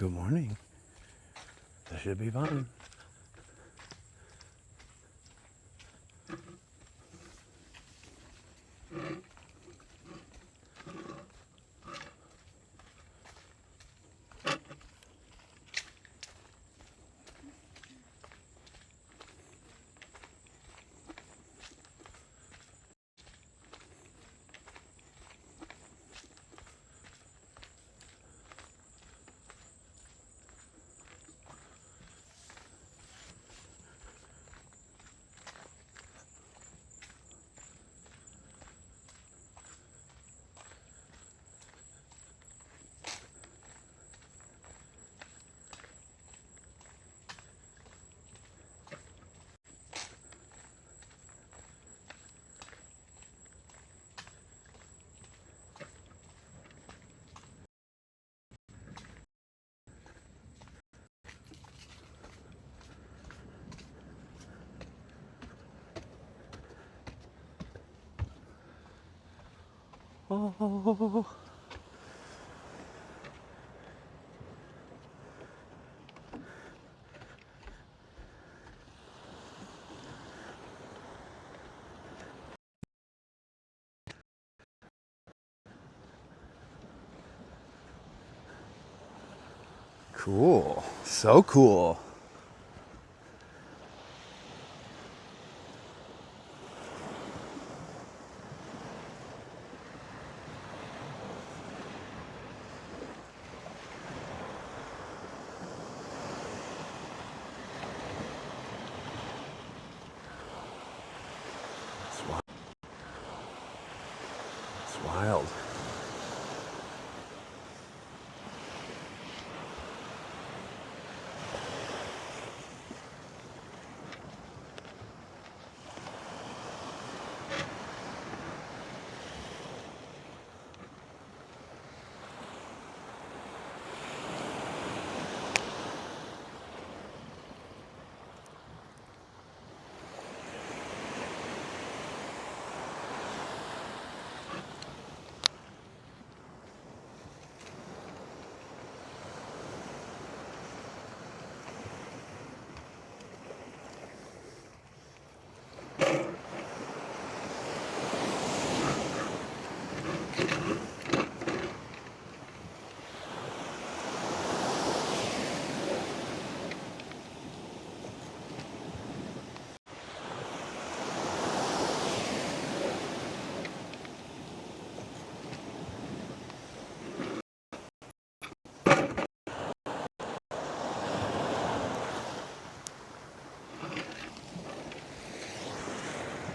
Good morning. This should be fine. Oh. Cool. So cool. It's wild.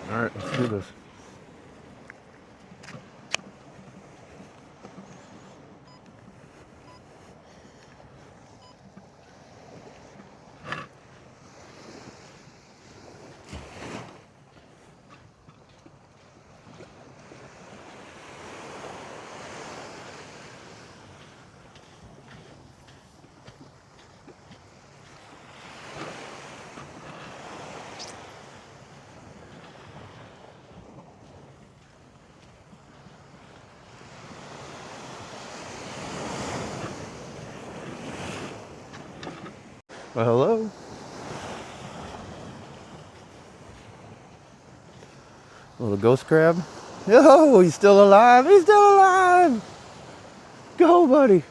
All right, let's do this. Well, hello. Little ghost crab. Yo, he's still alive. He's still alive. Go, buddy.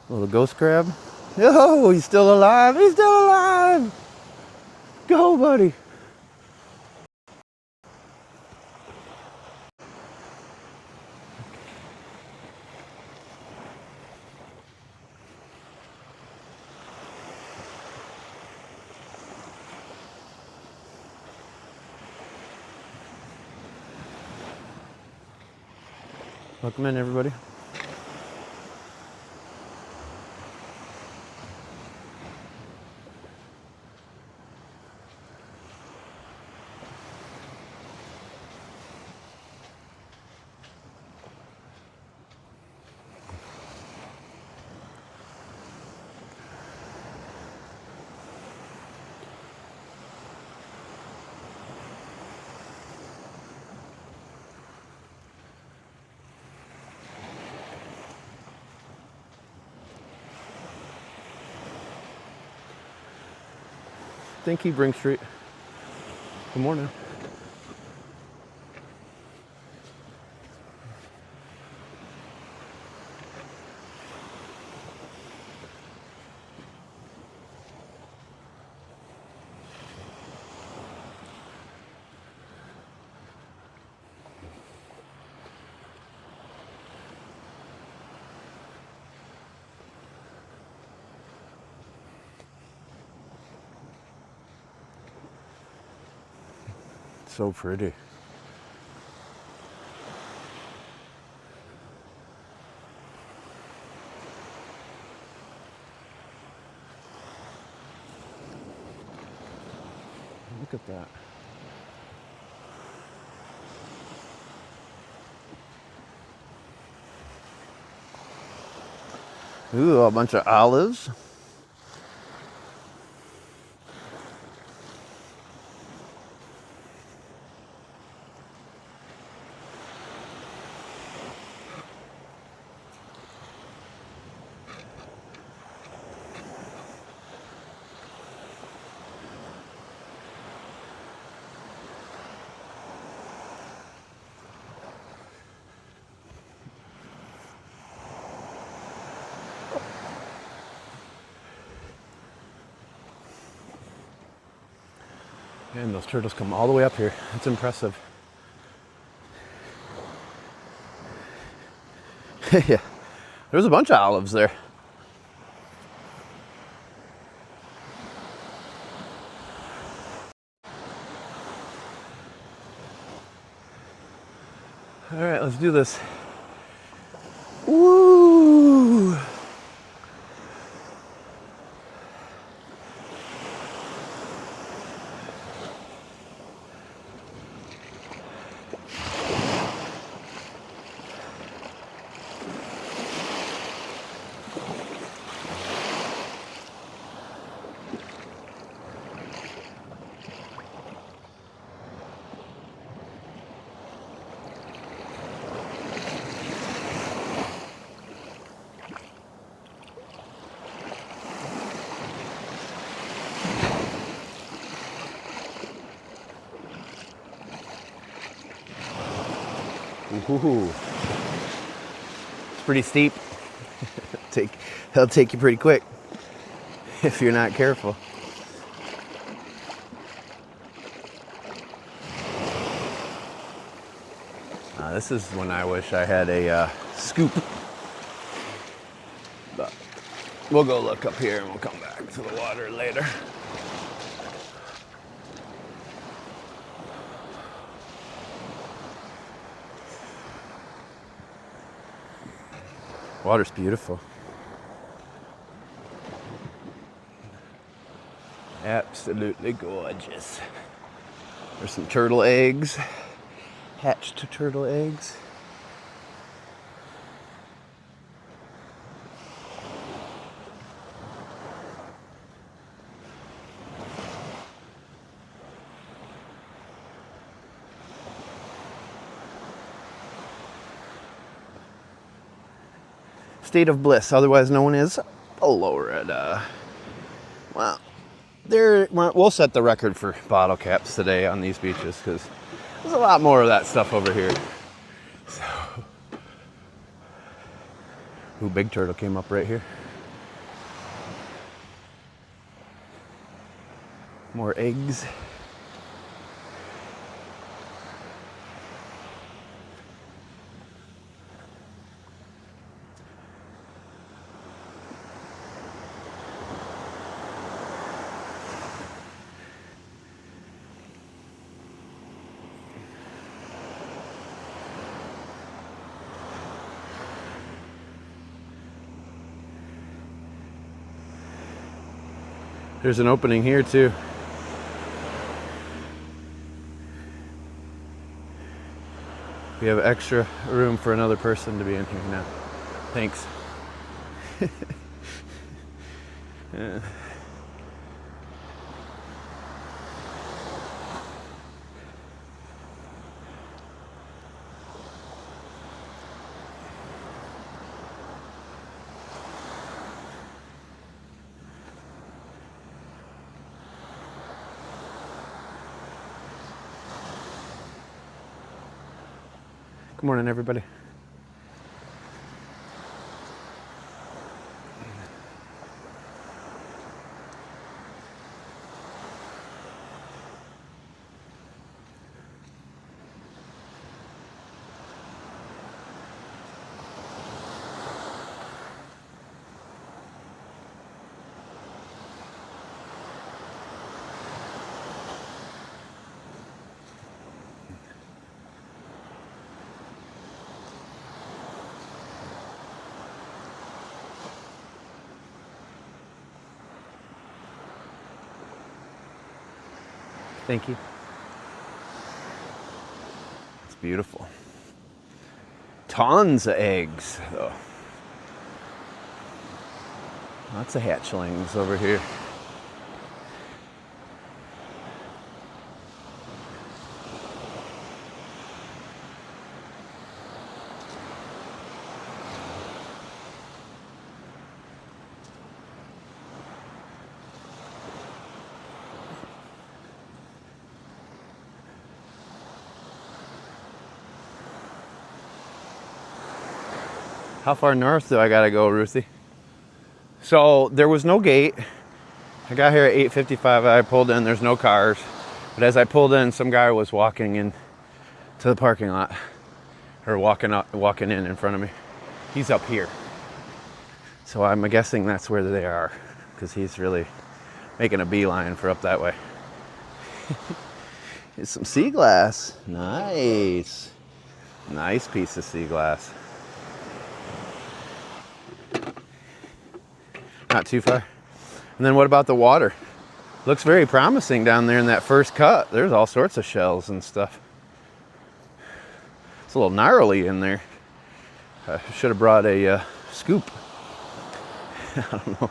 Little ghost crab. Yo, he's still alive. He's still alive. Go, buddy. Welcome in, everybody. think Hebring Street. Good morning. So pretty. Look at that. Ooh, a bunch of olives. And those turtles come all the way up here. It's impressive. Yeah, there's a bunch of olives there. All right, let's do this. Woo! Ooh. It's pretty steep. It'll take you pretty quick if you're not careful. This is when I wish I had a scoop. But we'll go look up here and we'll come back to the water later. Water's beautiful. Absolutely gorgeous. There's some turtle eggs. Hatched turtle eggs. State of bliss, otherwise known as Florida. Well, we'll set the record for bottle caps today on these beaches because there's a lot more of that stuff over here. So, ooh, big turtle came up right here. More eggs. There's an opening here too. We have extra room for another person to be in here now. Thanks. Yeah. Good morning, everybody. Thank you. It's beautiful. Tons of eggs, though. Lots of hatchlings over here. How far north do I gotta go, Ruthie? So there was no gate. I got here at 8:55. I pulled in. There's no cars. But as I pulled in, some guy was walking in to the parking lot, or walking in front of me. He's up here. So I'm guessing that's where they are, because he's really making a beeline for up that way. Here's some sea glass. Nice. Nice piece of sea glass. Not too far. And then what about the water? Looks very promising down there in that first cut. There's all sorts of shells and stuff. It's a little gnarly in there. I should have brought a scoop. I don't know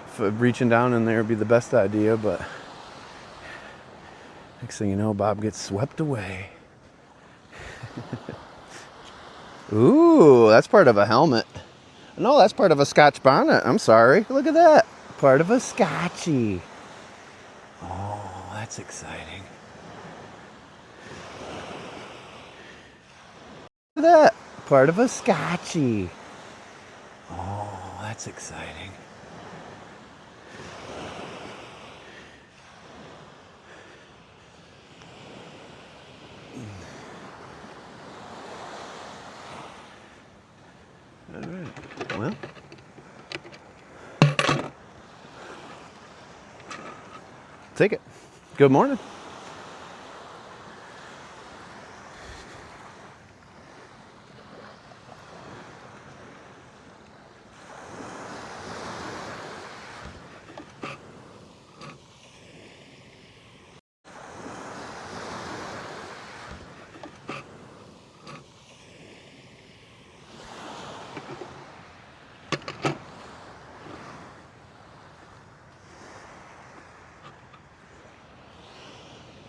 if reaching down in there would be the best idea, but next thing you know, Bob gets swept away. Ooh, that's part of a helmet. No, that's part of a Scotch bonnet. I'm sorry. Look at that. Part of a Scotchy. Oh, that's exciting. Look at that. Part of a Scotchy. Oh, that's exciting. All right. Well, take it. Good morning.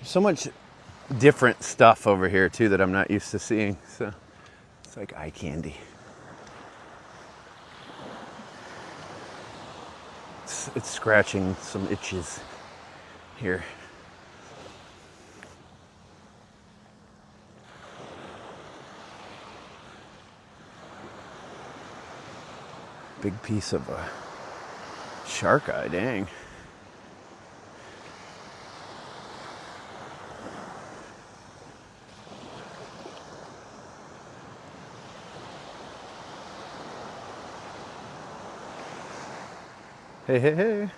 So much different stuff over here too that I'm not used to seeing, so it's like eye candy. It's scratching some itches here. Big piece of a shark eye, dang. Hey, hey, hey.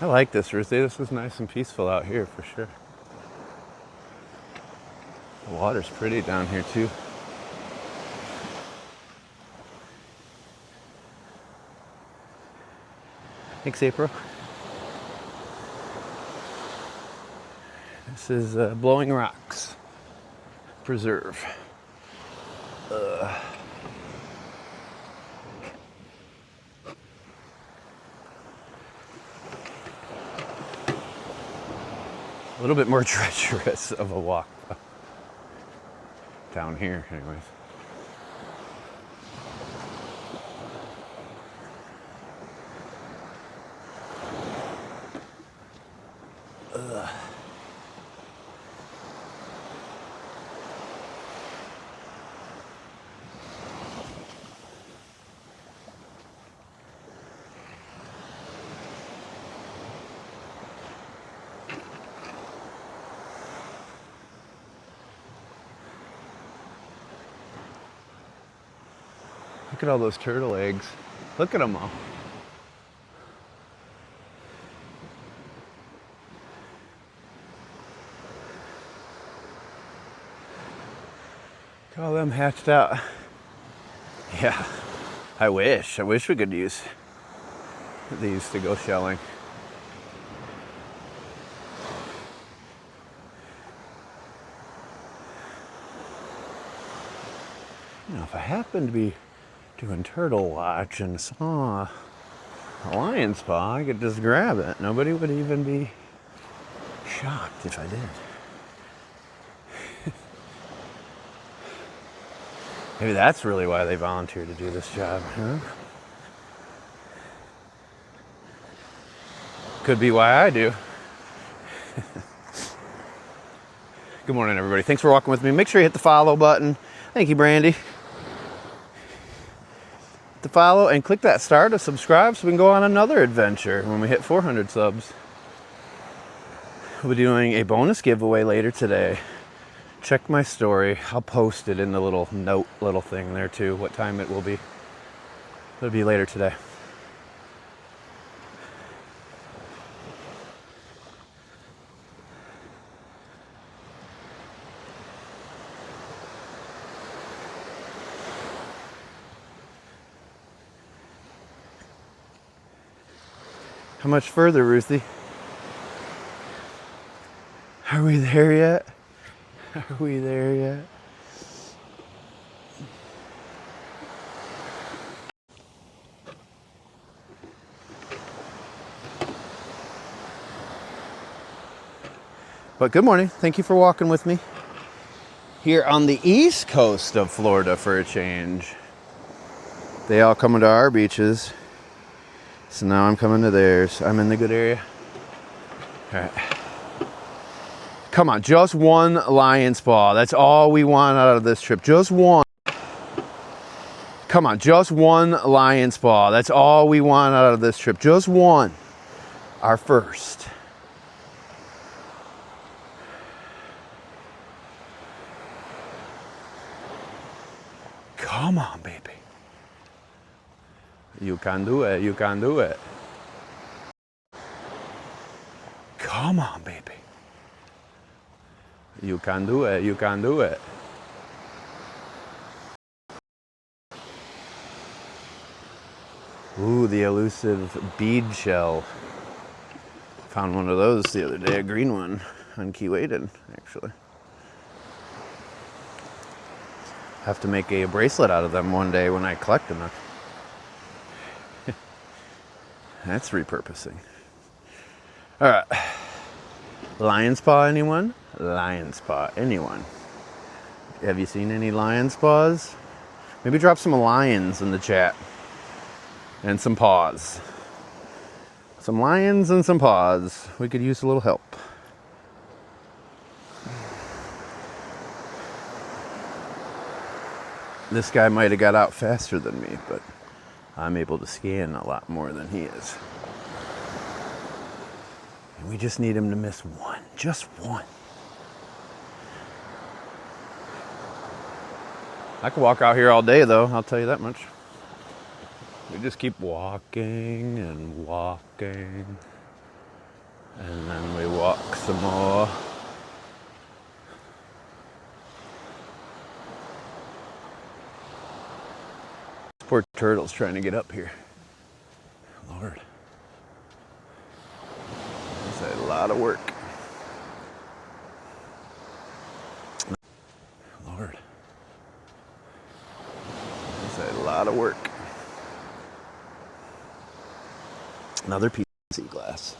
I like this, Ruthie. This is nice and peaceful out here for sure. The water's pretty down here too. Thanks, April. This is Blowing Rocks Preserve. A little bit more treacherous of a walk down here, anyways. Look at all those turtle eggs. Look at them all. Look at all them hatched out. Yeah, I wish we could use these to go shelling. You know, if I happen to be doing turtle watch and saw a lion's paw, I could just grab it. Nobody would even be shocked if I did. Maybe that's really why they volunteered to do this job, huh? Could be why I do. Good morning, everybody. Thanks for walking with me. Make sure you hit the follow button. Thank you, Brandy. To follow and click that star to subscribe so we can go on another adventure when we hit 400 subs. We'll be doing a bonus giveaway later today. Check my story. I'll post it in the little note little thing there too, what time it will be. It'll be later today. How much further, Ruthie? Are we there yet? Are we there yet? But good morning. Thank you for walking with me. Here on the east coast of Florida for a change. They all come into our beaches. So now I'm coming to theirs. I'm in the good area. All right. Come on, just one lion's paw. That's all we want out of this trip. Just one. Come on, just one lion's paw. That's all we want out of this trip. Just one. Our first. Come on, baby. You can do it. You can do it. Come on, baby. You can do it. You can do it. Ooh, the elusive bead shell. Found one of those the other day, a green one on Key Waden, actually. Have to make a bracelet out of them one day when I collect enough. That's repurposing. All right. Lion's paw, anyone? Lion's paw, anyone? Have you seen any lion's paws? Maybe drop some lions in the chat. And some paws. Some lions and some paws. We could use a little help. This guy might have got out faster than me, but I'm able to scan a lot more than he is. And we just need him to miss one. Just one. I could walk out here all day, though. I'll tell you that much. We just keep walking and walking. And then we walk some more. Poor turtle's trying to get up here. Lord. That's a lot of work. lot of work. Another piece of sea glass.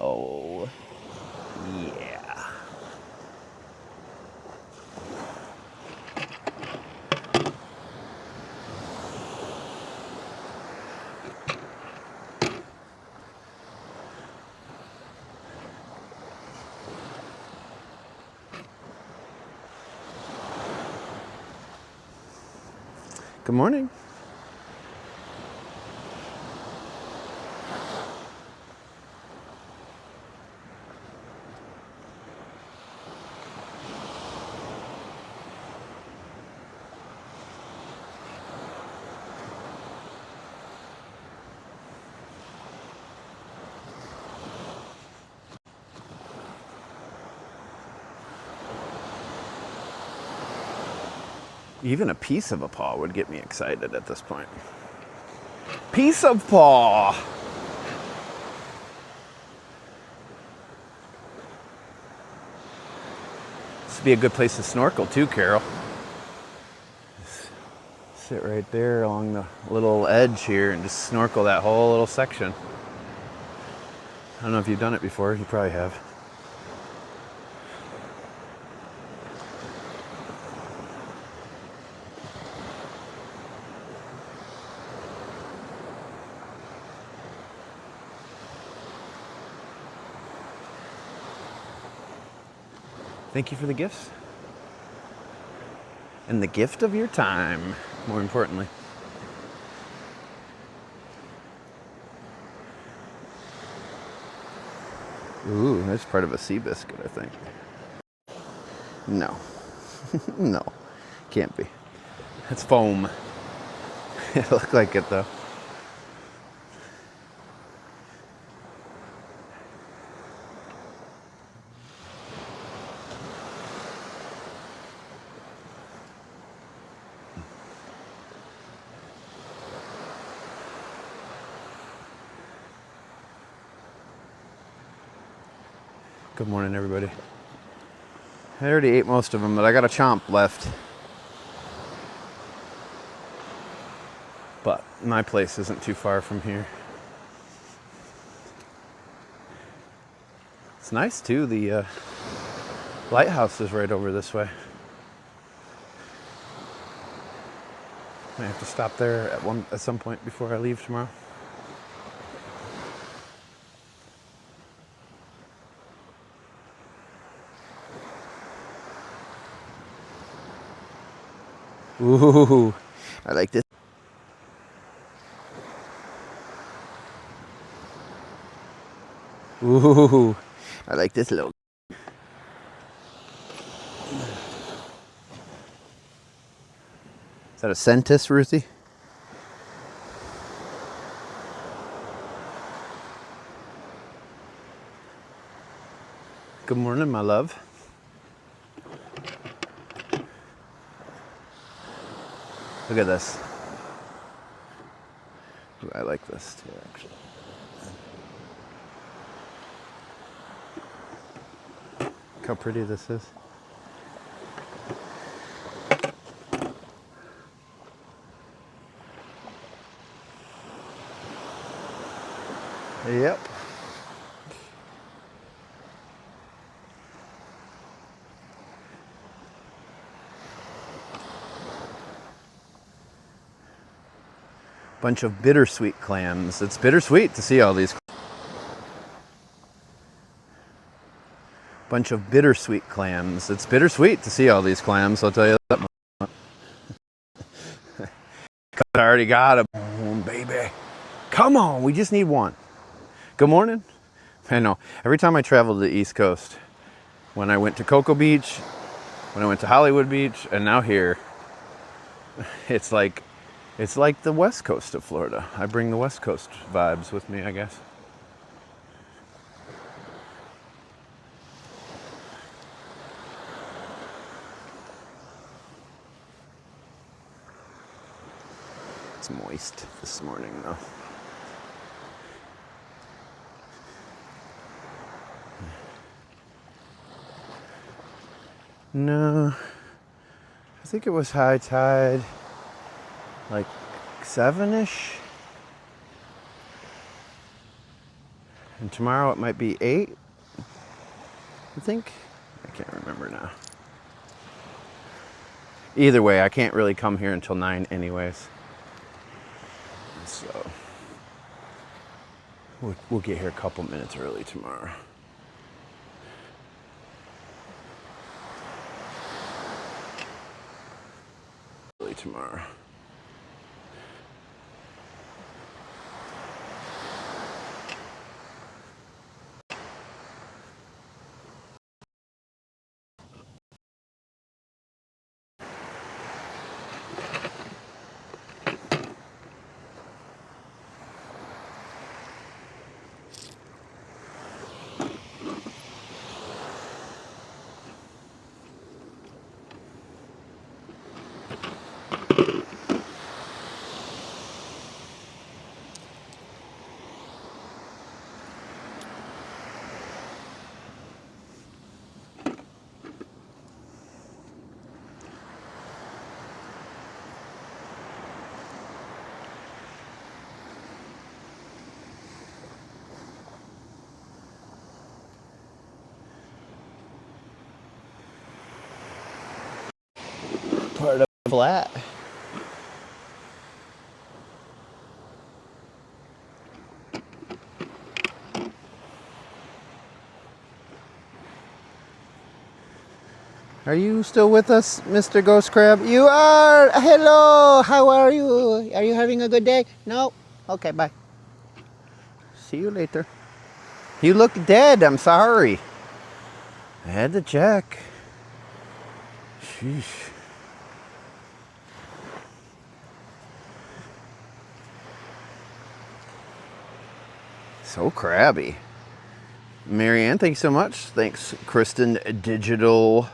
Oh, yeah. Good morning. Even a piece of a paw would get me excited at this point. Piece of paw! This would be a good place to snorkel too, Carol. Just sit right there along the little edge here and just snorkel that whole little section. I don't know if you've done it before, you probably have. Thank you for the gifts. And the gift of your time, more importantly. Ooh, that's part of a sea biscuit, I think. No. No. Can't be. It's foam. It looked like it, though. Good morning, everybody. I already ate most of them, but I got a chomp left. But my place isn't too far from here. It's nice, too. The lighthouse is right over this way. I have to stop there at some point before I leave tomorrow. Ooh, I like this. Ooh, I like this little. Is that a centis, Ruthie? Good morning, my love. Look at this. Ooh, I like this too, actually. Look how pretty this is. Yep. Bunch of bittersweet clams. It's bittersweet to see all these. Bunch of bittersweet clams. It's bittersweet to see all these clams, I'll tell you that much. I already got them. Oh, baby. Come on, we just need one. Good morning. I know. Every time I travel to the East Coast, when I went to Cocoa Beach, when I went to Hollywood Beach, and now here, it's like the West Coast of Florida. I bring the West Coast vibes with me, I guess. It's moist this morning, though. No, I think it was high tide, like 7-ish. And tomorrow it might be 8, I think. I can't remember now. Either way, I can't really come here until 9 anyways. So we'll get here a couple minutes early tomorrow. Tomorrow. Part of flat. Are you still with us, Mr. Ghost Crab? You are! Hello! How are you? Are you having a good day? No? Okay, bye. See you later. You look dead. I'm sorry. I had to check. Sheesh. So crabby. Marianne, thank you so much. Thanks, Kristen Digital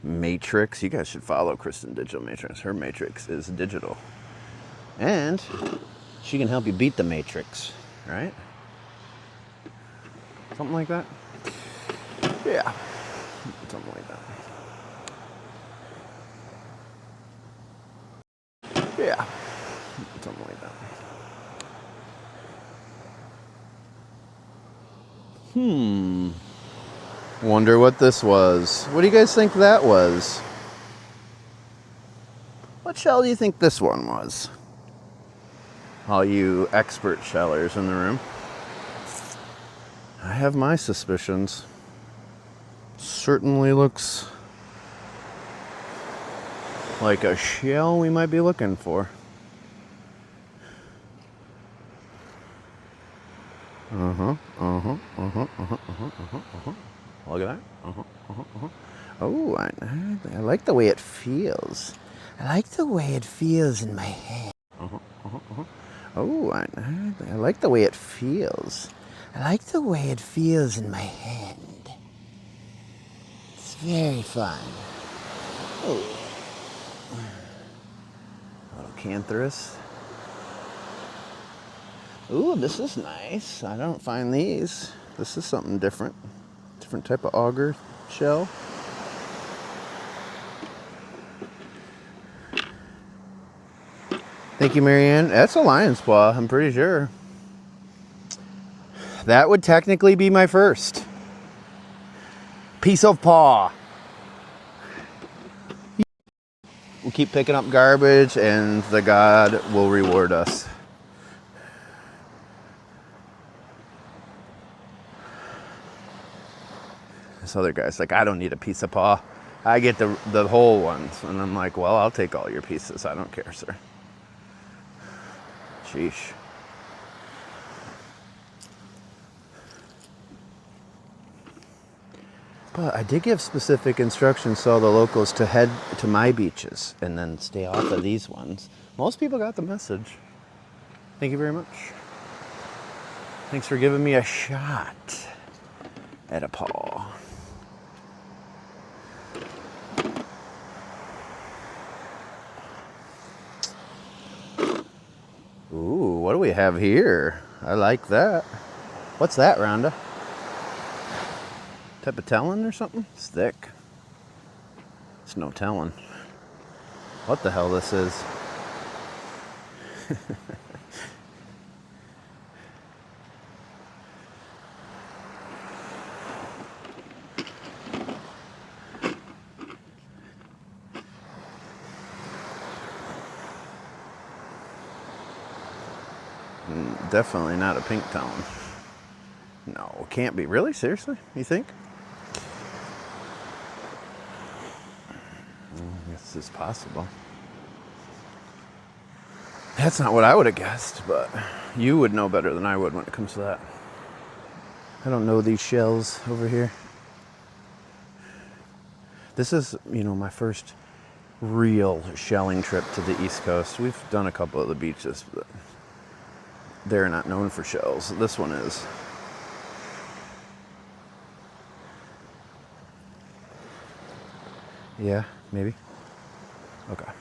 Matrix. You guys should follow Kristen Digital Matrix. Her matrix is digital. And she can help you beat the matrix, right? Something like that? Yeah. Something like that. Yeah. Something like that. Wonder what this was. What do you guys think that was? What shell do you think this one was? All you expert shellers in the room. I have my suspicions. Certainly looks like a shell we might be looking for. Look at that. Oh, I like the way it feels. I like the way it feels in my hand. Oh, I like the way it feels. I like the way it feels in my hand. It's very fun. Oh. A little cantharus. Ooh, this is nice. I don't find these. This is something different. Different type of auger shell. Thank you, Marianne. That's a lion's paw, I'm pretty sure. That would technically be my first piece of paw. We'll keep picking up garbage and the God will reward us. This other guy's like, I don't need a piece of paw. I get the whole ones. And I'm like, well, I'll take all your pieces. I don't care, sir. Sheesh. But I did give specific instructions to all the locals to head to my beaches and then stay off of these ones. Most people got the message. Thank you very much. Thanks for giving me a shot at a paw. Ooh, what do we have here? I like that. What's that, Rhonda? Type of telling or something? It's thick. It's no telling what the hell this is. Definitely not a pink tone. No, can't be. Really? Seriously? You think? I guess it's possible. That's not what I would have guessed, but you would know better than I would when it comes to that. I don't know these shells over here. This is, my first real shelling trip to the East Coast. We've done a couple of the beaches, but they're not known for shells. This one is. Yeah, maybe. Okay.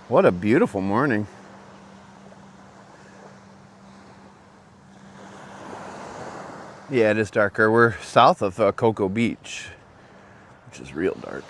What a beautiful morning. Yeah, it is darker. We're south of Cocoa Beach, which is real dark.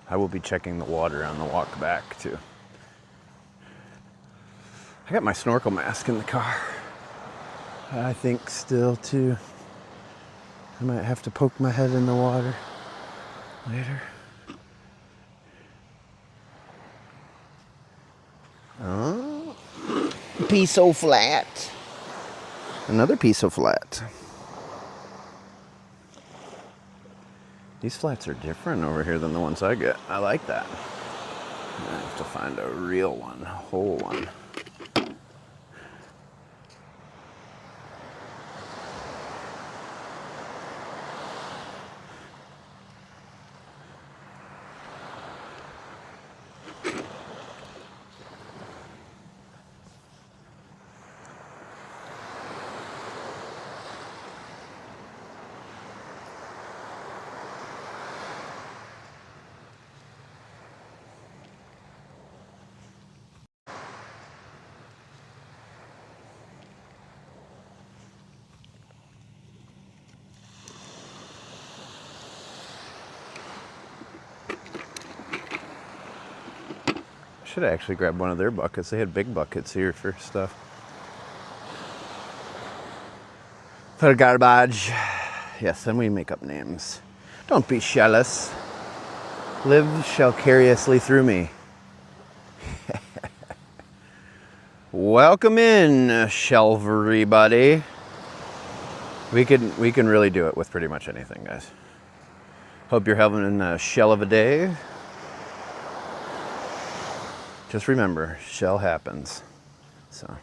I will be checking the water on the walk back too. I got my snorkel mask in the car. I think still too. I might have to poke my head in the water later. Oh, piece of flat. Another piece of flat. These flats are different over here than the ones I get. I like that. I have to find a real one, a whole one. Should have actually grabbed one of their buckets. They had big buckets here for stuff. For garbage. Yes, then we make up names. Don't be jealous. Live shall carelessly through me. Welcome in, shelvery buddy. We can really do it with pretty much anything, guys. Hope you're having a shell of a day. Just remember, shell happens. So.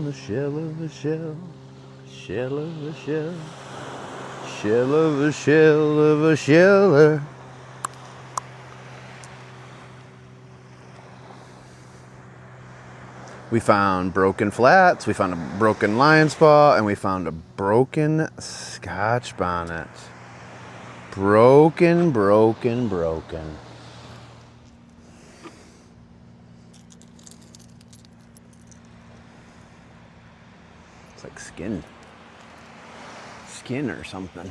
the shell of a shell, shell of a shell, shell of a shell of a sheller. We found broken flats, we found a broken lion's paw, and we found a broken Scotch bonnet. Broken, broken, broken. It's like skin or something.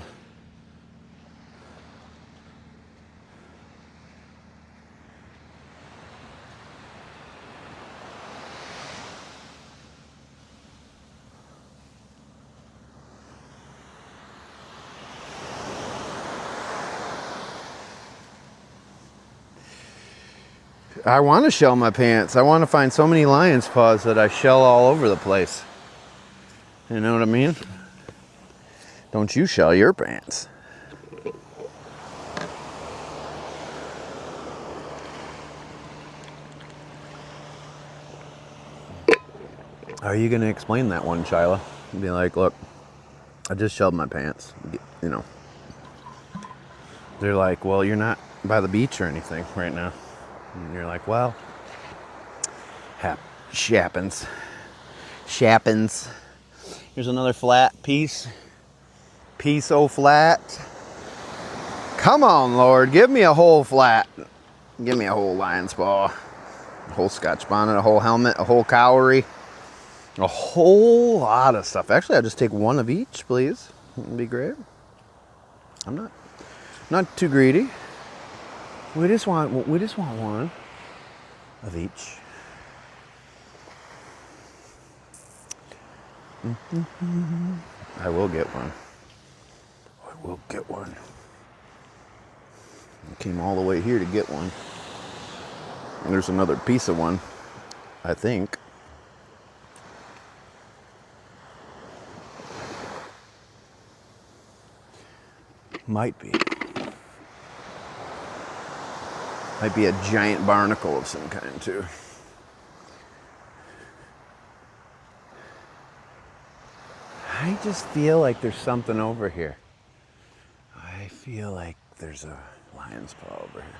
I want to shell my pants. I want to find so many lion's paws that I shell all over the place. You know what I mean? Don't you shell your pants. How are you going to explain that one, Shyla? Be like, look, I just shelled my pants. You know. They're like, well, you're not by the beach or anything right now. And you're like, well, shappens. Here's another flat piece. Piece o' flat. Come on, Lord, give me a whole flat. Give me a whole lion's paw. A whole Scotch bonnet, a whole helmet, a whole cowrie. A whole lot of stuff. Actually, I'll just take one of each, please. That'd be great. I'm not too greedy. We just want one of each. I will get one. I will get one. I came all the way here to get one. And there's another piece of one, I think. Might be. Might be a giant barnacle of some kind, too. I just feel like there's something over here. I feel like there's a lion's paw over here.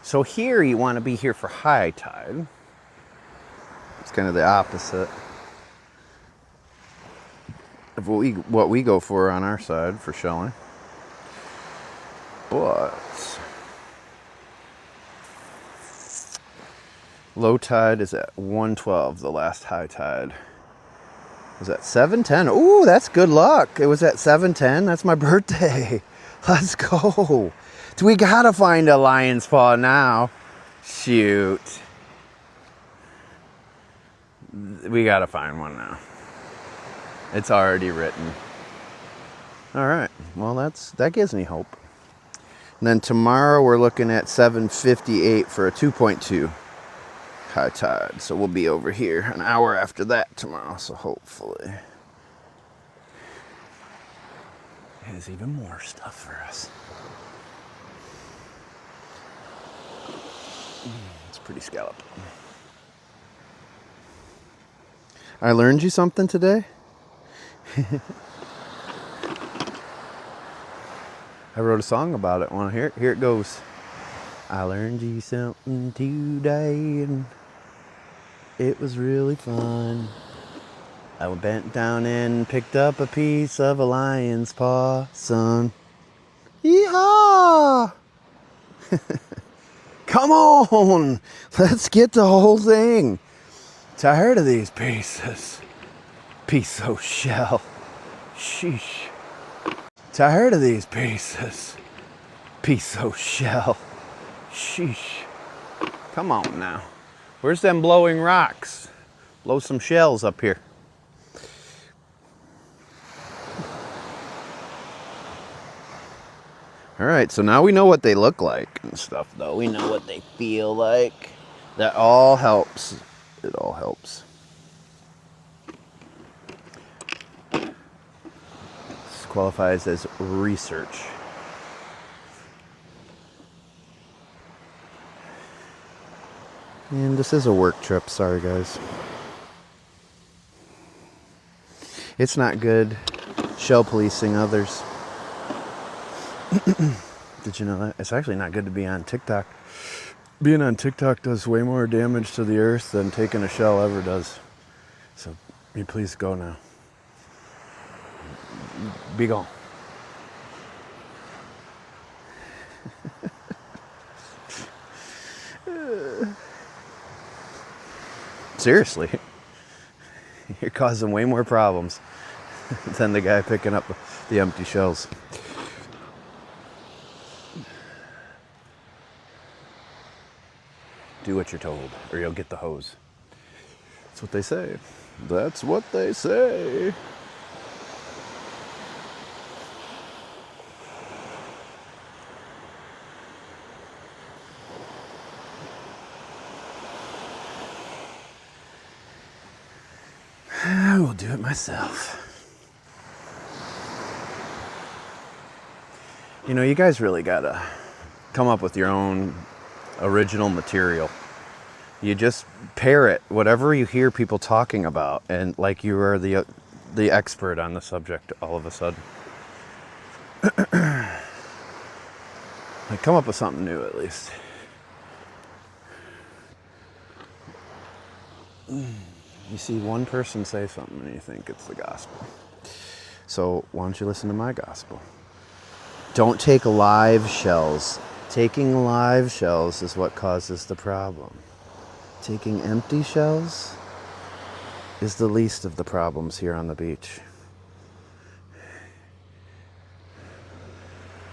So here you want to be here for high tide. It's kind of the opposite of what we go for on our side for shelling. But low tide is at 112. The last high tide was at 710. Ooh, that's good luck. It was at 710. That's my birthday. Let's go. We gotta find a lion's paw now. Shoot. We gotta find one now. It's already written. All right. Well, that gives me hope. And then tomorrow we're looking at 7:58 for a 2.2 high tide. So we'll be over here an hour after that tomorrow. So hopefully there's even more stuff for us. It's pretty scallop. I learned you something today. I wrote a song about it. Want to hear it? Here it goes. I learned you something today, and it was really fun. I bent down and picked up a piece of a lion's paw, son. Yeehaw! Come on, let's get the whole thing. Tired of these pieces. Piece of shell. Sheesh. Tired of these pieces. Piece of shell. Sheesh. Come on now. Where's them blowing rocks? Blow some shells up here. All right, so now we know what they look like and stuff, though. We know what they feel like. That all helps. It all helps. This qualifies as research. And this is a work trip. Sorry, guys. It's not good shell policing others. Did you know that? It's actually not good to be on TikTok. Being on TikTok does way more damage to the earth than taking a shell ever does. So, you please go now. Be gone. Seriously. You're causing way more problems than the guy picking up the empty shells. Do what you're told, or you'll get the hose. That's what they say. That's what they say. I will do it myself. You know, you guys really gotta come up with your own original material. You just parrot whatever you hear people talking about, and like you are the expert on the subject all of a sudden. Like, come up with something new at least. You see one person say something and you think it's the gospel. So why don't you listen to my gospel? Don't take live shells. Taking live shells is what causes the problem. Taking empty shells is the least of the problems here on the beach.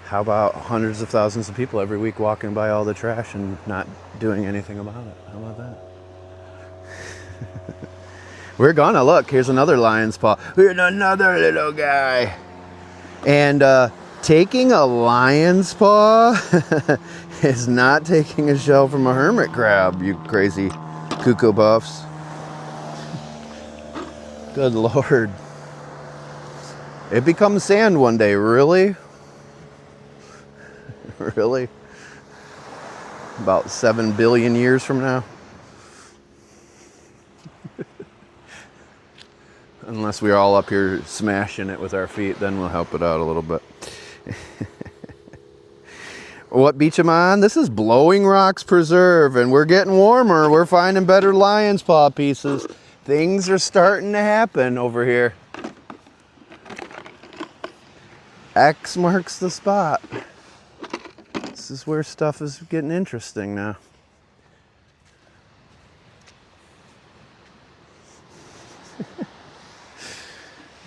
How about hundreds of thousands of people every week walking by all the trash and not doing anything about it? How about that? We're gonna look. Here's another lion's paw. Here's another little guy. And taking a lion's paw is not taking a shell from a hermit crab, you crazy cuckoo buffs. Good Lord. It becomes sand one day, really? Really? About 7 billion years from now? Unless we're all up here smashing it with our feet, then we'll help it out a little bit. What beach am I on? This is Blowing Rocks Preserve, and we're getting warmer. We're finding better lion's paw pieces. Things are starting to happen over here. X marks the spot. This is where stuff is getting interesting now.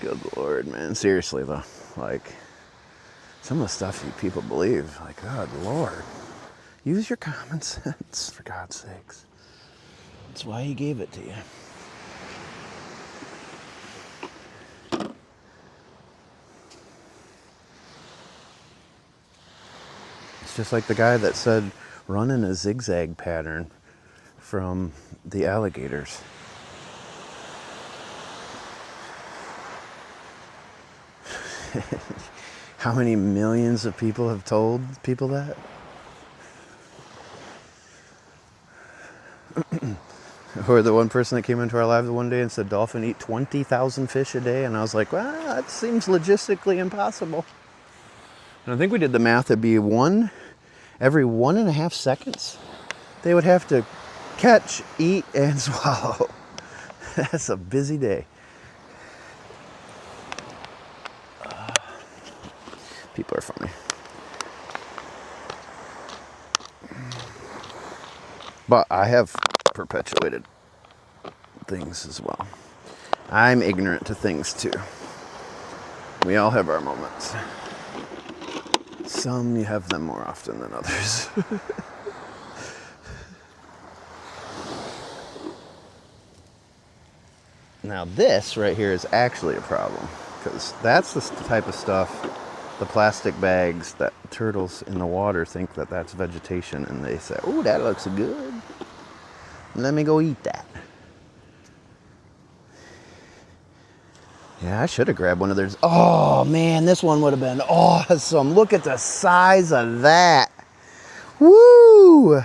Good Lord, man. Seriously, though. Like, some of the stuff you people believe, like, God, Lord. Use your common sense, for God's sakes. That's why He gave it to you. It's just like the guy that said, run in a zigzag pattern from the alligators. How many millions of people have told people that? Or the one person that came into our live the one day and said dolphin eat 20,000 fish a day, and I was like, well, that seems logistically impossible. And I think we did the math. It'd be every 1.5 seconds they would have to catch, eat, and swallow. That's a busy day. People are funny. But I have perpetuated things as well. I'm ignorant to things too. We all have our moments. Some you have them more often than others. Now this right here is actually a problem, because that's the type of stuff, the plastic bags that turtles in the water think that that's vegetation, and they say, oh, that looks good. Let me go eat that. Yeah, I should have grabbed one of theirs. Oh man, this one would have been awesome. Look at the size of that. Woo!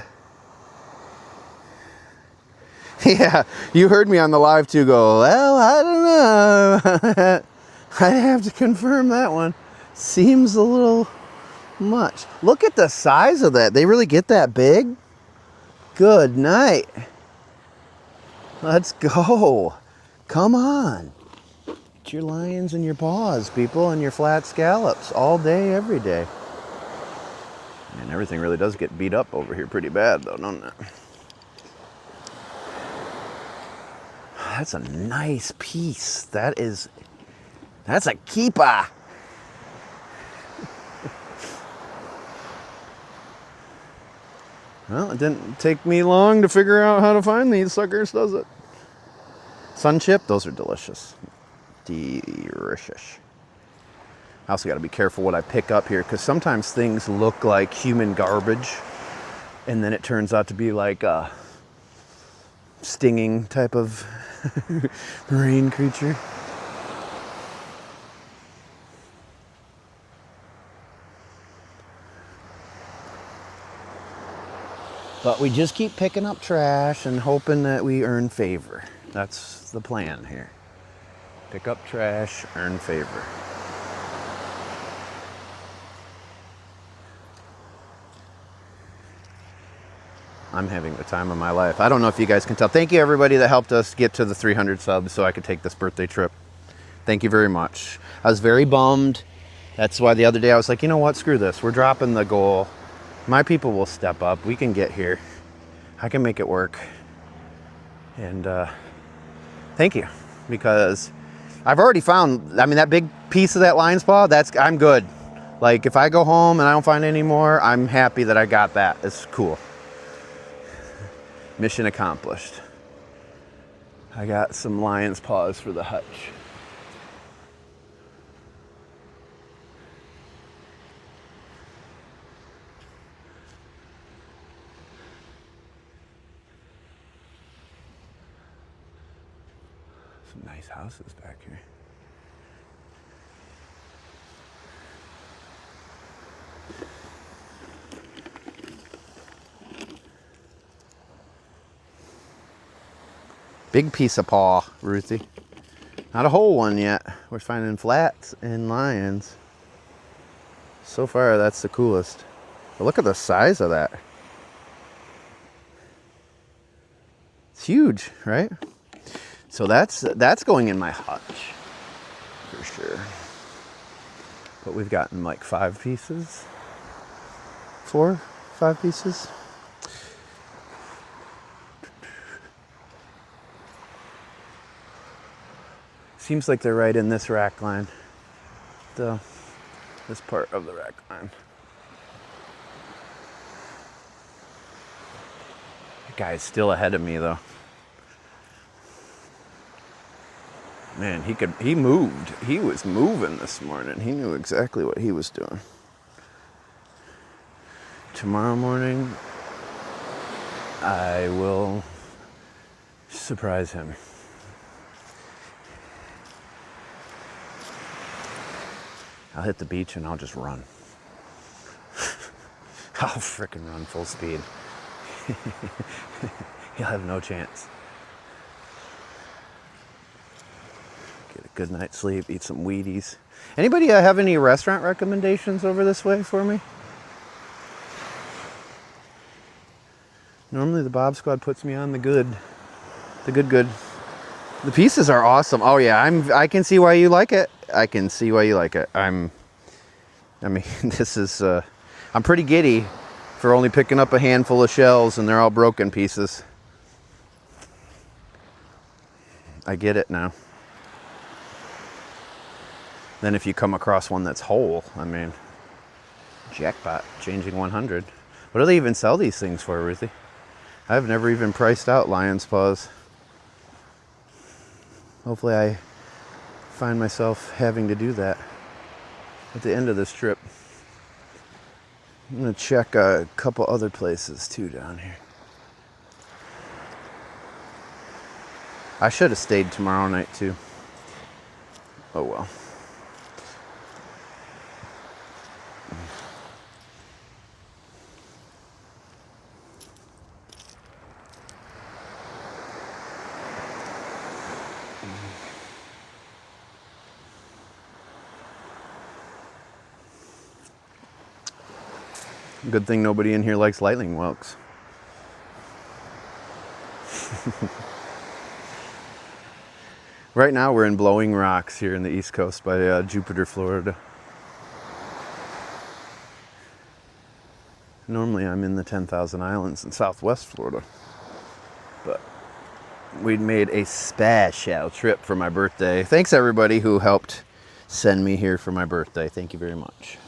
Yeah, you heard me on the live too go, well, I don't know. I have to confirm that one. Seems a little much. Look at the size of that. They really get that big? Good night. Let's go. Come on. Get your lions in your paws, people, and your flat scallops all day, every day. And everything really does get beat up over here pretty bad, though, don't it? That's a nice piece. That's a keeper. Well, it didn't take me long to figure out how to find these suckers, does it? Sun chip, those are delicious. Delicious. I also got to be careful what I pick up here, because sometimes things look like human garbage, and then it turns out to be like a stinging type of marine creature. But we just keep picking up trash and hoping that we earn favor. That's the plan here. Pick up trash, earn favor. I'm having the time of my life. I don't know if you guys can tell. Thank you, everybody that helped us get to the 300 subs so I could take this birthday trip. Thank you very much. I was very bummed. That's why the other day I was like, you know what? Screw this. We're dropping the goal. My people will step up. We can get here. I can make it work. And thank you. Because I've already found, I mean, that big piece of that lion's paw, I'm good. Like, if I go home and I don't find any more, I'm happy that I got that. It's cool. Mission accomplished. I got some lion's paws for the hutch. Some nice houses back here. Big piece of paw, Ruthie. Not a whole one yet. We're finding flats and lions. So far, that's the coolest. But look at the size of that. It's huge, right? So that's going in my hutch, for sure. But we've gotten like 5 pieces. 4, 5 pieces. Seems like they're right in this rack line. This part of the rack line. That guy's still ahead of me though. Man, he moved. He was moving this morning. He knew exactly what he was doing. Tomorrow morning, I will surprise him. I'll hit the beach and I'll just run. I'll frickin' run full speed. He'll have no chance. Get a good night's sleep, eat some Wheaties. Anybody have any restaurant recommendations over this way for me? Normally the Bob Squad puts me on the good. The pieces are awesome. Oh yeah, I can see why you like it. I can see why you like it. I mean, this is, I'm pretty giddy for only picking up a handful of shells and they're all broken pieces. I get it now. Then if you come across one that's whole, I mean, jackpot, changing 100. What do they even sell these things for, Ruthie? I've never even priced out lion's paws. Hopefully I find myself having to do that at the end of this trip. I'm gonna check a couple other places too down here. I should have stayed tomorrow night too. Oh well. Good thing nobody in here likes lightning whelks. Right now we're in Blowing Rocks here in the East Coast by Jupiter, Florida. Normally I'm in the 10,000 Islands in Southwest Florida. But we made a special trip for my birthday. Thanks everybody who helped send me here for my birthday. Thank you very much.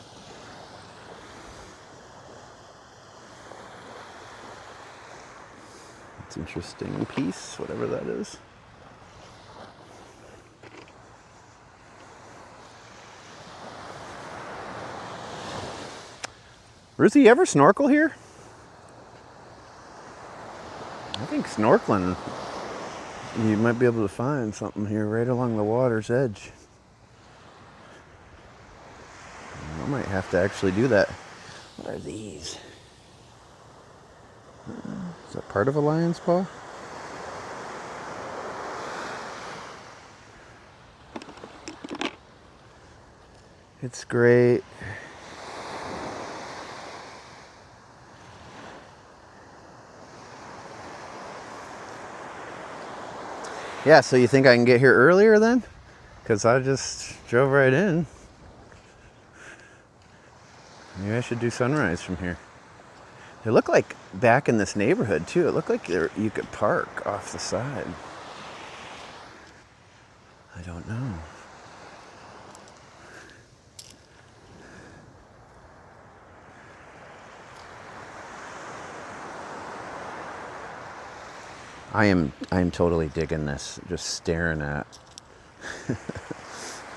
It's an interesting piece, whatever that is. Ruthie, you ever snorkel here? I think snorkeling, you might be able to find something here right along the water's edge. I might have to actually do that. What are these? Is that part of a lion's paw? It's great. Yeah, so you think I can get here earlier then? Because I just drove right in. Maybe I should do sunrise from here. They look like back in this neighborhood too. It looked like you could park off the side. I don't know. I am totally digging this. Just staring at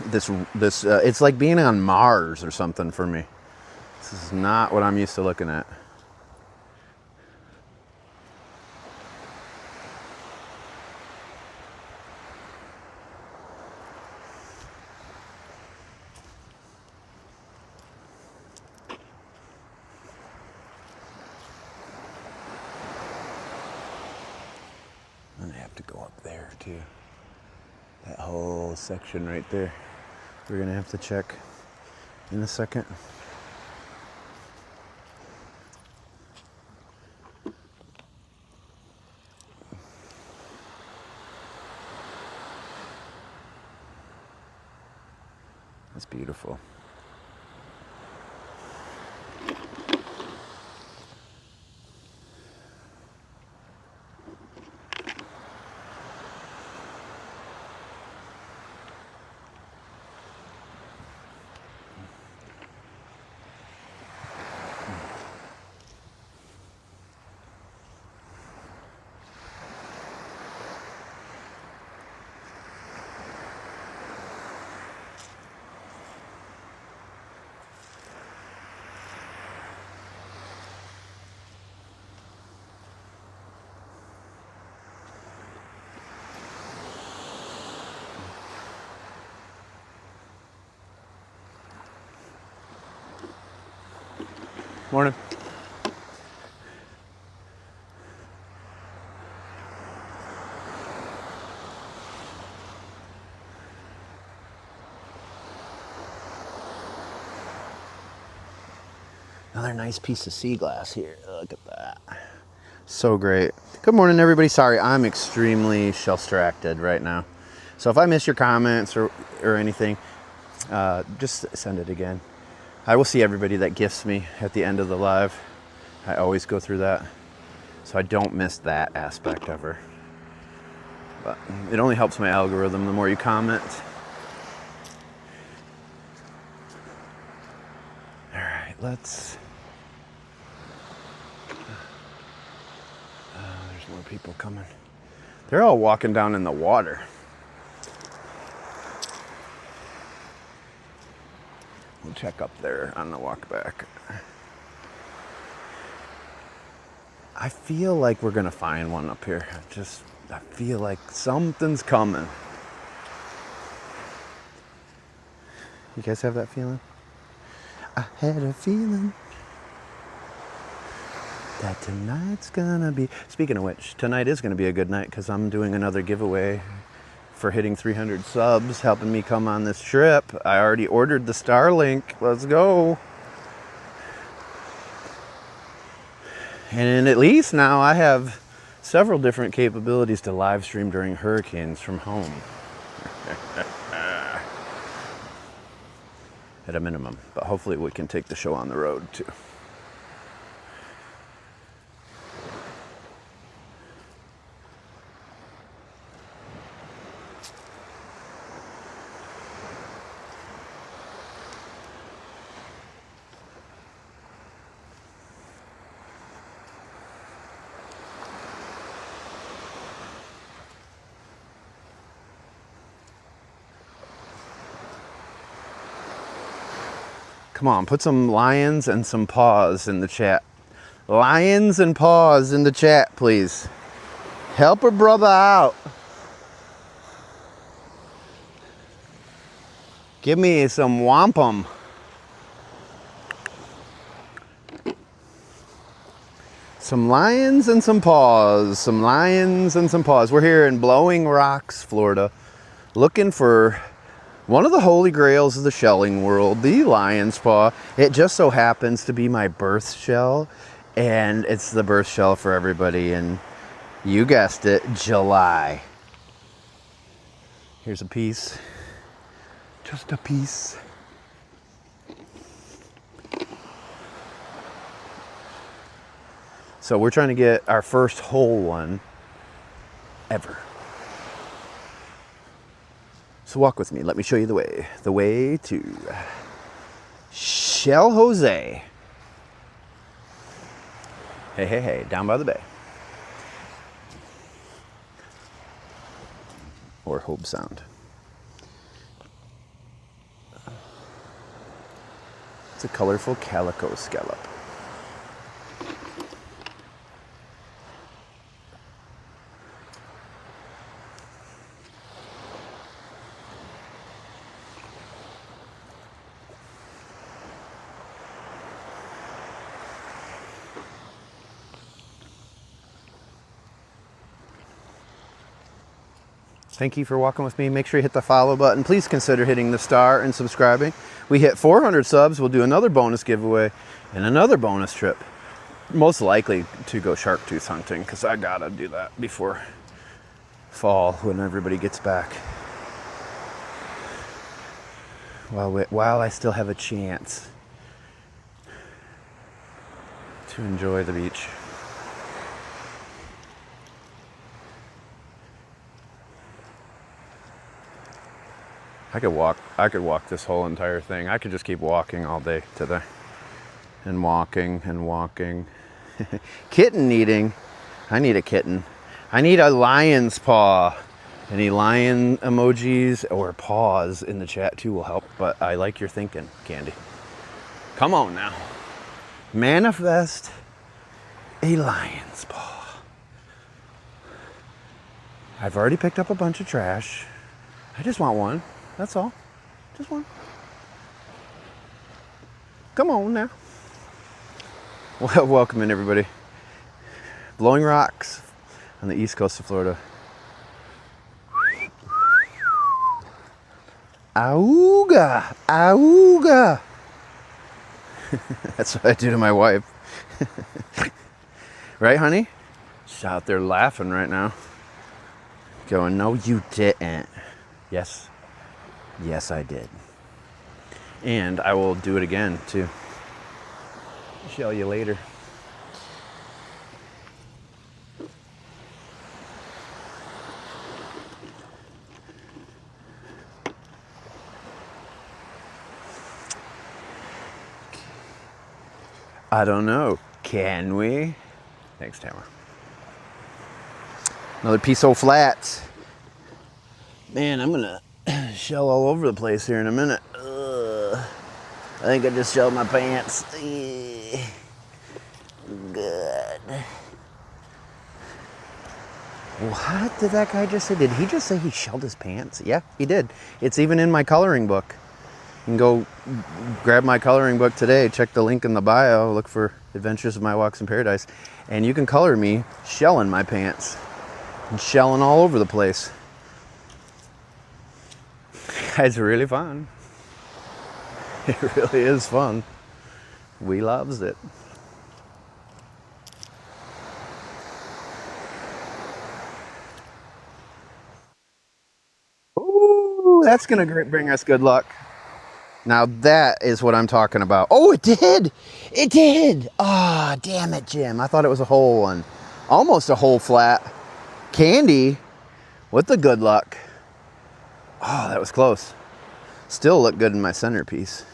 this. It's like being on Mars or something for me. This is not what I'm used to looking at. And I have to go up there too. That whole section right there. We're gonna have to check in a second. That's beautiful. Morning. Another nice piece of sea glass here. Look at that. So great. Good morning, everybody. Sorry, I'm extremely shell-stracted right now. So if I miss your comments or anything, just send it again. I will see everybody that gifts me at the end of the live. I always go through that, so I don't miss that aspect of her. But it only helps my algorithm the more you comment. All right, let's... there's more people coming. They're all walking down in the water. We'll check up there on the walk back. I feel like we're gonna find one up here. I feel like something's coming. You guys have that feeling? I had a feeling that tonight's gonna be... Speaking of which, tonight is gonna be a good night because I'm doing another giveaway for hitting 300 subs, helping me come on this trip. I already ordered the Starlink. Let's go. And at least now I have several different capabilities to live stream during hurricanes from home. At a minimum, but hopefully we can take the show on the road too. Come on, put some lions and some paws in the chat. Lions and paws in the chat, please. Help a brother out. Give me some wampum. Some lions and some paws. Some lions and some paws. We're here in Blowing Rocks, Florida, looking for one of the holy grails of the shelling world, the lion's paw. It just so happens to be my birth shell, and it's the birth shell for everybody, and you guessed it, July. Here's a piece. Just a piece. So we're trying to get our first whole one ever. So walk with me. Let me show you the way. The way to Shell Jose. Hey, hey, hey, down by the bay. Or Hope Sound. It's a colorful calico scallop. Thank you for walking with me. Make sure you hit the follow button. Please consider hitting the star and subscribing. We hit 400 subs. We'll do another bonus giveaway and another bonus trip. Most likely to go shark tooth hunting because I gotta do that before fall when everybody gets back. While I still have a chance to enjoy the beach. I could walk this whole entire thing. I could just keep walking all day today. And walking and walking. Kitten eating. I need a kitten. I need a lion's paw. Any lion emojis or paws in the chat too will help, but I like your thinking, Candy. Come on now. Manifest a lion's paw. I've already picked up a bunch of trash. I just want one. That's all. Just one. Come on now. Well, welcome in, everybody. Blowing Rocks on the east coast of Florida. Auga! Auga! That's what I do to my wife. Right, honey? She's out there laughing right now. Going, no, you didn't. Yes. Yes, I did. And I will do it again, too. Show you later. I don't know. Can we? Thanks, Tamara. Another piece of flats. Man, I'm gonna shell all over the place here in a minute. Ugh. I think I just shelled my pants. Good. What did that guy just say? Did he just say he shelled his pants? Yeah, he did. It's even in my coloring book. You can go grab my coloring book today. Check the link in the bio. Look for Adventures of My Walks in Paradise. And you can color me shelling my pants. And shelling all over the place. It's really fun. It really is fun. We loves it. Ooh, that's gonna bring us good luck. Now that is what I'm talking about. Oh, it did! It did! Ah, oh, damn it, Jim. I thought it was a whole one. Almost a whole flat. Candy with the good luck. Oh, that was close. Still look good in my centerpiece.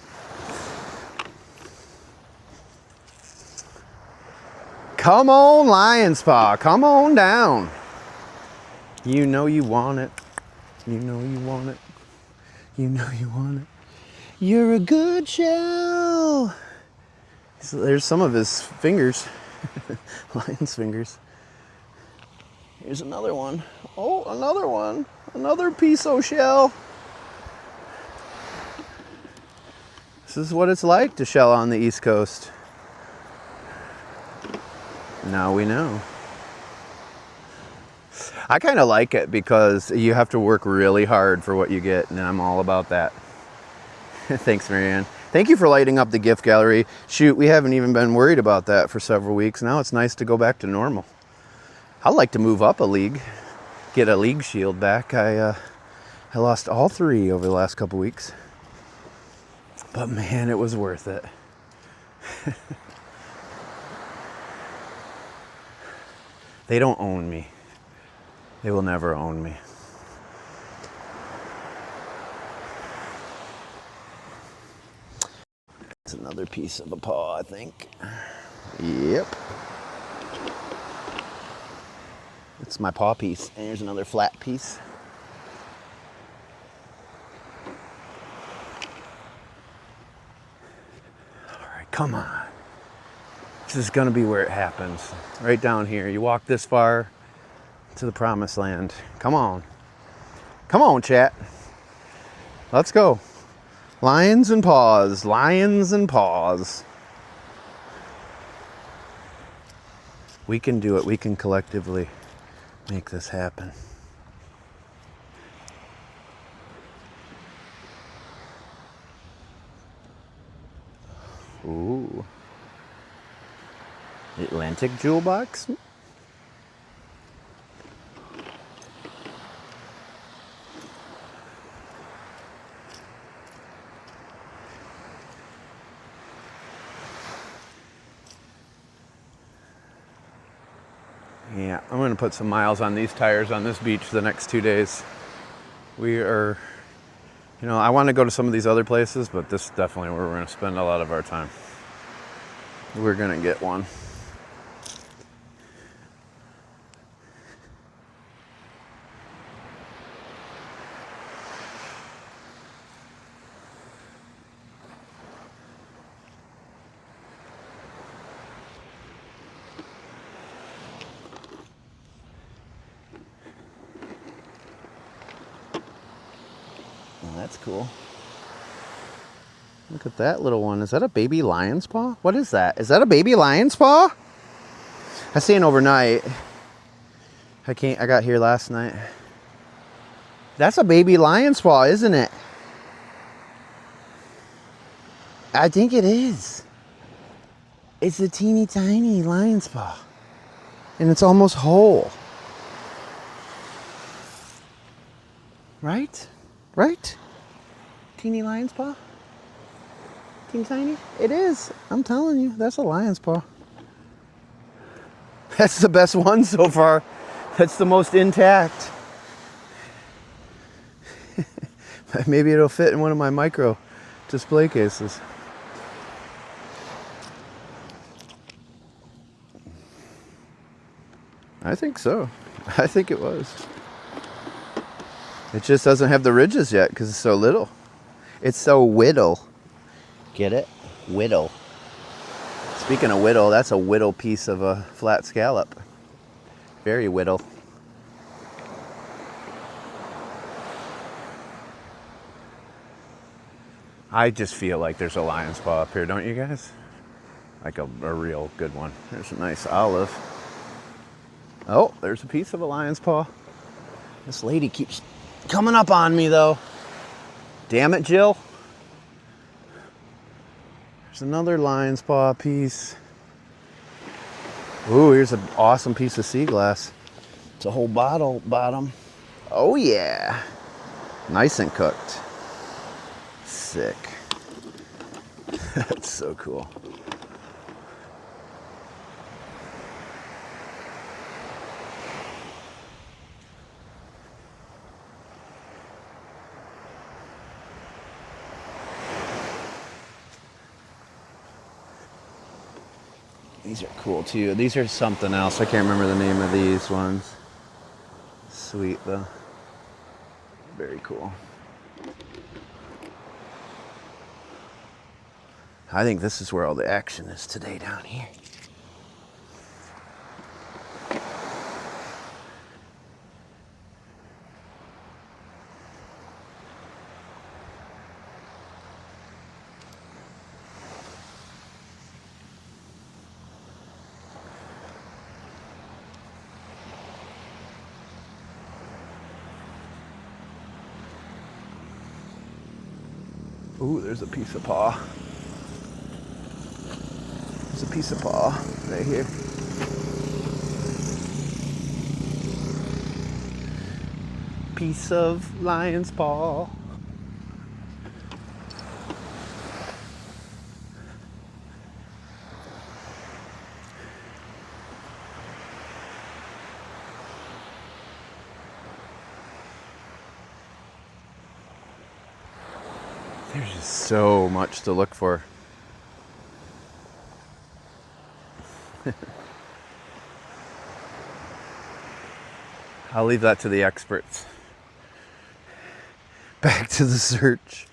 Come on, Lion's Paw. Come on down. You know you want it. You know you want it. You know you want it. You're a good shell. So there's some of his fingers. Lion's fingers. Here's another one. Oh, another one. Another piece of shell. This is what it's like to shell on the East Coast. Now we know. I kind of like it because you have to work really hard for what you get, and I'm all about that. Thanks, Marianne. Thank you for lighting up the gift gallery. Shoot, we haven't even been worried about that for several weeks. Now it's nice to go back to normal. I'd like to move up a league, get a league shield back. I lost all 3 over the last couple weeks. But man, it was worth it. They don't own me. They will never own me. It's another piece of a paw, I think. Yep. It's my paw piece. And here's another flat piece. All right, come on. This is gonna be where it happens. Right down here. You walk this far to the promised land. Come on. Come on, chat. Let's go. Lions and paws. Lions and paws. We can do it. We can collectively make this happen. Ooh. Atlantic jewel box? Yeah, I'm going to put some miles on these tires on this beach the next 2 days. We are, you know, I want to go to some of these other places, but this is definitely where we're going to spend a lot of our time. We're going to get one. That's cool. Look at that little one. Is that a baby lion's paw? What is that? Is that a baby lion's paw? I seen overnight. I got here last night. That's a baby lion's paw, isn't it? I think it is. It's a teeny tiny lion's paw. And it's almost whole. Right? Right? Teeny lion's paw? Teeny tiny? It is. I'm telling you, that's a lion's paw. That's the best one so far. That's the most intact. Maybe it'll fit in one of my micro display cases. I think so. I think it was. It just doesn't have the ridges yet because it's so little. It's so whittle. Get it? Whittle. Speaking of whittle, that's a whittle piece of a flat scallop. Very whittle. I just feel like there's a lion's paw up here, don't you guys? Like a real good one. There's a nice olive. Oh, there's a piece of a lion's paw. This lady keeps coming up on me though. Damn it, Jill. There's another lion's paw piece. Ooh, here's an awesome piece of sea glass. It's a whole bottle bottom. Oh yeah. Nice and cooked. Sick. That's so cool. These are cool too. These are something else. I can't remember the name of these ones. Sweet though. Very cool. I think this is where all the action is today down here. Ooh, there's a piece of paw. There's a piece of paw right here. Piece of lion's paw. There's just so much to look for. I'll leave that to the experts. Back to the search.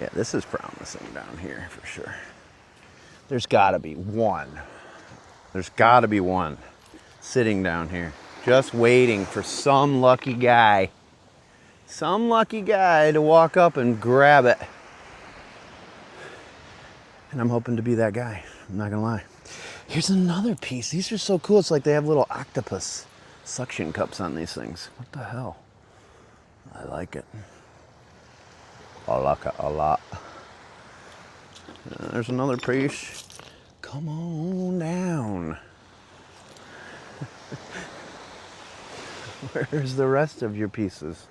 Yeah, this is promising down here for sure. There's gotta be one. There's gotta be one sitting down here, just waiting for some lucky guy. Some lucky guy to walk up and grab it. And I'm hoping to be that guy. I'm not gonna lie. Here's another piece. These are so cool. It's like they have little octopus suction cups on these things. What the hell? I like it. I like it a lot. There's another piece. Come on down. Where's the rest of your pieces?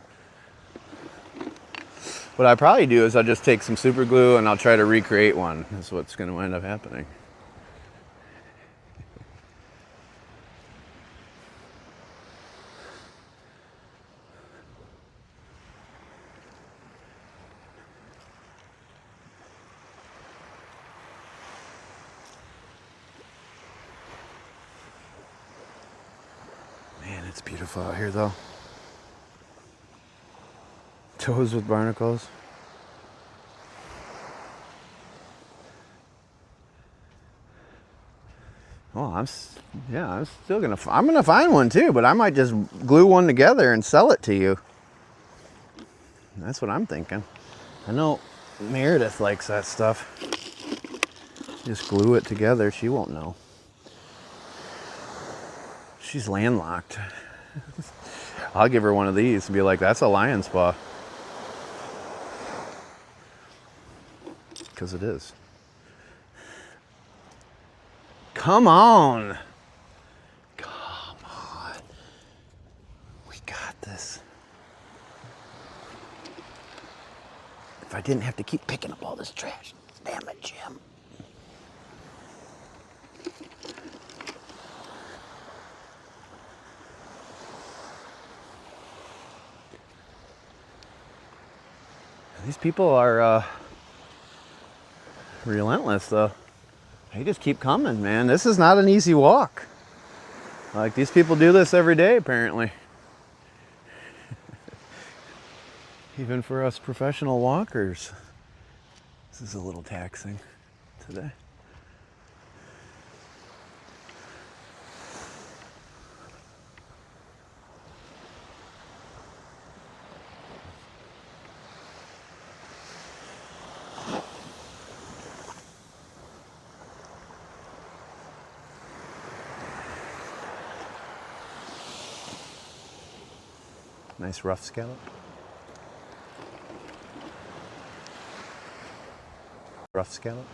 What I probably do is I'll just take some super glue and I'll try to recreate one. That's what's going to end up happening. Man, it's beautiful out here though. Toes with barnacles. Oh, I'm still gonna. I'm gonna find one too, but I might just glue one together and sell it to you. That's what I'm thinking. I know Meredith likes that stuff. Just glue it together. She won't know. She's landlocked. I'll give her one of these and be like, "That's a lion's paw," because it is. Come on. Come on. We got this. If I didn't have to keep picking up all this trash. Damn it, Jim. These people are relentless though. They just keep coming, man. This is not an easy walk. Like, these people do this every day, apparently. Even for us professional walkers, this is a little taxing today. Nice rough scallop. Rough scallop.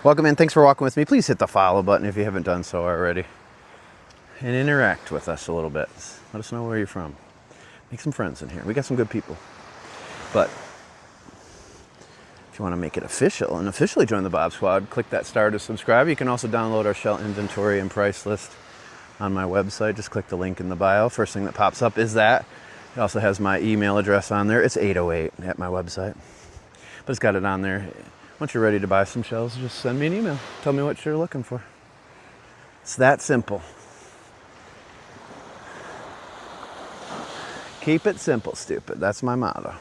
Welcome in. Thanks for walking with me. Please hit the follow button if you haven't done so already. And interact with us a little bit. Let us know where you're from. Make some friends in here. We got some good people. But if you want to make it official and officially join the Bob Squad, click that star to subscribe. You can also download our shell inventory and price list on my website. Just click the link in the bio. First thing that pops up is that. It also has my email address on there. It's 808 at my website. But it's got it on there. Once you're ready to buy some shells, just send me an email. Tell me what you're looking for. It's that simple. Keep it simple, stupid. That's my motto.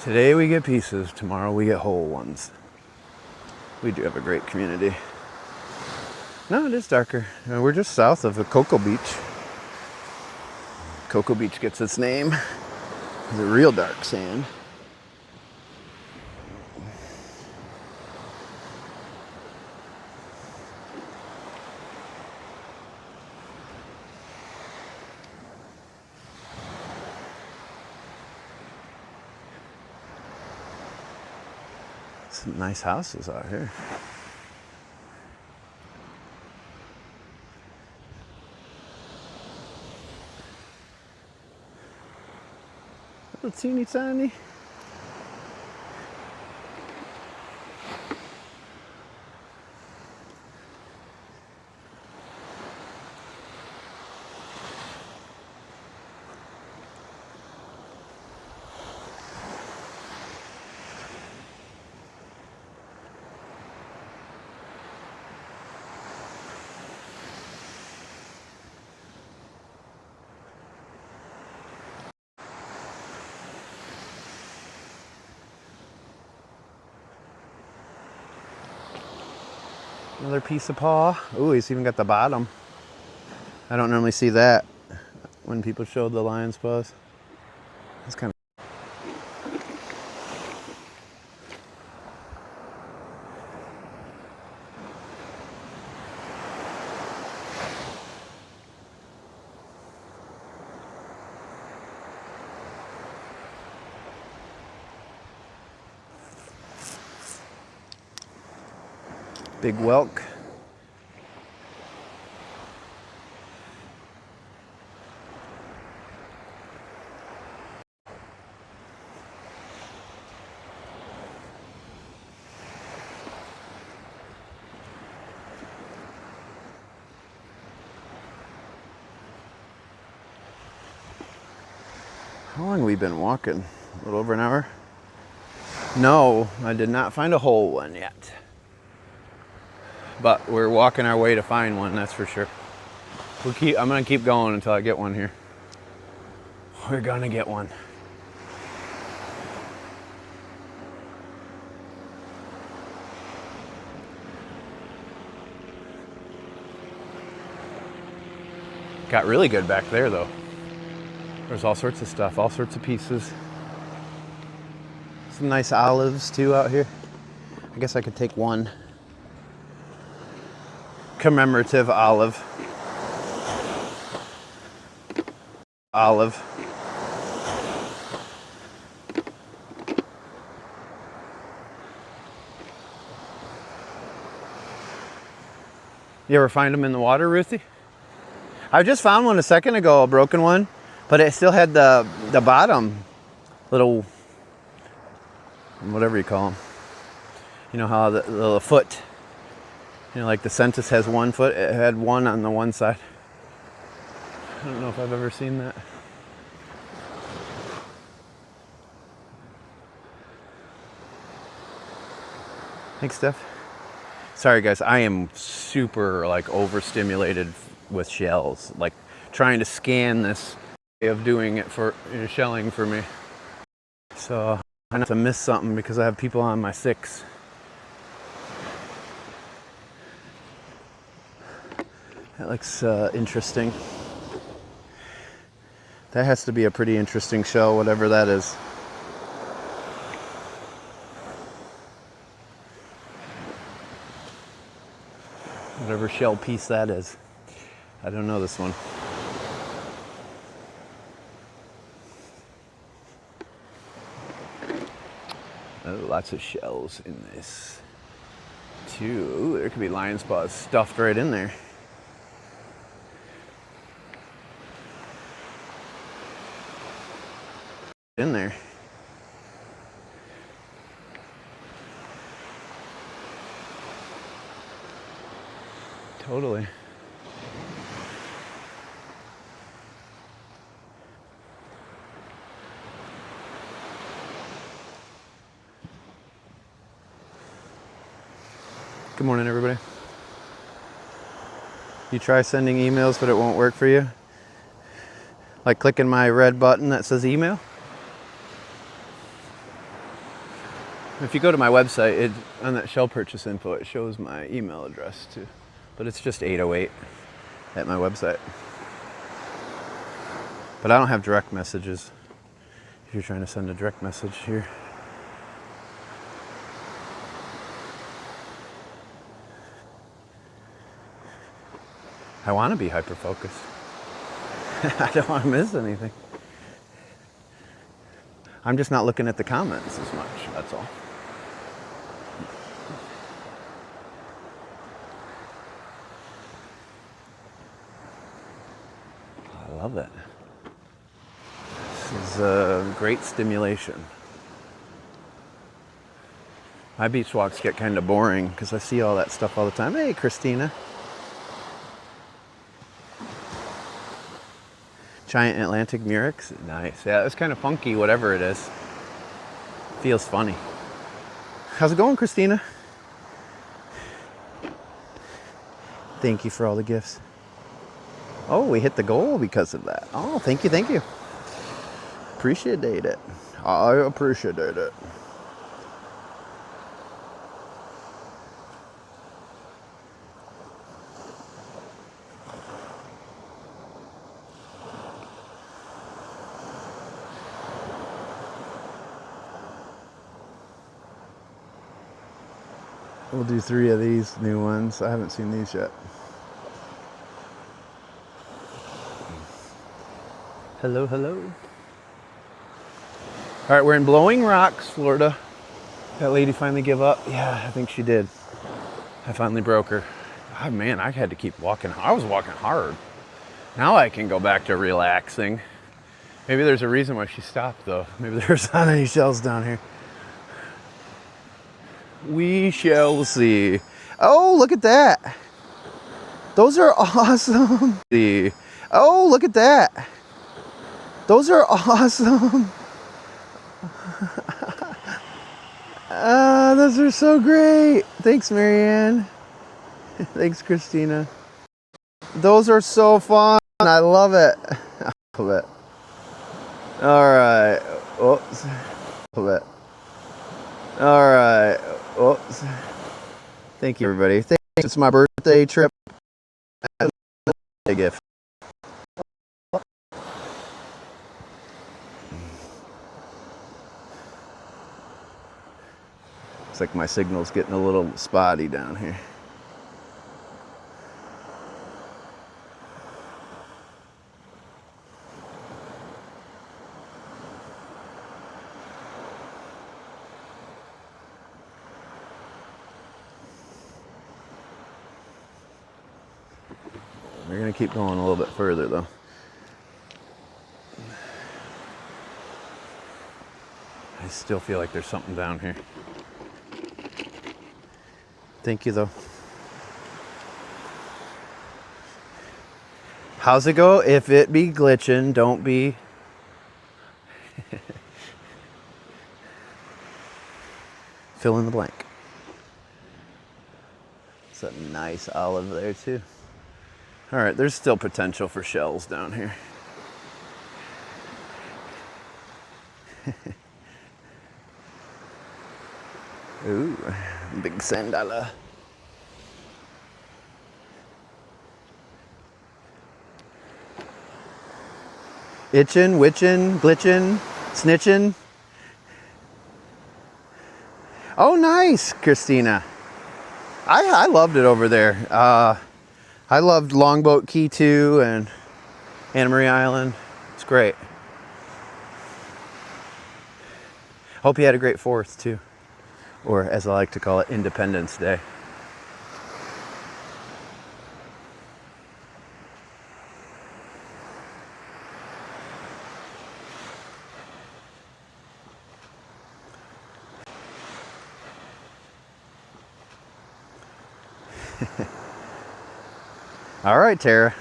Today we get pieces, tomorrow we get whole ones. We do have a great community. No, it is darker. We're just south of the Cocoa Beach. Cocoa Beach gets its name. It's a real dark sand. Some nice houses out here. Little teeny tiny. Another piece of paw. Ooh, he's even got the bottom. I don't normally see that when people show the lion's paws. That's kind of... Big whelk. How long have we been walking? A little over an hour? No, I did not find a whole one yet. But we're walking our way to find one, that's for sure. I'm gonna keep going until I get one here. We're gonna get one. Got really good back there though. There's all sorts of stuff, all sorts of pieces. Some nice olives too out here. I guess I could take one commemorative olive. You ever find them in the water, Ruthie? I just found one a second ago, a broken one, but it still had the bottom little, whatever you call them. You know how the little foot, you know, like the Centus has one foot, it had one on the one side. I don't know if I've ever seen that. Thanks, Steph. Sorry guys, I am super like overstimulated with shells. Like trying to scan this way of doing it for shelling for me. So I have to miss something because I have people on my 6. That looks interesting. That has to be a pretty interesting shell, whatever that is. Whatever shell piece that is. I don't know this one. Oh, lots of shells in this too. Ooh, there could be lion paws stuffed right in there. In there. Totally. Good morning, everybody. You try sending emails, but it won't work for you? Like clicking my red button that says email? If you go to my website, on that shell purchase info, it shows my email address too. But it's just 808 at my website. But I don't have direct messages if you're trying to send a direct message here. I want to be hyper-focused. I don't want to miss anything. I'm just not looking at the comments as much, that's all. I love it. This is a great stimulation. My beach walks get kind of boring because I see all that stuff all the time. Hey, Christina. Giant Atlantic Murex. Nice. Yeah, it's kind of funky, whatever it is. Feels funny. How's it going, Christina? Thank you for all the gifts. Oh, we hit the goal because of that. Oh, thank you, thank you. Appreciate it. I appreciate it. We'll do 3 of these new ones. I haven't seen these yet. Hello, hello. All right, we're in Blowing Rocks, Florida. That lady finally give up? Yeah, I think she did. I finally broke her. Oh man, I had to keep walking. I was walking hard. Now I can go back to relaxing. Maybe there's a reason why she stopped though. Maybe there's not any shells down here. We shall see. Oh, look at that. Those are awesome. Oh, look at that. Those are awesome. those are so great. Thanks, Marianne. Thanks, Christina. Those are so fun. I love it. I love it. All right. Oops. Love it. All right. Oops. Thank you, everybody. Thanks. It's my birthday trip. A gift. Looks like my signal's getting a little spotty down here. We're gonna keep going a little bit further though. I still feel like there's something down here. Thank you though. How's it go? If it be glitching, don't be. Fill in the blank. It's a nice olive there too. All right, there's still potential for shells down here. Ooh, big sand dollar. Itching, witching, glitching, snitching. Oh, nice, Christina. I loved it over there. I loved Longboat Key 2 and Anna Marie Island. It's great. Hope you had a great 4th too. Or as I like to call it, Independence Day. All right, Tara.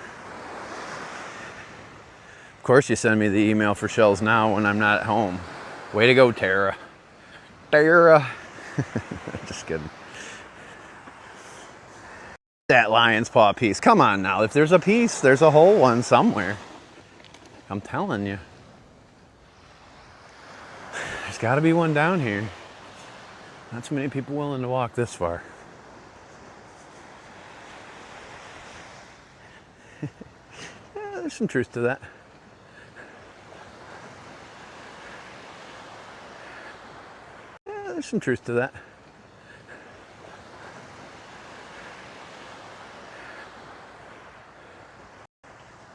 Of course you send me the email for shells now when I'm not at home. Way to go, Tara. Tara. Just kidding. That lion's paw piece. Come on now. If there's a piece, there's a whole one somewhere. I'm telling you. There's got to be one down here. Not too many people willing to walk this far. Yeah, there's some truth to that. Yeah, there's some truth to that.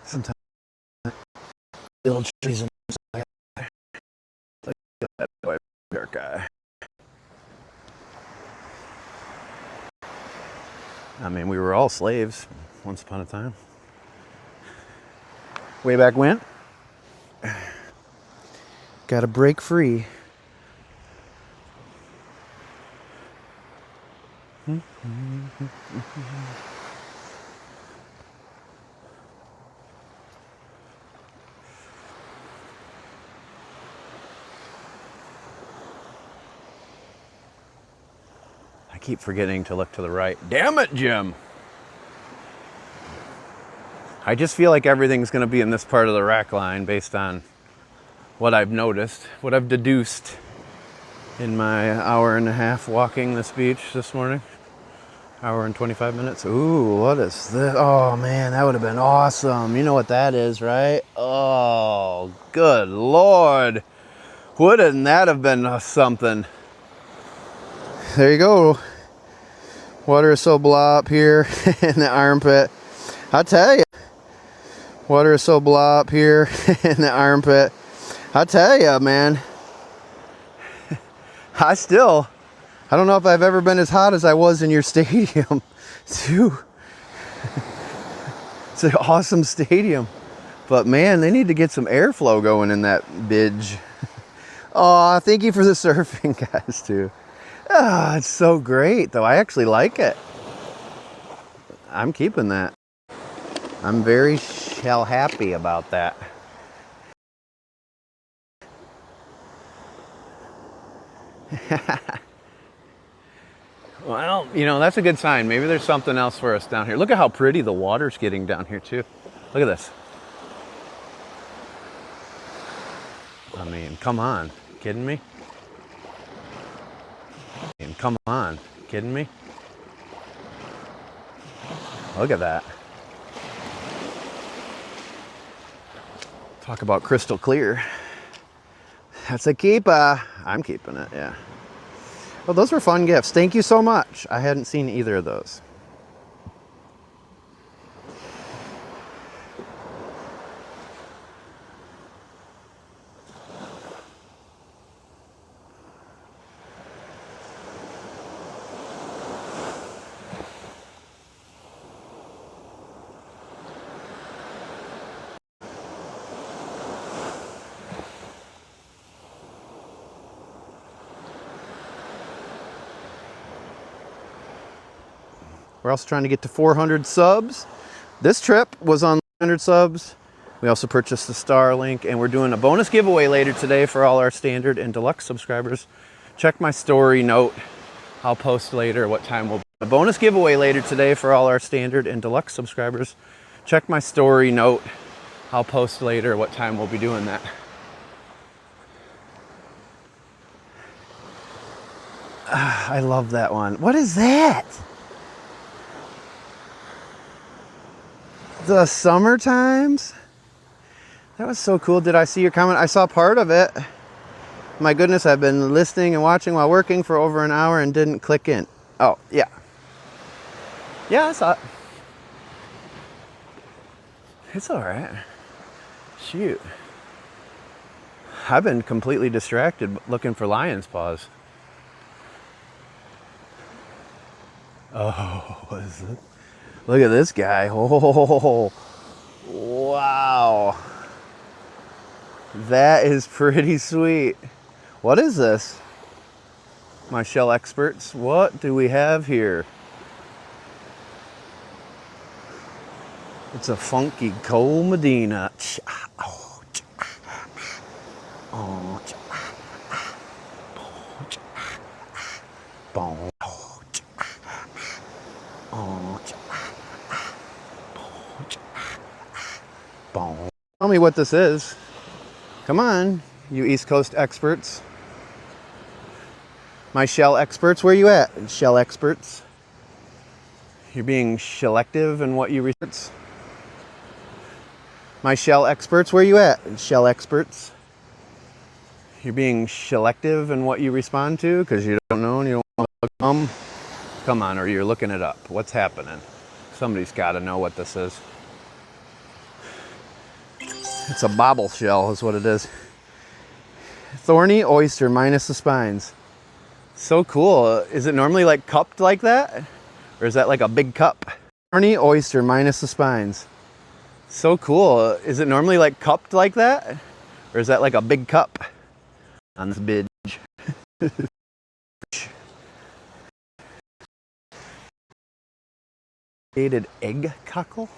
Sometimes little trees like that guy. I mean, we were all slaves once upon a time. Way back when. Gotta break free. I keep forgetting to look to the right. Damn it, Jim! I just feel like everything's going to be in this part of the rack line based on what I've noticed, what I've deduced in my hour and a half walking this beach this morning. Hour and 25 minutes. Ooh, what is this? Oh man, that would have been awesome. You know what that is, right? Oh, good Lord. Wouldn't that have been something? There you go. Water is so blah up here in the armpit. I tell you. Water is so blah up here in the armpit. I tell you, man. I don't know if I've ever been as hot as I was in your stadium, too. It's an awesome stadium. But man, they need to get some airflow going in that bitch. Oh, thank you for the surfing, guys, too. Oh, it's so great, though. I actually like it. I'm keeping that. I'm very happy about that. Well, you know, that's a good sign. Maybe there's something else for us down here. Look at how pretty the water's getting down here, too. Look at this. I mean, come on. Kidding me? I mean, come on. Kidding me? Look at that. Talk about crystal clear. That's a keeper. I'm keeping it, yeah. Well, those were fun gifts. Thank you so much. I hadn't seen either of those. We're also trying to get to 400 subs. This trip was on 100 subs. We also purchased the Starlink, and we're doing a bonus giveaway later today for all our standard and deluxe subscribers. Check my story note. I'll post later what time we'll be. A bonus giveaway later today for all our standard and deluxe subscribers. Check my story note. I'll post later what time we'll be doing that. I love that one. What is that? The summer times? That was so cool. Did I see your comment? I saw part of it. My goodness, I've been listening and watching while working for over an hour and didn't click in. Oh, yeah. Yeah, I saw it. It's all right. Shoot. I've been completely distracted looking for lion's paws. Oh, what is it? Look at this guy. Oh, wow. That is pretty sweet. What is this? My shell experts, what do we have here? It's a funky Cole Medina. Tell me what this is. Come on, you East Coast experts. My shell experts, where you at? Shell experts. You're being selective in what you research. My shell experts, where you at? Shell experts. You're being selective in what you respond to because you don't know and you don't want to come on, or you're looking it up. What's happening? Somebody's got to know what this is. It's a bobble shell is what it is. Thorny oyster minus the spines. So cool. Is it normally like cupped like that? Or is that like a big cup? Thorny oyster minus the spines. So cool. Is it normally like cupped like that? Or is that like a big cup on this bidge? Created egg cockle?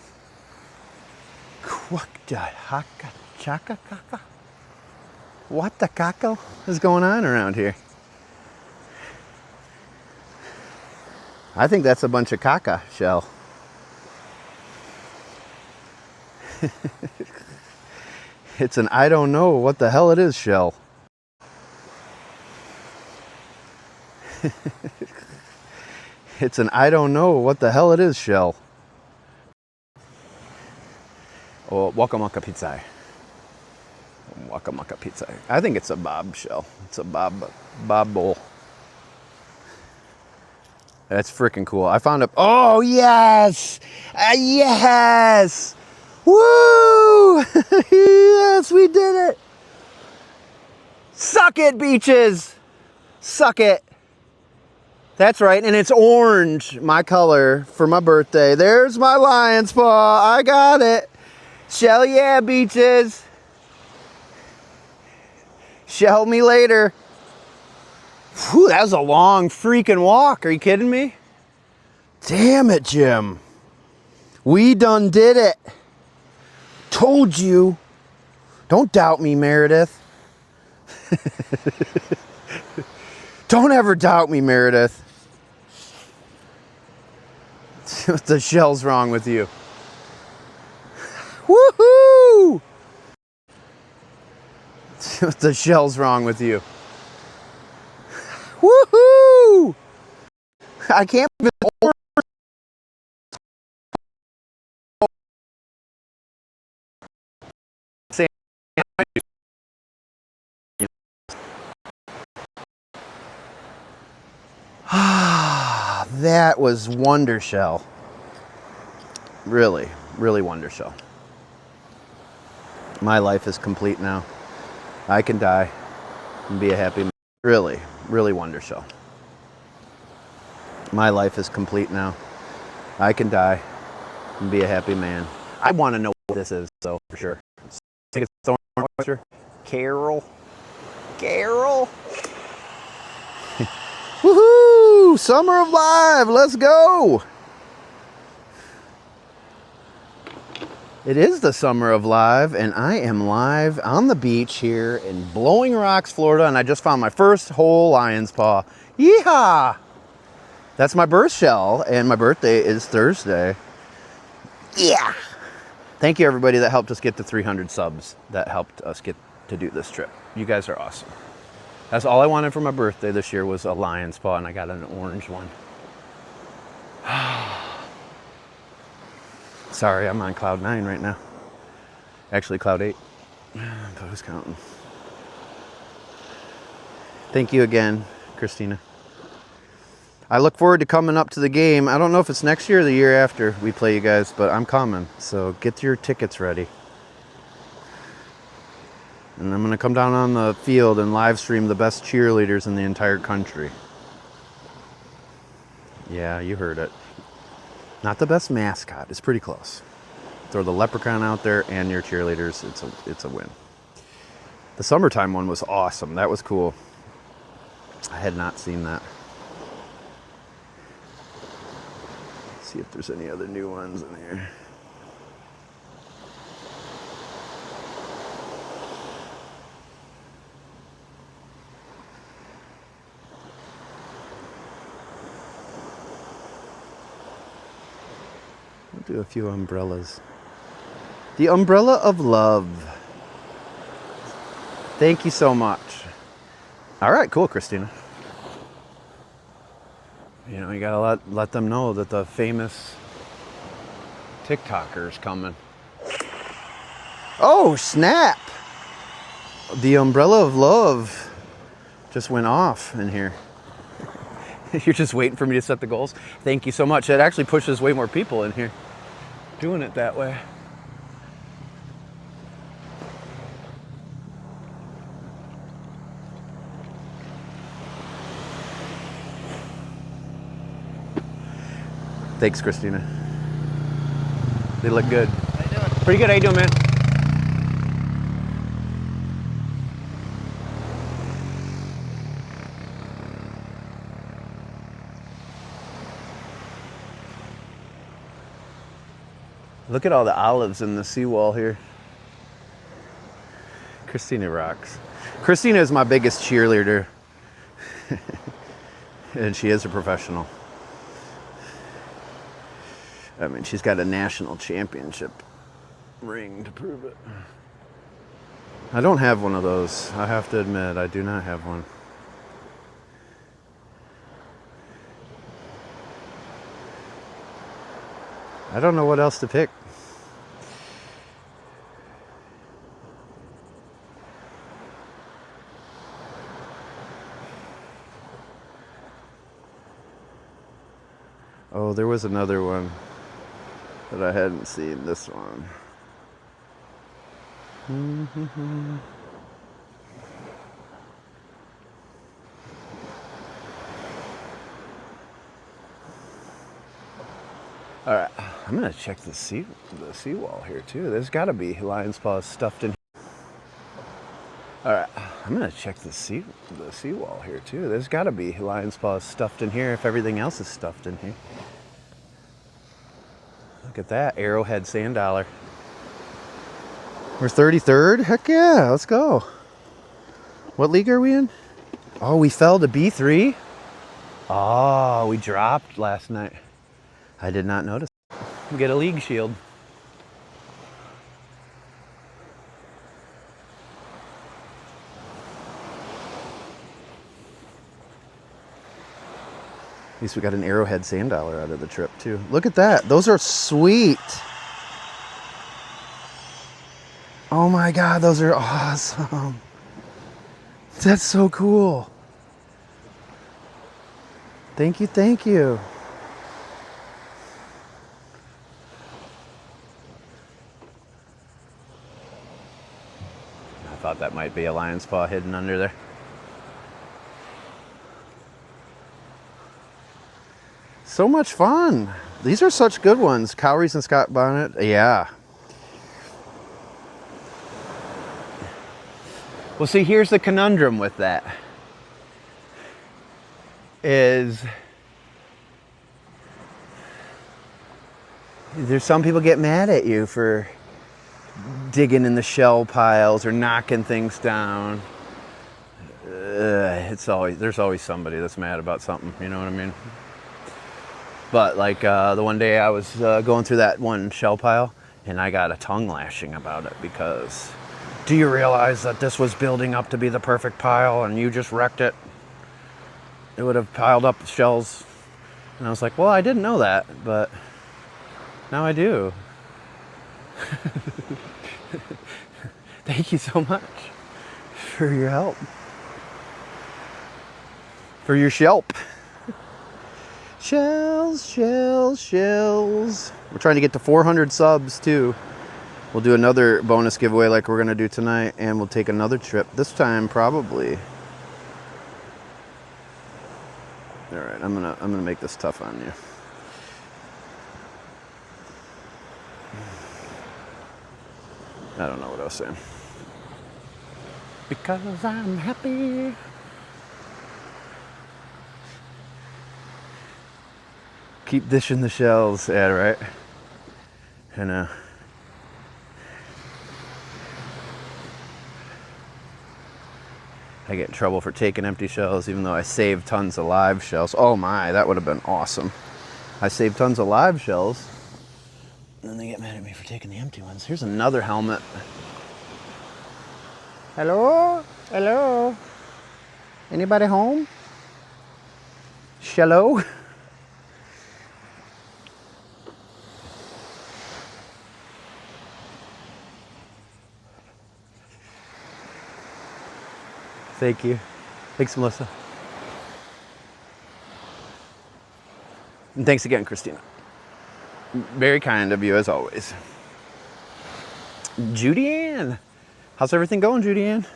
Quakda haka chaka kaka? What the cockle is going on around here? I think that's a bunch of caca shell. It's an I don't know what the hell it is shell. It's an I don't know what the hell it is shell. Oh, waka waka pizza. Waka waka pizza. I think it's a bob shell. It's a bob bowl. That's freaking cool. I found a. Oh yes, yes, woo! Yes, we did it. Suck it, beaches. Suck it. That's right, and it's orange, my color for my birthday. There's my lion's paw. I got it. Shell yeah, beaches. Shell me later. Whew, that was a long freaking walk. Are you kidding me? Damn it, Jim. We done did it. Told you. Don't doubt me, Meredith. Don't ever doubt me, Meredith. What the hell's wrong with you? Woohoo! What the hell's wrong with you? Woohoo! I can't believe that was Wonder Shell. Really, really Wonder Shell. My life is complete now. I can die and be a happy man. Really, really Wonder Shell. My life is complete now. I can die and be a happy man. I want to know what this is, so for sure. I think it's Thorn Oyster. Carol. Carol. Woohoo! Summer of Live, let's go! It is the summer of live, and I am live on the beach here in Blowing Rocks, Florida, and I just found my first whole lion's paw. Yeehaw! That's my birth shell, and my birthday is Thursday. Yeah! Thank you, everybody that helped us get to 300 subs, that helped us get to do this trip. You guys are awesome. That's all I wanted for my birthday this year was a lion's paw, and I got an orange one. Sorry, I'm on cloud 9 right now. Actually, cloud 8. But who's counting? Thank you again, Christina. I look forward to coming up to the game. I don't know if it's next year or the year after we play you guys, but I'm coming. So get your tickets ready. And I'm going to come down on the field and live stream the best cheerleaders in the entire country. Yeah, you heard it. Not the best mascot. It's pretty close. Throw the leprechaun out there and your cheerleaders. It's a win. The summertime one was awesome. That was cool. I had not seen that. Let's see if there's any other new ones in here. Do a few umbrellas. The umbrella of love. Thank you so much. All right, cool, Christina. You know, you gotta let them know that the famous TikToker's coming. Oh, snap! The umbrella of love just went off in here. You're just waiting for me to set the goals? Thank you so much. It actually pushes way more people in here doing it that way. Thanks, Christina. They look good. How you doing? Pretty good. How you doing, man? Look at all the olives in the seawall here. Christina rocks. Christina is my biggest cheerleader. And she is a professional. I mean, she's got a national championship ring to prove it. I don't have one of those. I have to admit, I do not have one. I don't know what else to pick. Oh, there was another one that I hadn't seen. This one. All right, I'm gonna check the seawall here too. There's got to be lion's paws stuffed in here. All right, I'm gonna check the seawall here too. There's got to be lion's paws stuffed in here if everything else is stuffed in here. Look at that, Arrowhead Sand Dollar. We're 33rd? Heck yeah, let's go. What league are we in? Oh, we fell to B3? Oh, we dropped last night. I did not notice. Get a league shield. At least we got an Arrowhead sand dollar out of the trip too. Look at that. Those are sweet. Oh my God, those are awesome. That's so cool. Thank you, thank you. I thought that might be a lion's paw hidden under there. So much fun. These are such good ones. Cowries and Scott Bonnet. Yeah. Well, see, here's the conundrum with that. Is there's some people get mad at you for digging in the shell piles or knocking things down. There's always somebody that's mad about something, you know what I mean? But like the one day I was going through that one shell pile and I got a tongue lashing about it because, do you realize that this was building up to be the perfect pile and you just wrecked it? It would have piled up shells. And I was like, well, I didn't know that, but now I do. Thank you so much for your help. For your shelp. Shells, shells, shells. We're trying to get to 400 subs too. We'll do another bonus giveaway like we're gonna do tonight, and we'll take another trip. This time probably. All right, I'm gonna make this tough on you. I don't know what I was saying. Because I'm happy. Keep dishing the shells. Yeah, right. I know. I get in trouble for taking empty shells, even though I saved tons of live shells. Oh my, that would have been awesome. I saved tons of live shells. And then they get mad at me for taking the empty ones. Here's another helmet. Hello? Hello? Anybody home? Shallow? Thank you. Thanks, Melissa. And thanks again, Christina. Very kind of you, as always. Judy Ann. How's everything going, Judy Ann?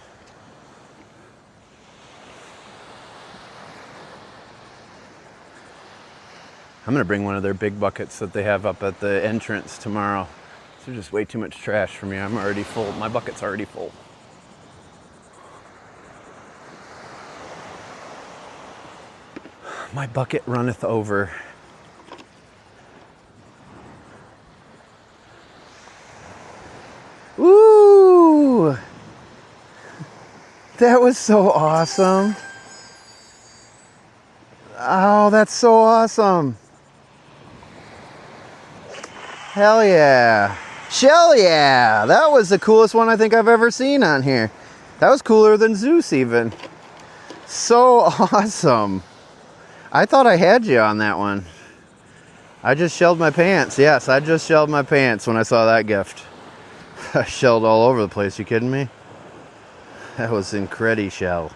I'm going to bring one of their big buckets that they have up at the entrance tomorrow. There's just way too much trash for me. I'm already full. My bucket's already full. My bucket runneth over. Ooh! That was so awesome. Oh, that's so awesome. Hell yeah. Shell yeah. That was the coolest one I think I've ever seen on here. That was cooler than Zeus even. So awesome. I thought I had you on that one. I just shelled my pants. Yes, I just shelled my pants when I saw that gift. I shelled all over the place. You kidding me? That was incredi shell.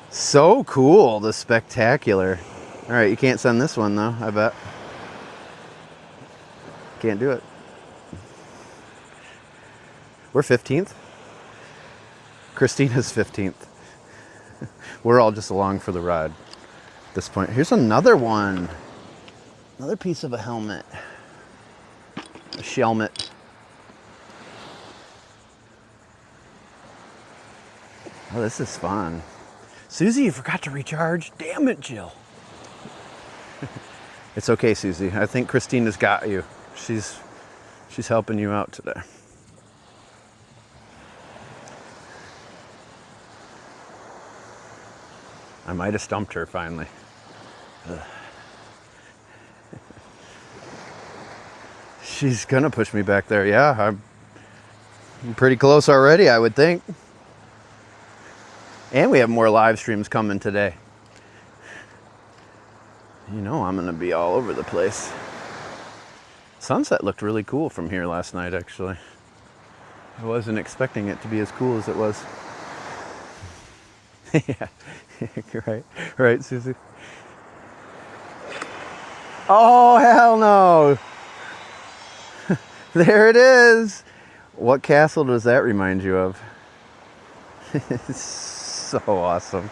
So cool, the spectacular. All right, you can't send this one though, I bet. Can't do it. We're 15th. Christina's 15th. We're all just along for the ride at this point. Here's another one. Another piece of a helmet. A shelmet. Oh, this is fun. Susie, you forgot to recharge? Damn it, Jill. It's okay, Susie. I think Christina's got you. She's helping you out today. I might have stumped her finally. She's gonna push me back there. Yeah, I'm pretty close already, I would think. And we have more live streams coming today. You know I'm gonna be all over the place. Sunset looked really cool from here last night, actually. I wasn't expecting it to be as cool as it was. Yeah, right, Susie. Oh, hell no. There it is. What castle does that remind you of? It's so awesome.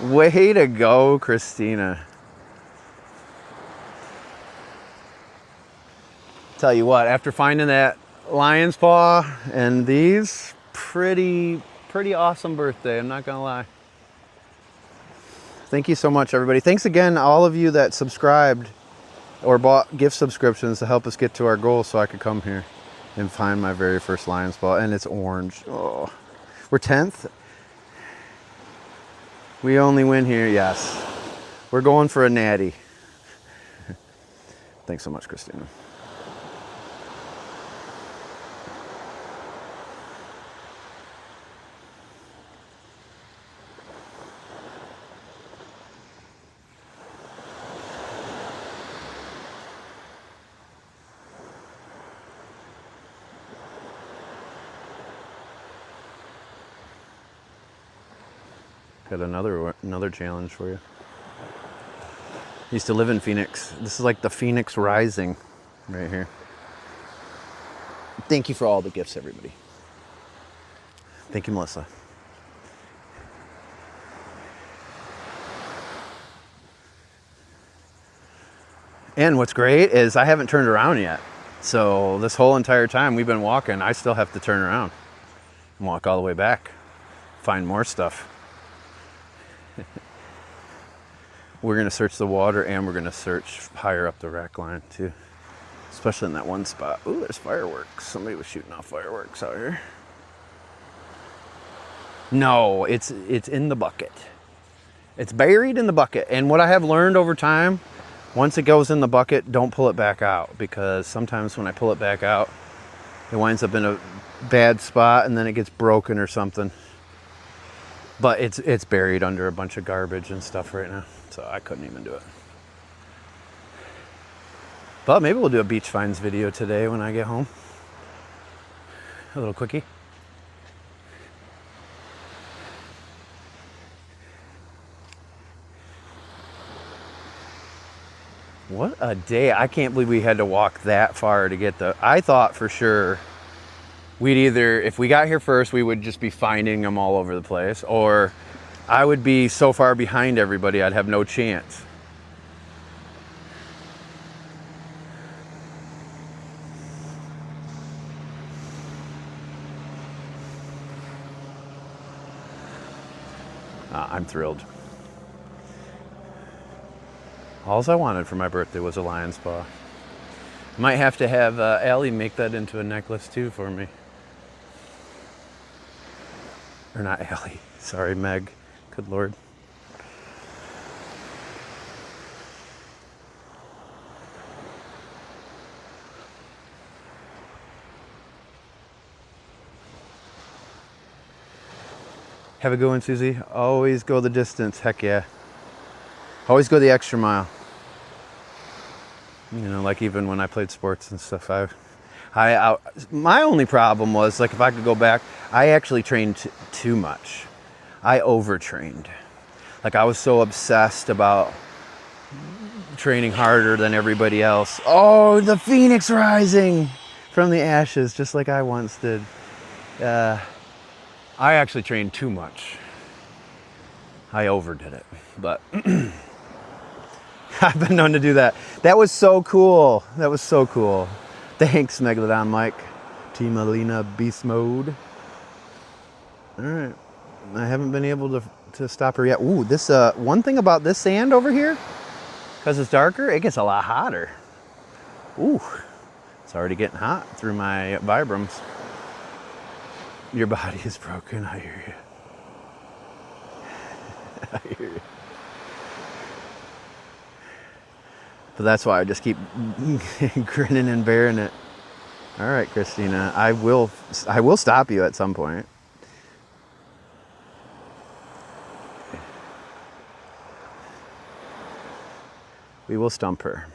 Way to go, Christina. Tell you what, after finding that lion's paw and these, pretty awesome birthday, I'm not gonna lie. Thank you so much, everybody. Thanks again, all of you that subscribed or bought gift subscriptions to help us get to our goal so I could come here and find my very first lion's paw. And it's orange. Oh, we're 10th. We only win here, yes. We're going for a natty. Thanks so much, Christina. Got another challenge for you. I used to live in Phoenix. This is like the Phoenix Rising right here. Thank you for all the gifts, everybody. Thank you, Melissa. And what's great is I haven't turned around yet. So this whole entire time we've been walking, I still have to turn around and walk all the way back, find more stuff. We're going to search the water and we're going to search higher up the rack line too. Especially in that one spot. Ooh, there's fireworks. Somebody was shooting off fireworks out here. No, it's in the bucket. It's buried in the bucket. And what I have learned over time, once it goes in the bucket, don't pull it back out. Because sometimes when I pull it back out, it winds up in a bad spot and then it gets broken or something. But it's buried under a bunch of garbage and stuff right now. So I couldn't even do it. But maybe we'll do a beach finds video today when I get home. A little quickie. What a day. I can't believe we had to walk that far to get I thought for sure we'd either, if we got here first, we would just be finding them all over the place, or I would be so far behind everybody I'd have no chance. I'm thrilled. All I wanted for my birthday was a lion's paw. Might have to have Allie make that into a necklace too for me. Or not Allie, sorry, Meg. Good Lord. Have a good one, Susie. Always go the distance, heck yeah. Always go the extra mile. You know, like even when I played sports and stuff, my only problem was, like, if I could go back, I actually trained too much. I overtrained. Like, I was so obsessed about training harder than everybody else. Oh, the Phoenix rising from the ashes, just like I once did. I actually trained too much. I overdid it, but I've been known to do that. That was so cool. That was so cool. Thanks, Megalodon Mike. Team Alina Beast Mode. All right. I haven't been able to stop her yet. Ooh, this one thing about this sand over here, because it's darker, it gets a lot hotter. Ooh, it's already getting hot through my Vibrams. Your body is broken, I hear you. I hear you. But that's why I just keep grinning and bearing it. All right, Christina, I will stop you at some point. We will stump her.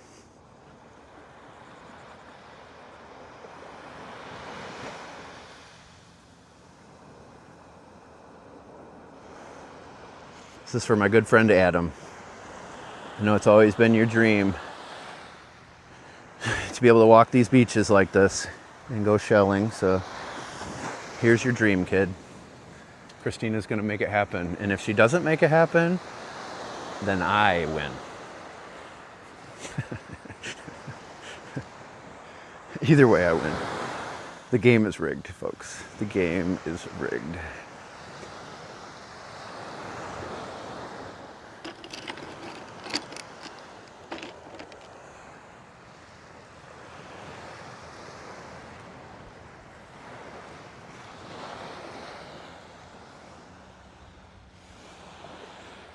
This is for my good friend Adam. I know it's always been your dream to be able to walk these beaches like this and go shelling. So here's your dream, kid. Christina's gonna make it happen. And if she doesn't make it happen, then I win. Either way, I win. The game is rigged, folks. The game is rigged.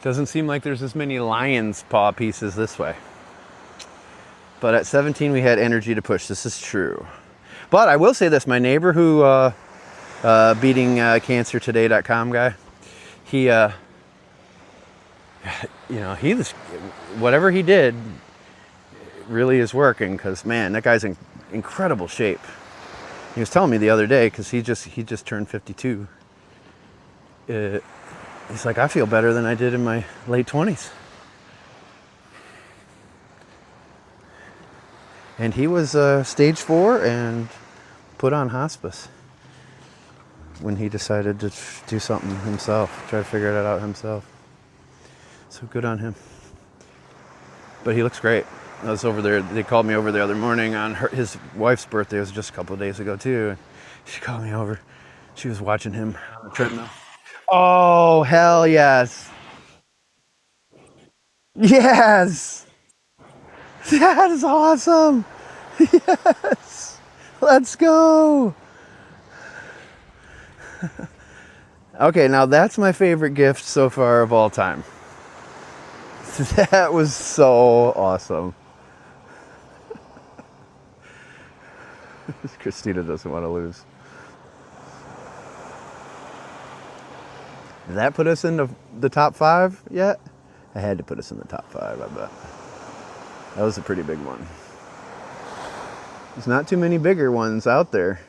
Doesn't seem like there's as many lion's paw pieces this way. But at 17, we had energy to push. This is true. But I will say this, my neighbor who, beatingcancertoday.com guy, he, you know, he was, whatever he did really is working, because man, that guy's in incredible shape. He was telling me the other day, because he just turned 52. He's like, I feel better than I did in my late 20s. And he was stage 4 and put on hospice when he decided to do something himself, try to figure it out himself. So good on him. But he looks great. I was over there, they called me over the other morning on his wife's birthday. It was just a couple of days ago too. And she called me over. She was watching him on the treadmill. Oh, hell yes. Yes. That is awesome. Yes. Let's go. Okay, now that's my favorite gift so far of all time. That was so awesome. Christina doesn't want to lose. Did that put us in the top 5 yet? I had to put us in the top 5, I bet. That was a pretty big one. There's not too many bigger ones out there.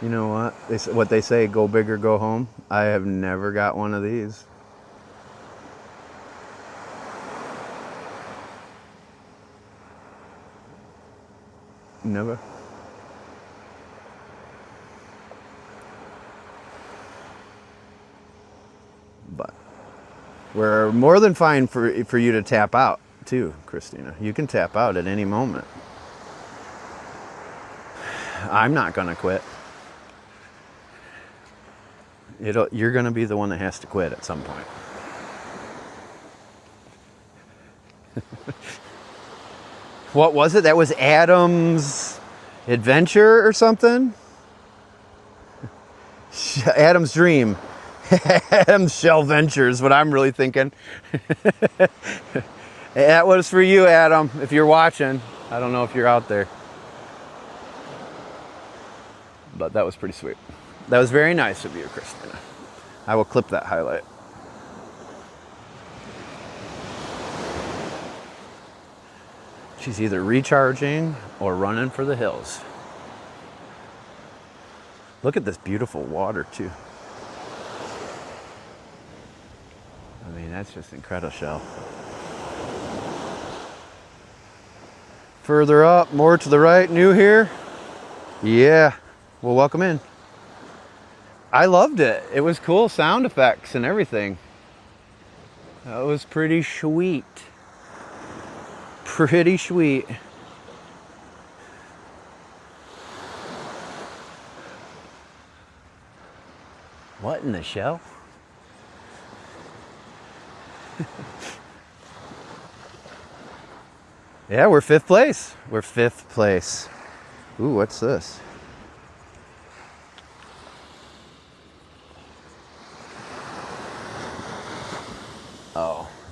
You know what? What they say, go big or go home. I have never got one of these. Never. But we're more than fine for you to tap out too, Christina. You can tap out at any moment. I'm not gonna quit. You're gonna be the one that has to quit at some point. What was it? That was Adam's adventure or something? Adam's dream. Adam's shell venture is what I'm really thinking. That was for you, Adam, if you're watching. I don't know if you're out there. But that was pretty sweet. That was very nice of you, Christina. I will clip that highlight. She's either recharging or running for the hills. Look at this beautiful water, too. I mean, that's just incredible shell. Further up, more to the right, new here. Yeah, well, welcome in. I loved it. It was cool sound effects and everything. That was pretty sweet. Pretty sweet. What in the shell? Yeah, we're 5th place. We're 5th place. Ooh, what's this?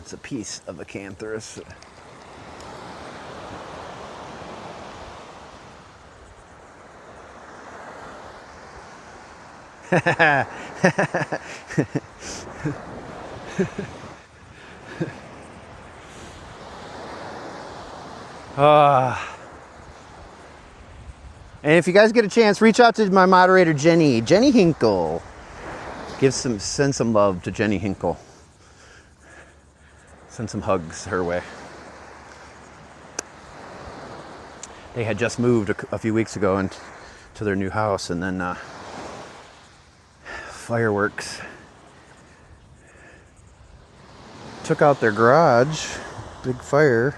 It's a piece of acanthurus. And if you guys get a chance, reach out to my moderator, Jenny Hinkle. Send some love to Jenny Hinkle. Send some hugs her way. They had just moved a few weeks ago into their new house, and then fireworks took out their garage, big fire,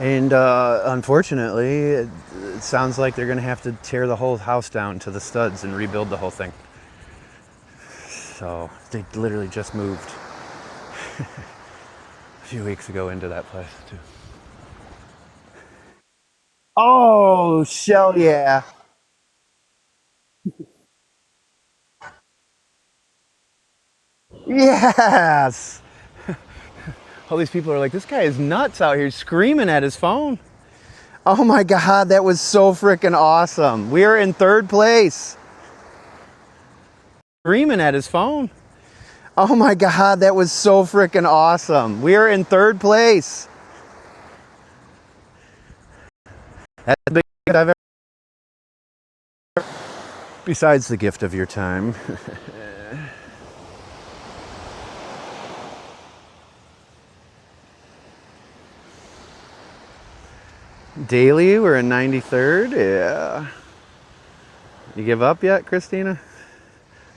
and unfortunately it sounds like they're gonna have to tear the whole house down to the studs and rebuild the whole thing. So they literally just moved a few weeks ago into that place too. Oh, shell yeah. Yes. All these people are like, this guy is nuts out here screaming at his phone. Oh my God, that was so freaking awesome. We are in third place. Screaming at his phone. Oh my God, that was so freaking awesome. We are in third place. That's the biggest gift I've ever. Besides the gift of your time. Daily, we're in 93rd. Yeah. You give up yet, Christina?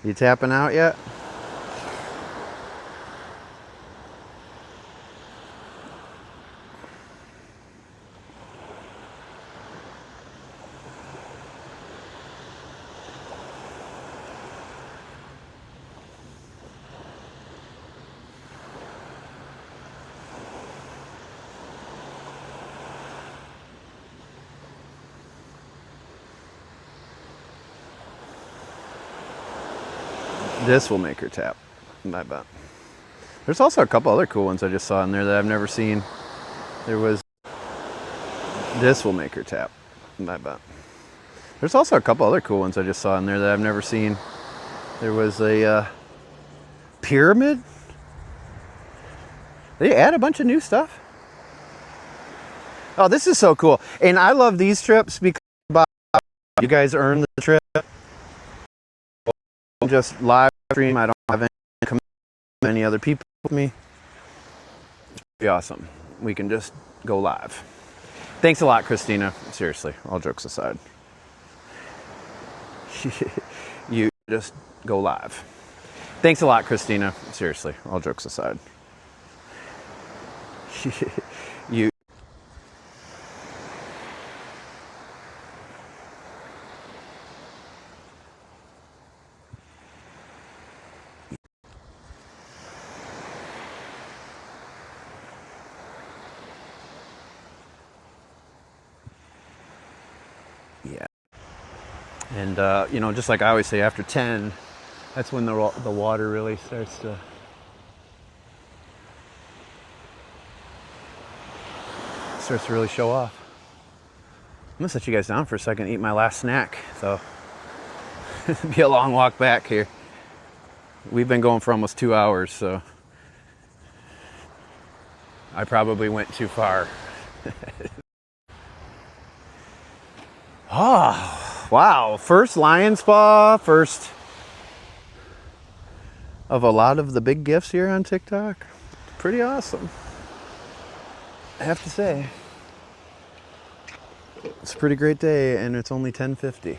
You tapping out yet? This will make her tap, I bet. There's also a couple other cool ones I just saw in there that I've never seen. There was, this will make her tap, I bet. There's also a couple other cool ones I just saw in there that I've never seen. There was a pyramid. They add a bunch of new stuff. Oh, this is so cool. And I love these trips because you guys earn the trip. Just live stream. I don't have any other people with me. It's pretty awesome. We can just go live. Thanks a lot, Christina. Seriously, all jokes aside. You just go live. Thanks a lot, Christina. Seriously, all jokes aside. You. Yeah. And, you know, just like I always say, after 10, that's when the water really starts to really show off. I'm gonna set you guys down for a second and eat my last snack. So it'll be a long walk back here. We've been going for almost 2 hours, so I probably went too far. Oh, wow. First lion spa, first of a lot of the big gifts here on TikTok. Pretty awesome, I have to say. It's a pretty great day, and it's only 10:50.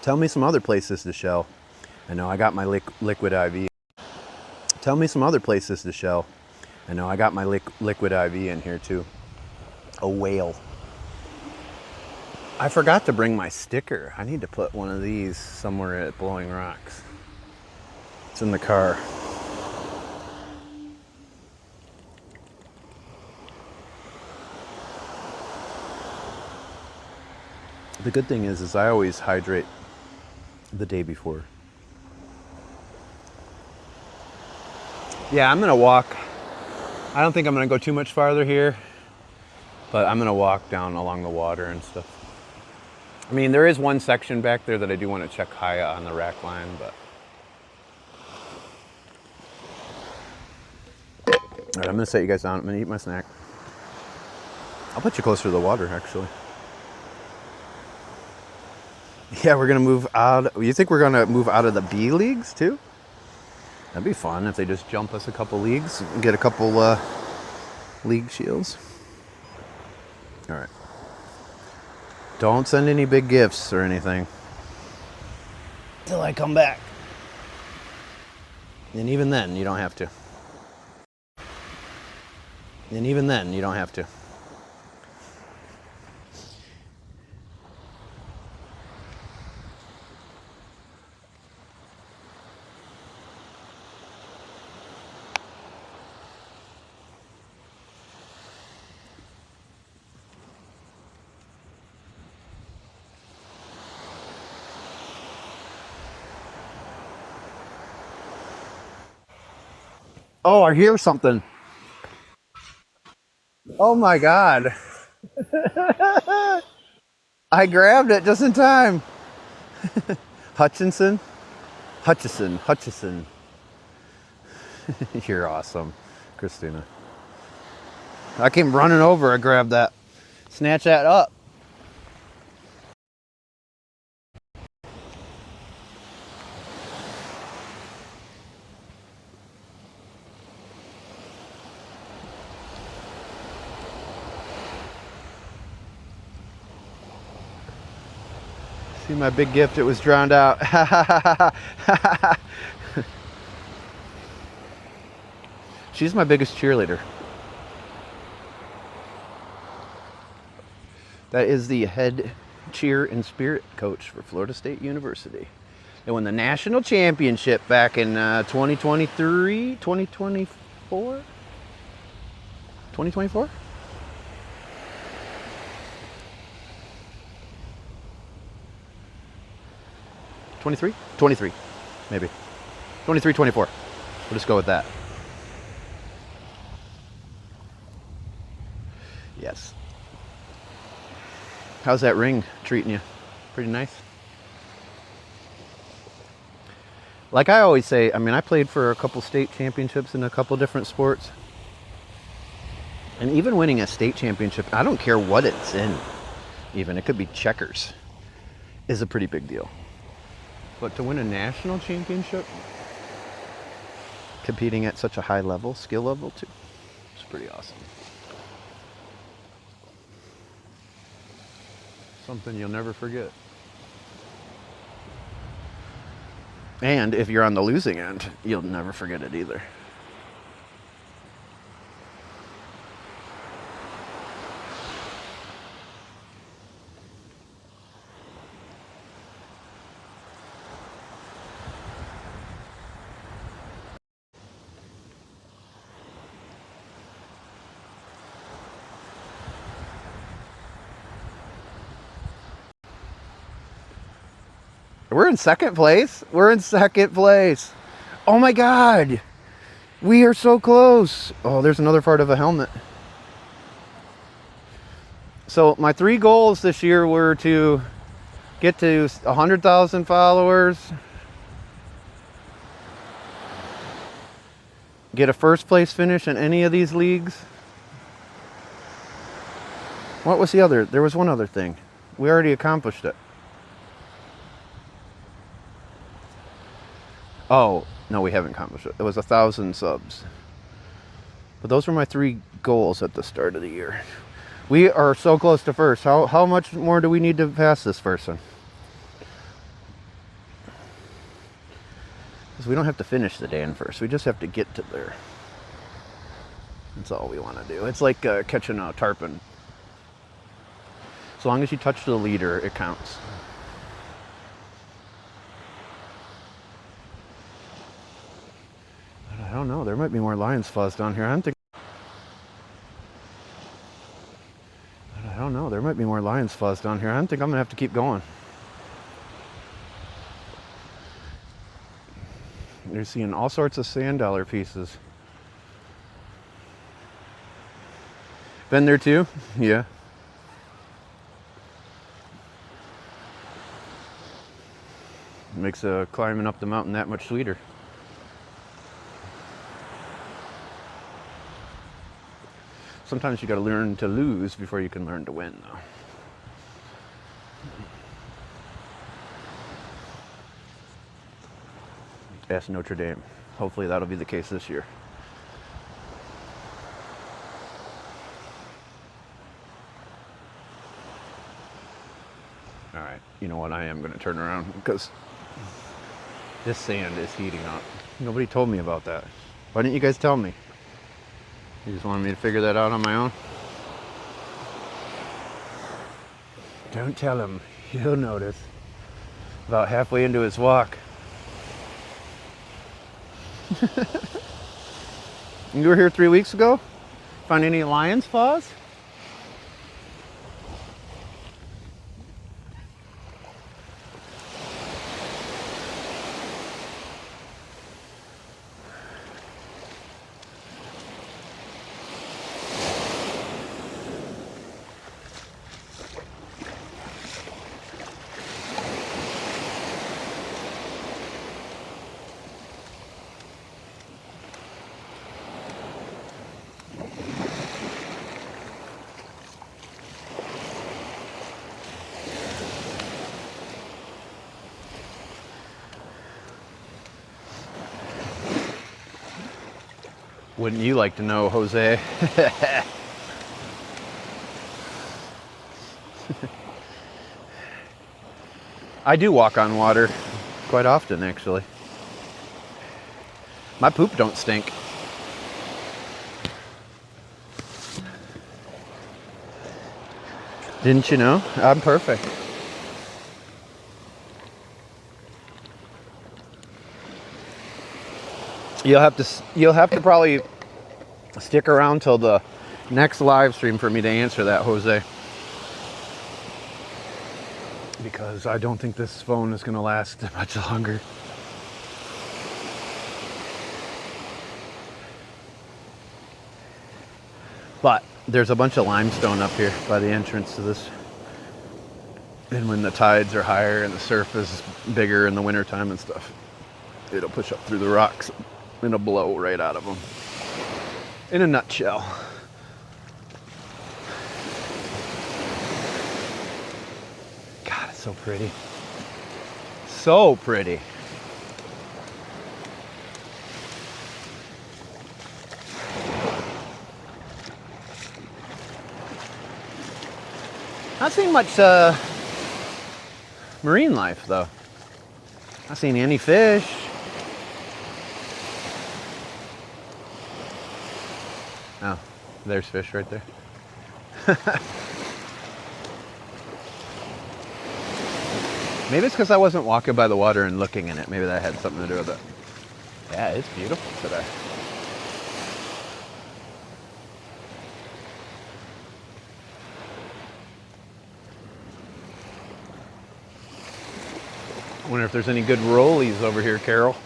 Tell me some other places to shell. I know I got my liquid IV. Tell me some other places to shell. I know I got my liquid IV in here too. A whale. I forgot to bring my sticker. I need to put one of these somewhere at Blowing Rocks. It's in the car. The good thing is I always hydrate the day before. Yeah, I'm gonna walk. I don't think I'm gonna go too much farther here, but I'm gonna walk down along the water and stuff. I mean, there is one section back there that I do want to check high on the rack line, but. All right, I'm gonna set you guys down. I'm gonna eat my snack. I'll put you closer to the water, actually. Yeah, we're gonna move out. You think we're gonna move out of the B leagues too? That'd be fun if they just jump us a couple leagues and get a couple league shields. All right. Don't send any big gifts or anything till I come back. And even then, you don't have to. And even then, you don't have to. Oh, I hear something. Oh my God. I grabbed it just in time. Hutchinson. You're awesome, Christina. I came running over. I grabbed that. Snatch that up. See my big gift? It was drowned out. She's my biggest cheerleader. That is the head cheer and spirit coach for Florida State University. They won the national championship back in 2023, 2024? 2024? '23? 23, maybe. 23, 24. We'll just go with that. Yes. How's that ring treating you? Pretty nice? Like I always say, I mean, I played for a couple state championships in a couple different sports. And even winning a state championship, I don't care what it's in, even, it could be checkers, is a pretty big deal. But to win a national championship, competing at such a high level, skill level too, it's pretty awesome. Something you'll never forget. And if you're on the losing end, you'll never forget it either. We're in second place. We're in second place. Oh my God. We are so close. Oh, there's another part of a helmet. So my 3 goals this year were to get to 100,000 followers, get a first place finish in any of these leagues. What was the other? There was one other thing. We already accomplished it. Oh, no, we haven't accomplished it. It was 1,000 subs. But those were my 3 goals at the start of the year. We are so close to first. How much more do we need to pass this person? Because we don't have to finish the day in first. We just have to get to there. That's all we want to do. It's like catching a tarpon. As long as you touch the leader, it counts. I don't know. There might be more lion's fuzz down here. I don't know. There might be be more lion's fuzz down here. I don't think I'm gonna have to keep going. You're seeing all sorts of sand dollar pieces. Been there too? Yeah. Makes climbing up the mountain that much sweeter. Sometimes you gotta learn to lose before you can learn to win, though. Ask Notre Dame. Hopefully that'll be the case this year. All right, you know what? I am going to turn around because this sand is heating up. Nobody told me about that. Why didn't you guys tell me? You just wanted me to figure that out on my own? Don't tell him. He'll notice. About halfway into his walk. You were here 3 weeks ago? Find any lion's paws? Wouldn't you like to know, Jose? I do walk on water quite often, actually. My poop don't stink. Didn't you know? I'm perfect. You'll have to probably stick around till the next live stream for me to answer that, Jose. Because I don't think this phone is going to last much longer. But there's a bunch of limestone up here by the entrance to this. And when the tides are higher and the surf is bigger in the wintertime and stuff, it'll push up through the rocks and it'll blow right out of them. In a nutshell. God, it's so pretty. So pretty. Not seeing much marine life though. Not seeing any fish. Oh, there's fish right there. Maybe it's because I wasn't walking by the water and looking in it. Maybe that had something to do with it. Yeah, it's beautiful today. I wonder if there's any good rollies over here, Carol.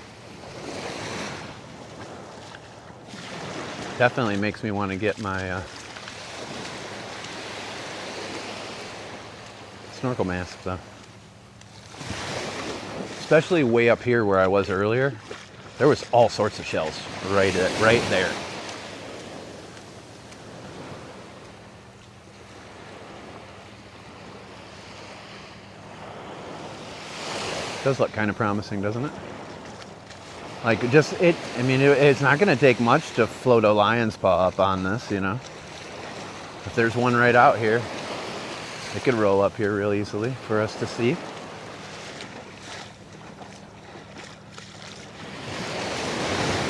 Definitely makes me want to get my snorkel mask though. Especially way up here where I was earlier. There was all sorts of shells right there. Does look kind of promising, doesn't it? Like it's not going to take much to float a lion's paw up on this, you know. If there's one right out here, it could roll up here real easily for us to see.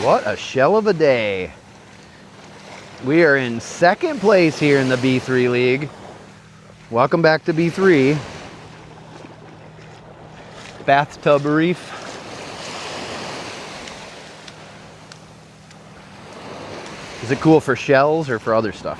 What a shell of a day. We are in second place here in the B3 League. Welcome back to B3. Bathtub Reef. Is it cool for shells or for other stuff?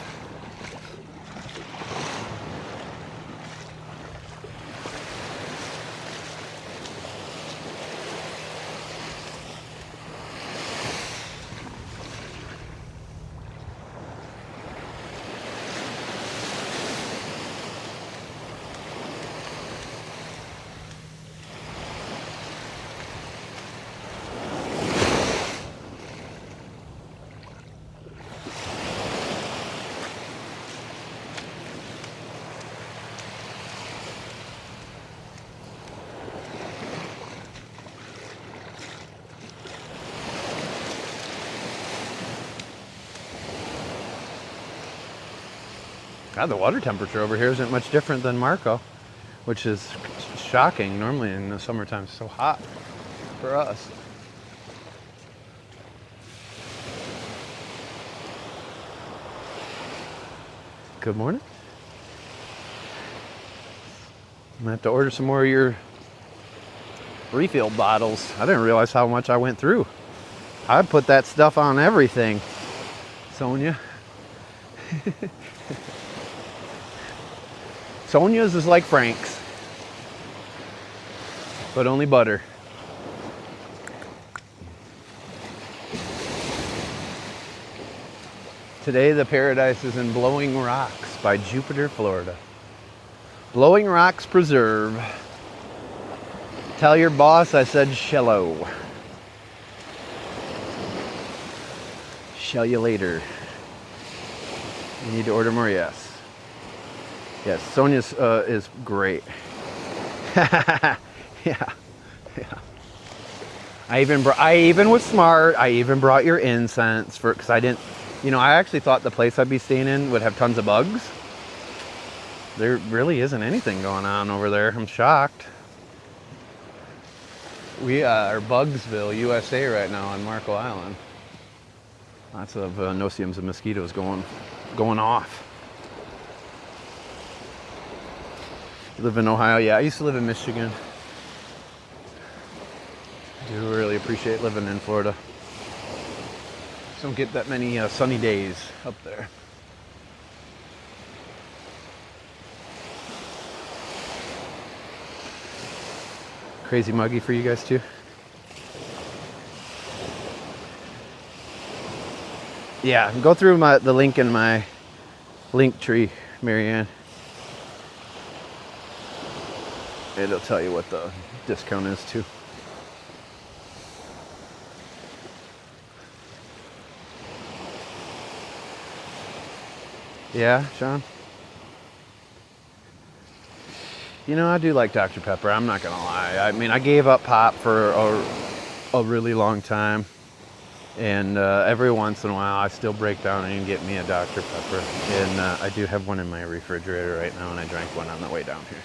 God, the water temperature over here isn't much different than Marco, which is shocking. Normally in the summertime it's so hot for us. Good morning. I'm gonna have to order some more of your refill bottles. I didn't realize how much I went through. I put that stuff on everything, Sonia. Sonia's is like Frank's, but only butter. Today the paradise is in Blowing Rocks by Jupiter, Florida. Blowing Rocks Preserve. Tell your boss I said shallow. Shall you later. You need to order more? Yes. Yes, Sonia's is great. Yeah. I even was smart. I even brought your incense because I didn't, I actually thought the place I'd be staying in would have tons of bugs. There really isn't anything going on over there. I'm shocked. We are Bugsville, USA right now on Marco Island. Lots of no-see-ums and mosquitoes going off. You live in Ohio? Yeah, I used to live in Michigan. I do really appreciate living in Florida. Just don't get that many sunny days up there. Crazy muggy for you guys too? Yeah, go through the link in my link tree, Marianne. It'll tell you what the discount is too. Yeah, Sean? I do like Dr. Pepper, I'm not gonna lie. I mean, I gave up pop for a really long time. And every once in a while I still break down and get me a Dr. Pepper. And I do have one in my refrigerator right now, and I drank one on the way down here.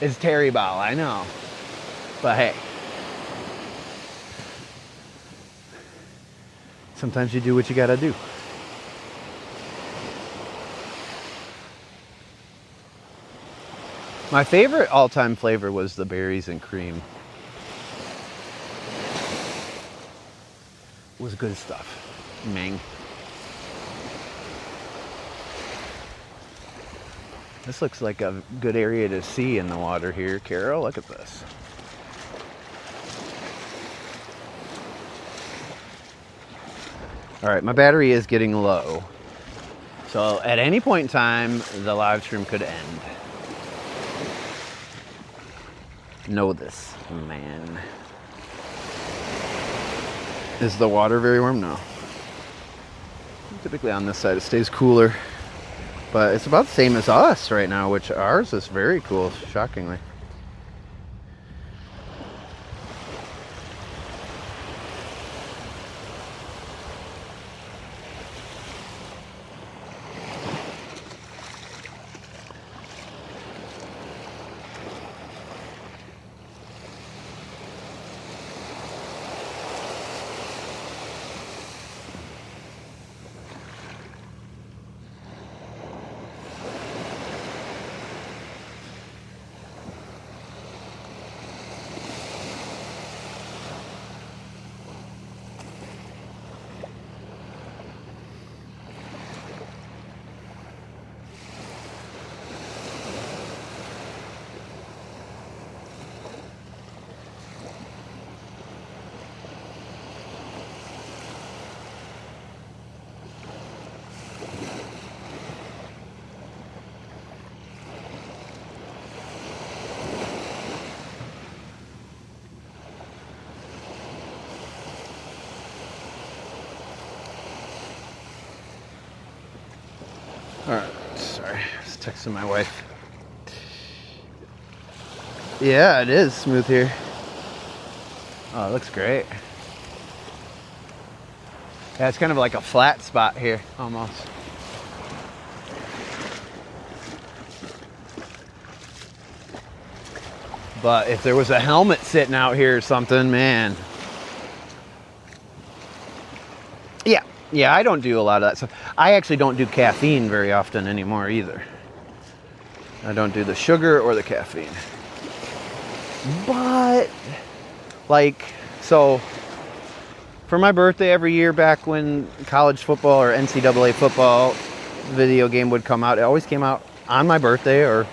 It's Terry Ball, I know. But hey. Sometimes you do what you gotta do. My favorite all-time flavor was the berries and cream. It was good stuff. Ming. This looks like a good area to see in the water here, Carol. Look at this. All right, my battery is getting low. So at any point in time, the live stream could end. Know this, man. Is the water very warm? No. Typically on this side it stays cooler. But it's about the same as us right now, which ours is very cool, shockingly. Alright, sorry, I was texting my wife. Yeah, it is smooth here. Oh, it looks great. Yeah, it's kind of like a flat spot here, almost. But if there was a helmet sitting out here or something, man. Yeah, I don't do a lot of that stuff. I actually don't do caffeine very often anymore either. I don't do the sugar or the caffeine. But, like, so for my birthday every year back when college football or NCAA football video game would come out, it always came out on my birthday or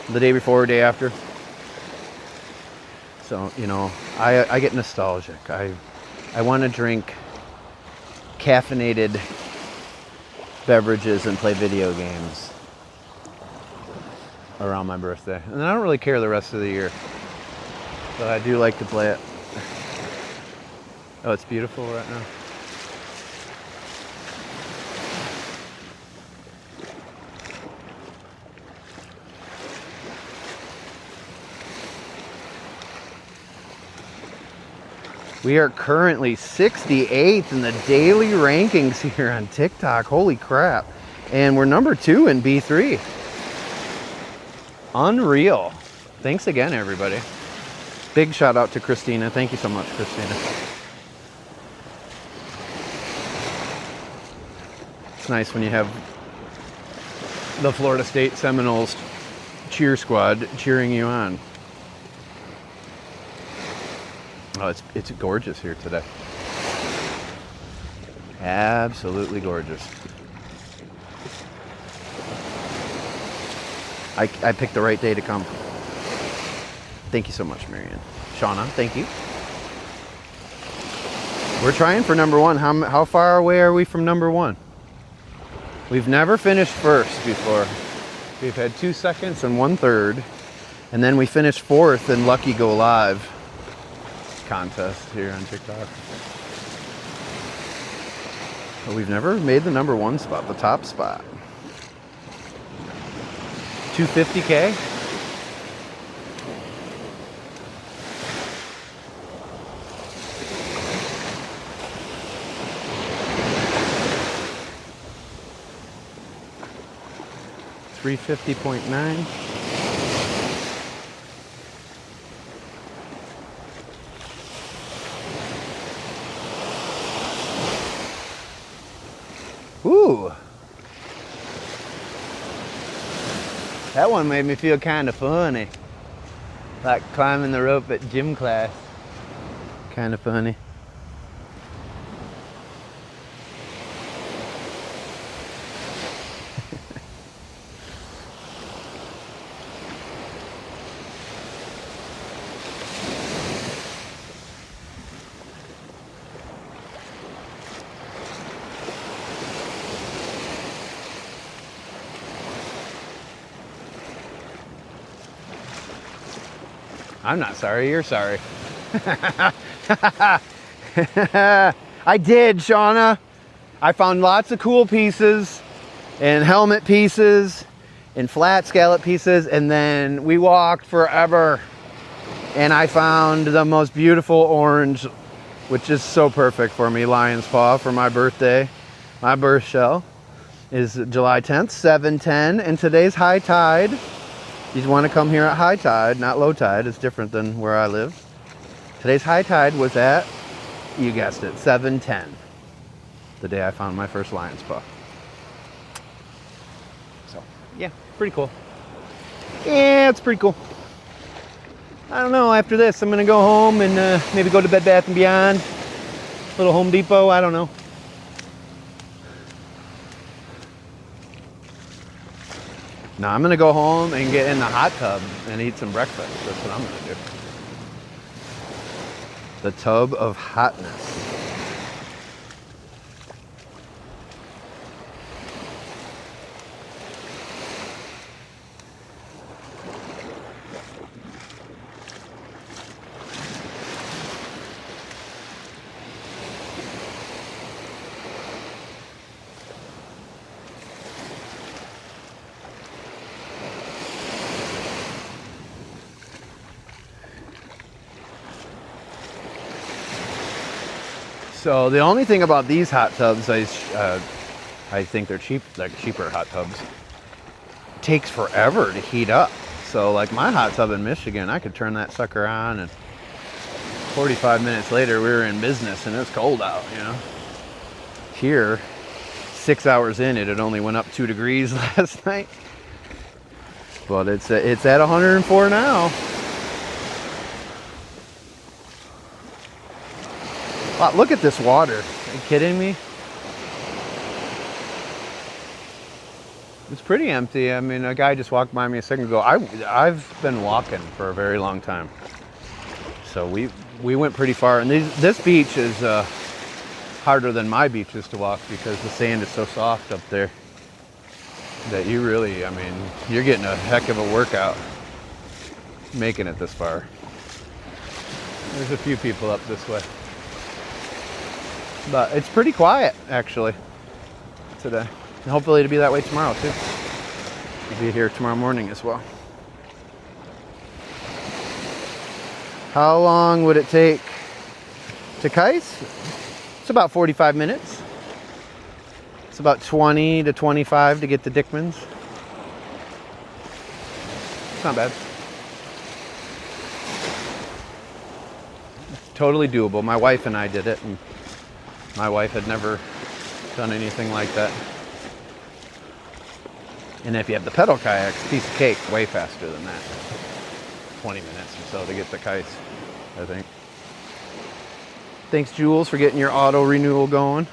the day before or day after. So, you know, I get nostalgic. I want to drink caffeinated beverages and play video games around my birthday. And I don't really care the rest of the year, but I do like to play it. Oh, it's beautiful right now. We are currently 68th in the daily rankings here on TikTok. Holy crap. And we're number 2 in B3. Unreal. Thanks again, everybody. Big shout out to Christina. Thank you so much, Christina. It's nice when you have the Florida State Seminoles cheer squad cheering you on. Oh, it's gorgeous here today. Absolutely gorgeous. I picked the right day to come. Thank you so much, Marianne. Shauna, thank you. We're trying for number 1. How far away are we from number 1? We've never finished first before. We've had 2 seconds and 1/3. And then we finished 4th in Lucky Go Live contest here on TikTok. But we've never made the number 1 spot, the top spot. 250K. $350.9. Ooh. That one made me feel kind of funny. Like climbing the rope at gym class. Kind of funny. I'm not sorry, you're sorry. I did, Shauna. I found lots of cool pieces and helmet pieces and flat scallop pieces, and then we walked forever and I found the most beautiful orange, which is so perfect for me, lion's paw, for my birthday. My birth shell is July 10th, 7/10, and today's high tide. You want to come here at high tide, not low tide. It's different than where I live. Today's high tide was at, you guessed it, 7/10. The day I found my first lion's paw. So, yeah, pretty cool. Yeah, it's pretty cool. I don't know, after this, I'm going to go home and maybe go to Bed Bath & Beyond. Little Home Depot, I don't know. Now I'm going to go home and get in the hot tub and eat some breakfast. That's what I'm going to do. The tub of hotness. So the only thing about these hot tubs, I think they're cheap, like cheaper hot tubs, it takes forever to heat up. So like my hot tub in Michigan, I could turn that sucker on and 45 minutes later we were in business and it was cold out, you know. Here, 6 hours in, it had only went up 2 degrees last night. But it's at 104 now. Wow, look at this water. Are you kidding me? It's pretty empty. I mean, a guy just walked by me a second ago. I've been walking for a very long time. So we went pretty far. And this beach is harder than my beaches to walk because the sand is so soft up there that you really, I mean, you're getting a heck of a workout making it this far. There's a few people up this way. But it's pretty quiet, actually, today. And hopefully it'll be that way tomorrow, too. We'll be here tomorrow morning as well. How long would it take to Kais? It's about 45 minutes. It's about 20 to 25 to get to Dickman's. It's not bad. It's totally doable. My wife and I did it, and my wife had never done anything like that. And if you have the pedal kayaks, piece of cake, way faster than that. 20 minutes or so to get the Kais, I think. Thanks, Jules, for getting your auto renewal going.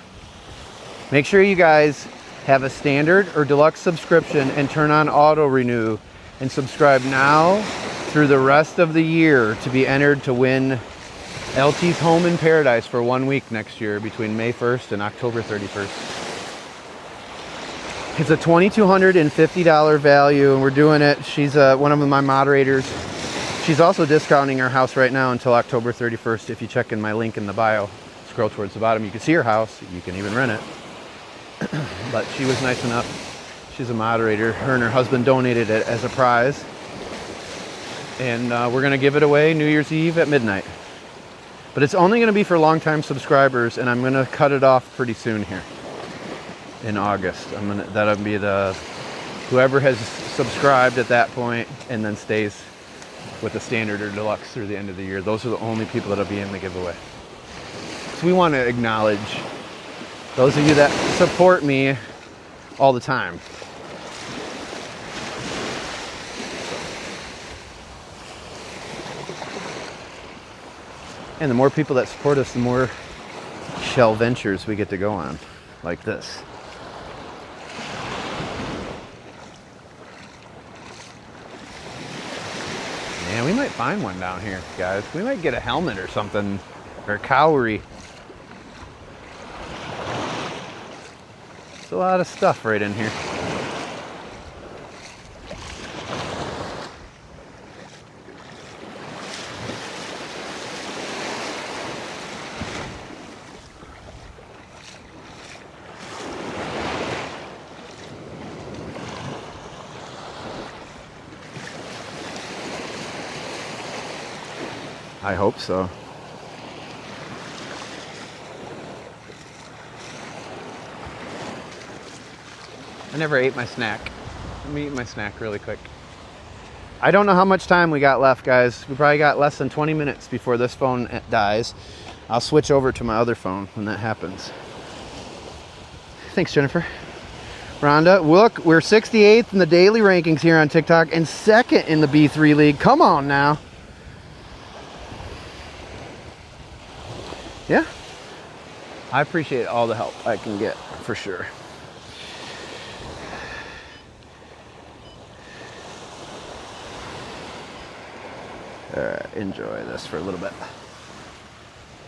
Make sure you guys have a standard or deluxe subscription and turn on auto renew and subscribe now through the rest of the year to be entered to win LT's Home in Paradise for 1 week next year between May 1st and October 31st. It's a $2,250 value, and we're doing it. She's one of my moderators. She's also discounting her house right now until October 31st. If you check in my link in the bio, scroll towards the bottom, you can see her house. You can even rent it. But she was nice enough. She's a moderator. Her and her husband donated it as a prize. And we're going to give it away New Year's Eve at midnight. But it's only going to be for longtime subscribers, and I'm going to cut it off pretty soon here. In August, that'll be whoever has subscribed at that point and then stays with the standard or deluxe through the end of the year. Those are the only people that'll be in the giveaway. So we want to acknowledge those of you that support me all the time. And the more people that support us, the more shell ventures we get to go on, like this. Man, we might find one down here, guys. We might get a helmet or something, or a cowrie. There's a lot of stuff right in here. I hope so. I never ate my snack. Let me eat my snack really quick. I don't know how much time we got left, guys. We probably got less than 20 minutes before this phone dies. I'll switch over to my other phone when that happens. Thanks, Jennifer. Rhonda, look, we're 68th in the daily rankings here on TikTok and 2nd in the B3 League. Come on now. Yeah, I appreciate all the help I can get, for sure. All right, enjoy this for a little bit.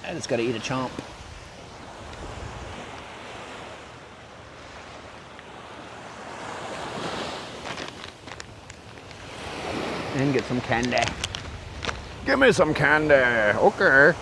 I just gotta eat a chomp. And get some candy. Give me some candy, okay.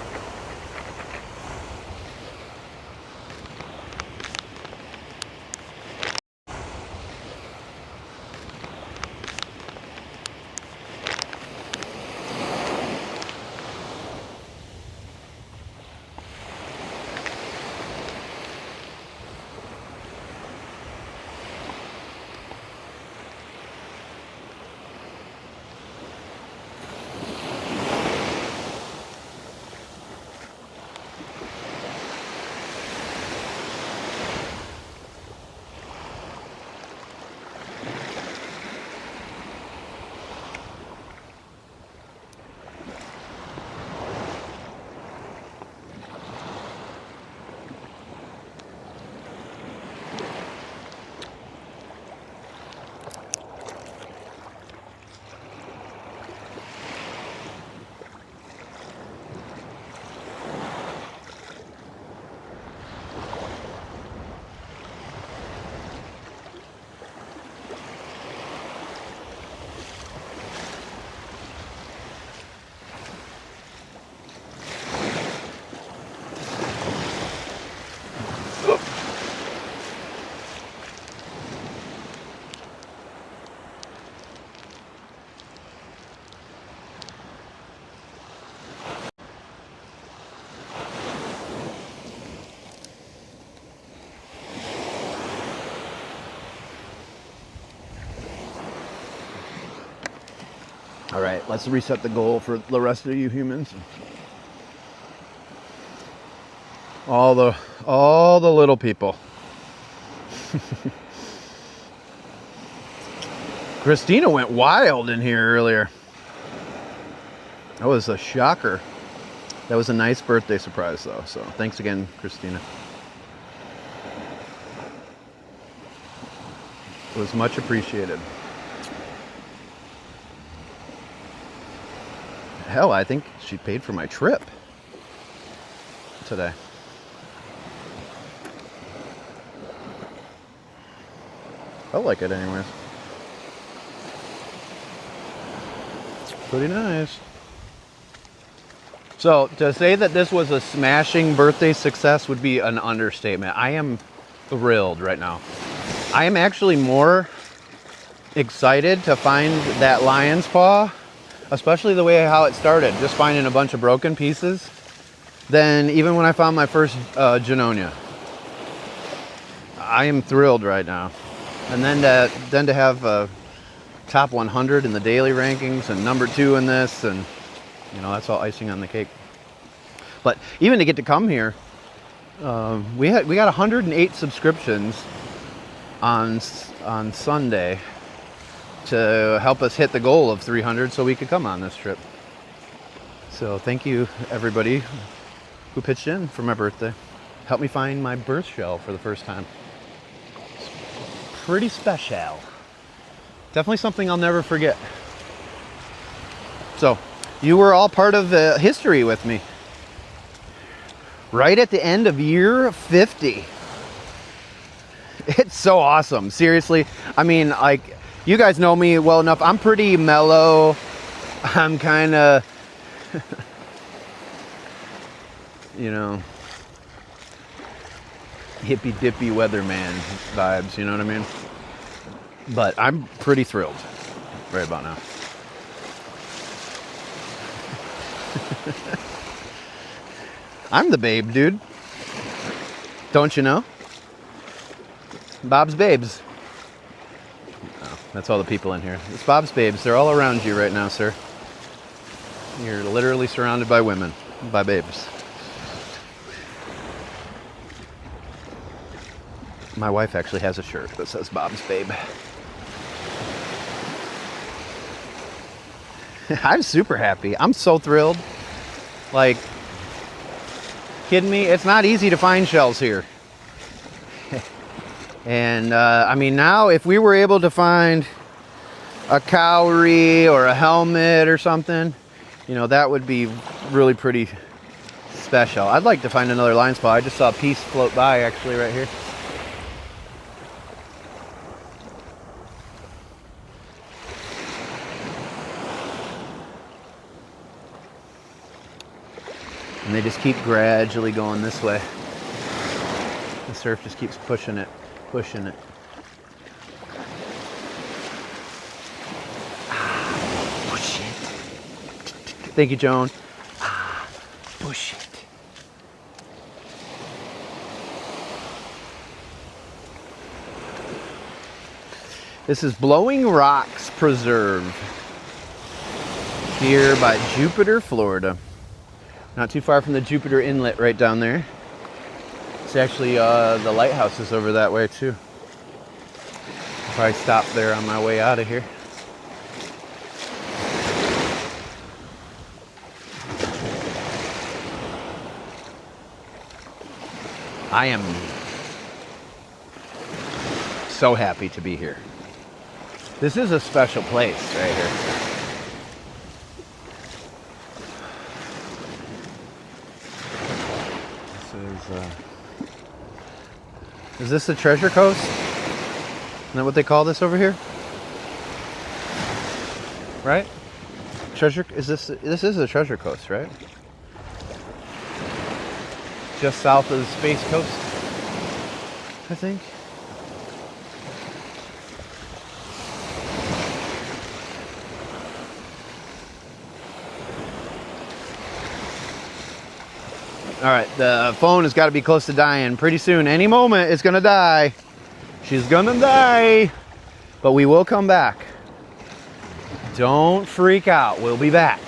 All right, let's reset the goal for the rest of you humans. All the little people. Christina went wild in here earlier. That was a shocker. That was a nice birthday surprise, though. So thanks again, Christina. It was much appreciated. Hell, I think she paid for my trip today. Felt like it anyways. Pretty nice. So to say that this was a smashing birthday success would be an understatement. I am thrilled right now. I am actually more excited to find that lion's paw, especially the way how it started, just finding a bunch of broken pieces, than even when I found my first Genonia. I am thrilled right now. And then to have top 100 in the daily rankings and number 2 in this, and you know, that's all icing on the cake. But even to get to come here, we got 108 subscriptions on Sunday to help us hit the goal of 300 so we could come on this trip. So thank you everybody who pitched in for my birthday. Helped me find my birth shell for the first time. Pretty special. Definitely something I'll never forget. So, you were all part of the history with me. Right at the end of year 50. It's so awesome. Seriously. I mean, like, you guys know me well enough. I'm pretty mellow. I'm kind of, you know, hippy dippy weatherman vibes, you know what I mean? But I'm pretty thrilled right about now. I'm the babe, dude. Don't you know? Bob's Babes. Oh, that's all the people in here. It's Bob's Babes. They're all around you right now, sir. You're literally surrounded by women, by babes. My wife actually has a shirt that says Bob's Babe. I'm super happy. I'm so thrilled. Like, kidding me? It's not easy to find shells here. And, I mean, now if we were able to find a cowrie or a helmet or something, you know, that would be really pretty special. I'd like to find another line spot. I just saw a piece float by, actually, right here. And they just keep gradually going this way. The surf just keeps pushing it, pushing it. Push it. Thank you, Joan. Push it. This is Blowing Rocks Preserve here by Jupiter, Florida. Not too far from the Jupiter Inlet right down there. It's actually the lighthouse is over that way too. I'll probably stop there on my way out of here. I am so happy to be here. This is a special place right here. Is this the Treasure Coast? Isn't that what they call this over here? Right? Treasure, this is the Treasure Coast, right? Just south of the Space Coast, I think. All right, the phone has got to be close to dying. Pretty soon, any moment, it's going to die. She's going to die. But we will come back Don't freak out. We'll be back.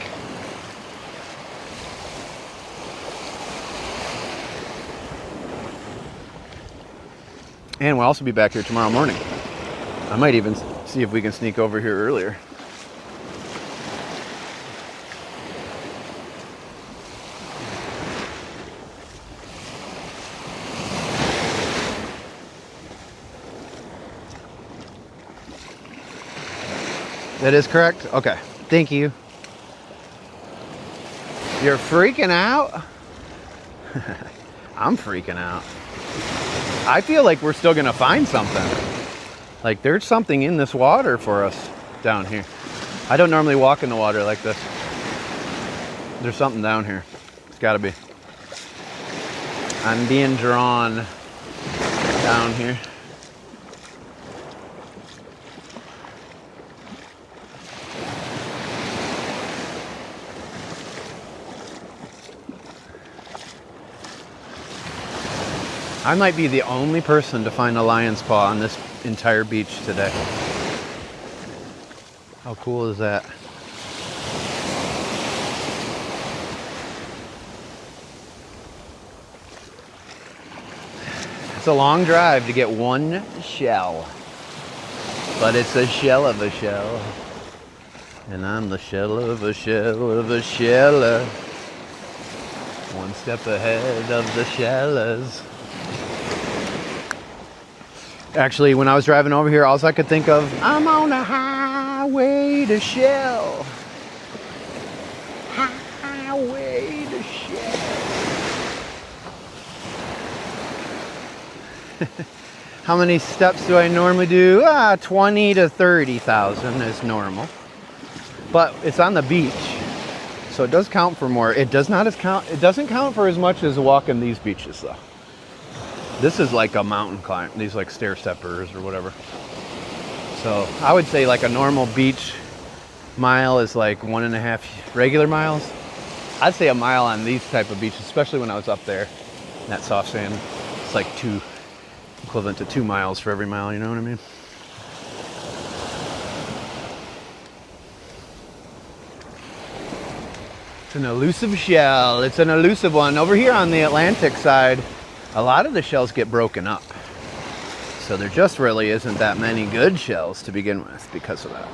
And we'll also be back here tomorrow morning. I might even see if we can sneak over here earlier. That is correct? Okay. Thank you. You're freaking out? I'm freaking out. I feel like we're still gonna find something. Like there's something in this water for us down here. I don't normally walk in the water like this. There's something down here. It's gotta be. I'm being drawn down here. I might be the only person to find a lion's paw on this entire beach today. How cool is that? It's a long drive to get one shell, but it's a shell of a shell. And I'm the shell of a shell of a sheller. One step ahead of the shellers. Actually, when I was driving over here, all I could think of, I'm on a highway to Shell. Highway to Shell. How many steps do I normally do? 20 to 30,000 is normal. But it's on the beach, so it does count for more. It doesn't count for as much as walking these beaches, though. This is like a mountain climb. These like stair steppers or whatever. So I would say like a normal beach mile is like 1.5 regular miles. I'd say a mile on these type of beaches, especially when I was up there in that soft sand. It's like equivalent to 2 miles for every mile, you know what I mean? It's an elusive shell. It's an elusive one. Over here on the Atlantic side, a lot of the shells get broken up. So there just really isn't that many good shells to begin with because of that.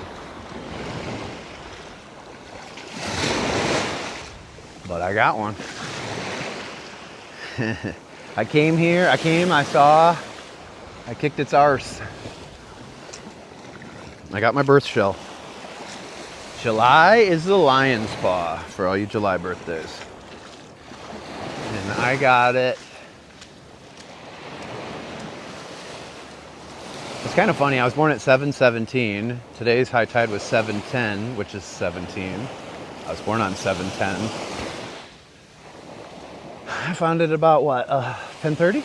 But I got one. I came here, I saw, I kicked its arse. I got my birth shell. July is the lion's paw for all you July birthdays. And I got it. It's kind of funny, I was born at 7/17. Today's high tide was 7/10, which is 17. I was born on 7/10. I found it about what, 10:30?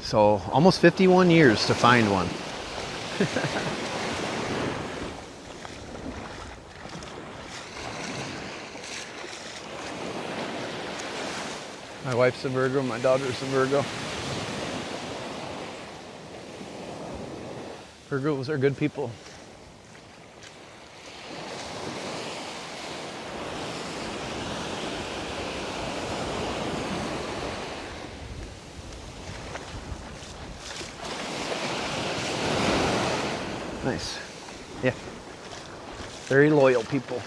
So almost 51 years to find one. My wife's a Virgo, my daughter's a Virgo. Virgos are good people. Nice. Yeah. Very loyal people.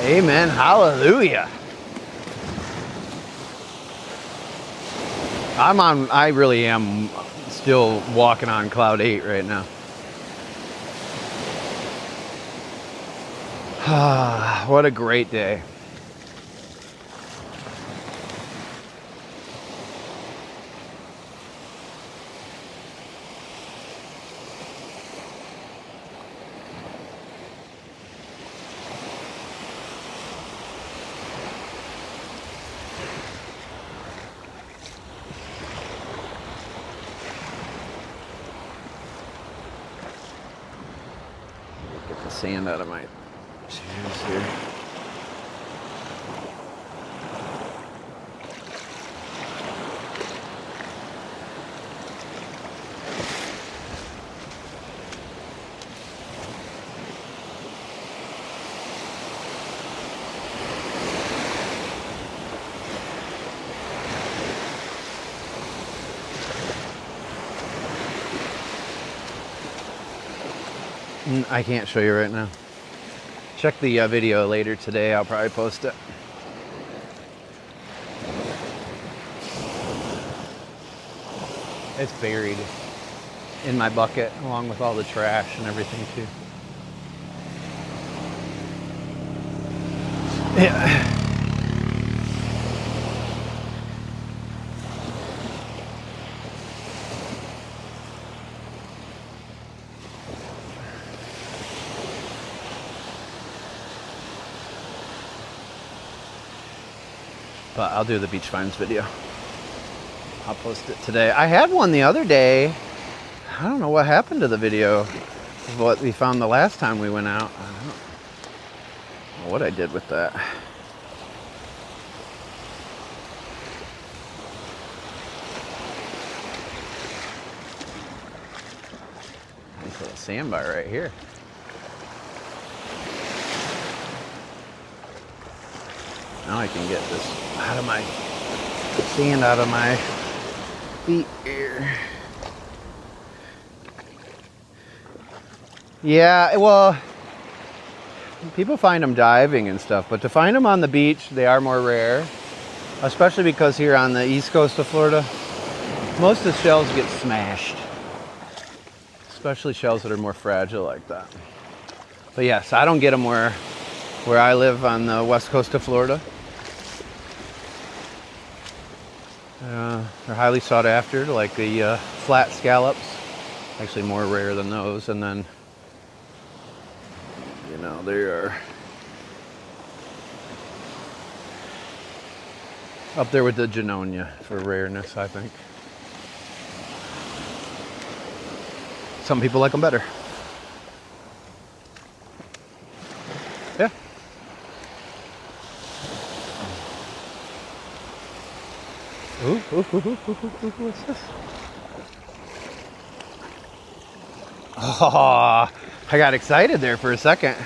Amen. Hallelujah. I really am still walking on cloud 8 right now. What a great day. Get the sand out of my shoes here. I can't show you right now. Check the video later today. I'll probably post it. It's buried in my bucket along with all the trash and everything too. Yeah. But I'll do the beach finds video. I'll post it today. I had one the other day. I don't know what happened to the video of what we found the last time we went out. I don't know what I did with that. Nice little sandbar right here. Now I can get this out of my sand out of my feet here. Yeah, well, people find them diving and stuff, but to find them on the beach, they are more rare, especially because here on the east coast of Florida, most of the shells get smashed, especially shells that are more fragile like that. But yes, I don't get them where I live on the west coast of Florida. They're highly sought after, like the flat scallops. Actually more rare than those. And then, you know, they are up there with the Genonia for rareness, I think. Some people like them better. Yeah. Ooh, what's this? Oh, I got excited there for a second.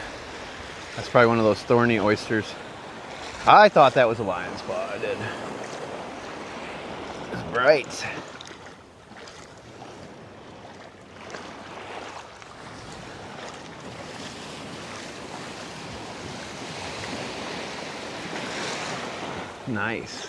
That's probably one of those thorny oysters. I thought that was a lion's paw, I did. It's bright. Nice.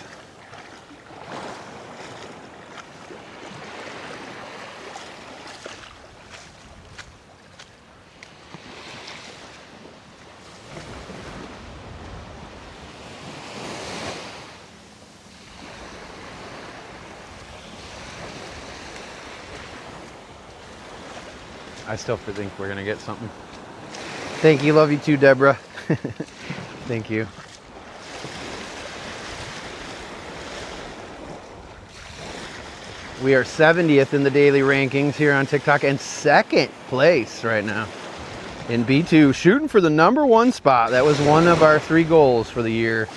I still think we're gonna get something. Thank you, love you too, Deborah. Thank you. We are 70th in the daily rankings here on TikTok and second place right now in B2, shooting for the #1 spot. That was one of our 3 goals for the year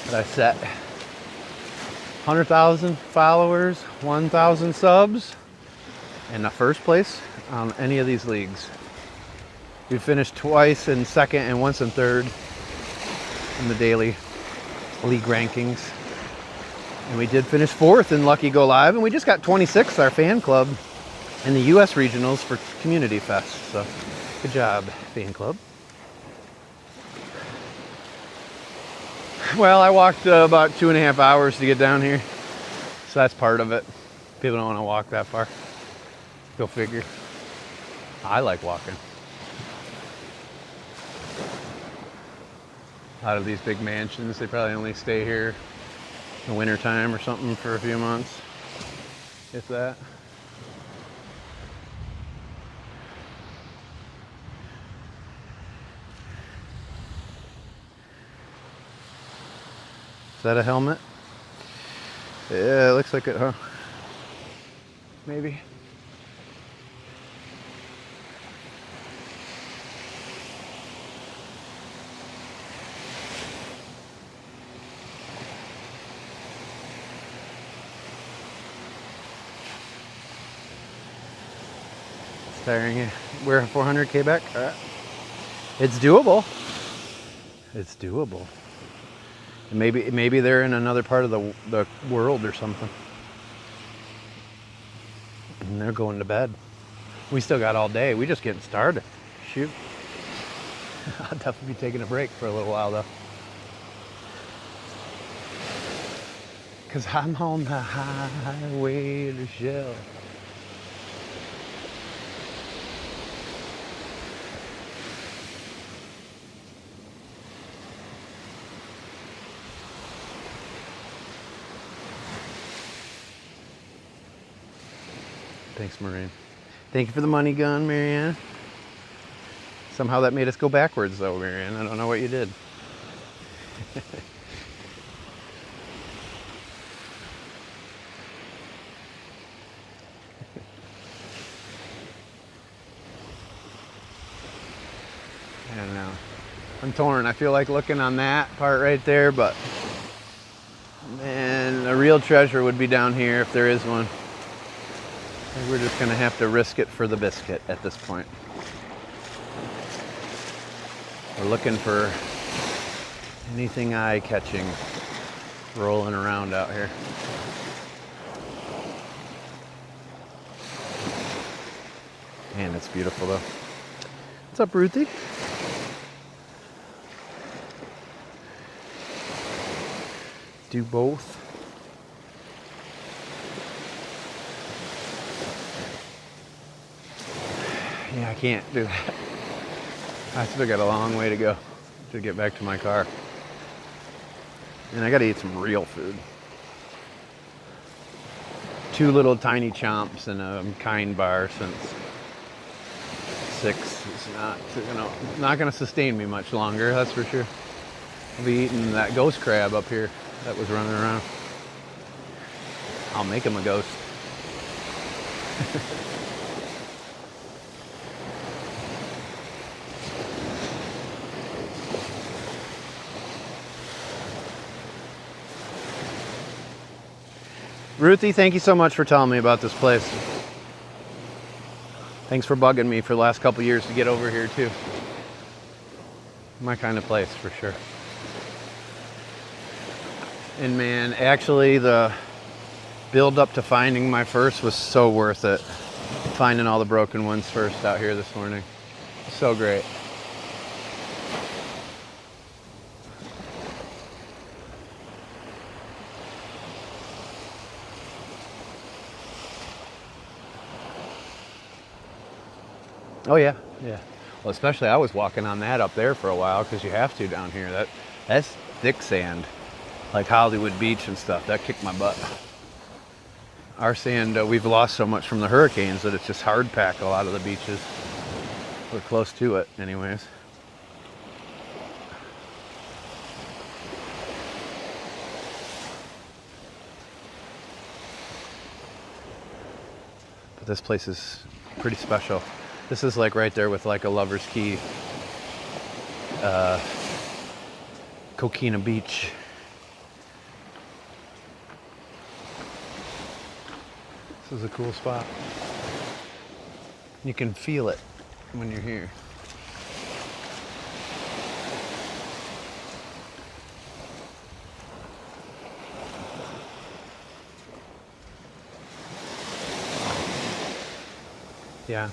that I set. 100,000 followers, 1,000 subs, and the first place on any of these leagues. We finished twice in second and once in third in the daily league rankings. And we did finish 4th in Lucky Go Live, and we just got 26th, our fan club, in the US regionals for Community Fest. So good job, fan club. Well, I walked about 2.5 hours to get down here, so that's part of it. People don't want to walk that far. Go figure. I like walking. A lot of these big mansions, they probably only stay here in the winter time or something for a few months, if that. Is that a helmet? Yeah, it looks like it, huh? Maybe. Staring at, we're 400K back. All right. It's doable. It's doable. And maybe they're in another part of the world or something. And they're going to bed. We still got all day. We just getting started. Shoot. I'll definitely be taking a break for a little while though. Cause I'm on the highway to Shell. Thanks, Marianne. Thank you for the money gun, Marianne. Somehow that made us go backwards though, Marianne. I don't know what you did. I don't know. I'm torn. I feel like looking on that part right there, but man, a real treasure would be down here if there is one. We're just gonna have to risk it for the biscuit at this point. We're looking for anything eye-catching rolling around out here. Man, it's beautiful though. What's up, Ruthie? Do both. Yeah, I can't do that. I still got a long way to go to get back to my car. And I gotta eat some real food. 2 little tiny chomps and a Kind bar since 6 is not gonna sustain me much longer, that's for sure. I'll be eating that ghost crab up here that was running around. I'll make him a ghost. Ruthie, thank you so much for telling me about this place. Thanks for bugging me for the last couple years to get over here too. My kind of place for sure. And man, actually the build up to finding my first was so worth it. Finding all the broken ones first out here this morning. So great. Oh yeah, yeah. Well, especially I was walking on that up there for a while because you have to down here. That's thick sand, like Hollywood Beach and stuff. That kicked my butt. Our sand, we've lost so much from the hurricanes that it's just hard pack a lot of the beaches. We're close to it, anyways. But this place is pretty special. This is like right there with like a Lover's Key, Coquina Beach. This is a cool spot. You can feel it when you're here. Yeah.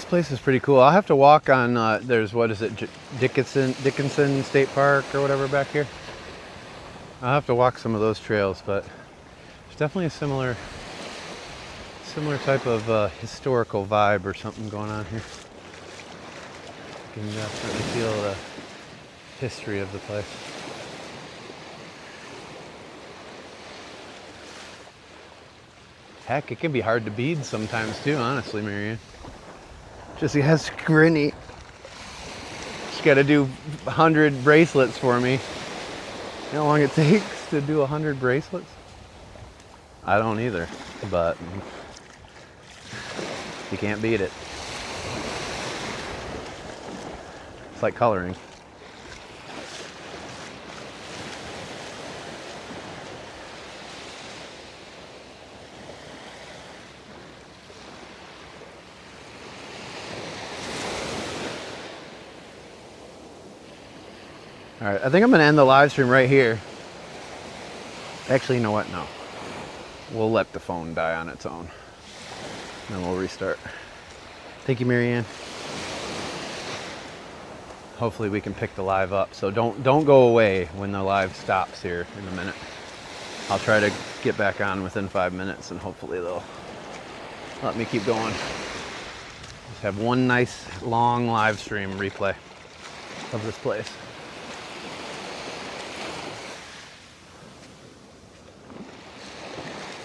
This place is pretty cool. I'll have to walk on, there's, what is it, Dickinson State Park or whatever back here. I'll have to walk some of those trails, but there's definitely a similar type of historical vibe or something going on here. You can definitely feel the history of the place. Heck, it can be hard to bead sometimes too, honestly, Marianne. Jesse has grinny. She's got to do 100 bracelets for me. You know how long it takes to do 100 bracelets? I don't either, but you can't beat it. It's like coloring. All right, I think I'm gonna end the live stream right here. Actually, you know what? No. We'll let the phone die on its own. And then we'll restart. Thank you, Marianne. Hopefully we can pick the live up. So don't go away when the live stops here in a minute. I'll try to get back on within 5 minutes and hopefully they'll let me keep going. Just have one nice long live stream replay of this place.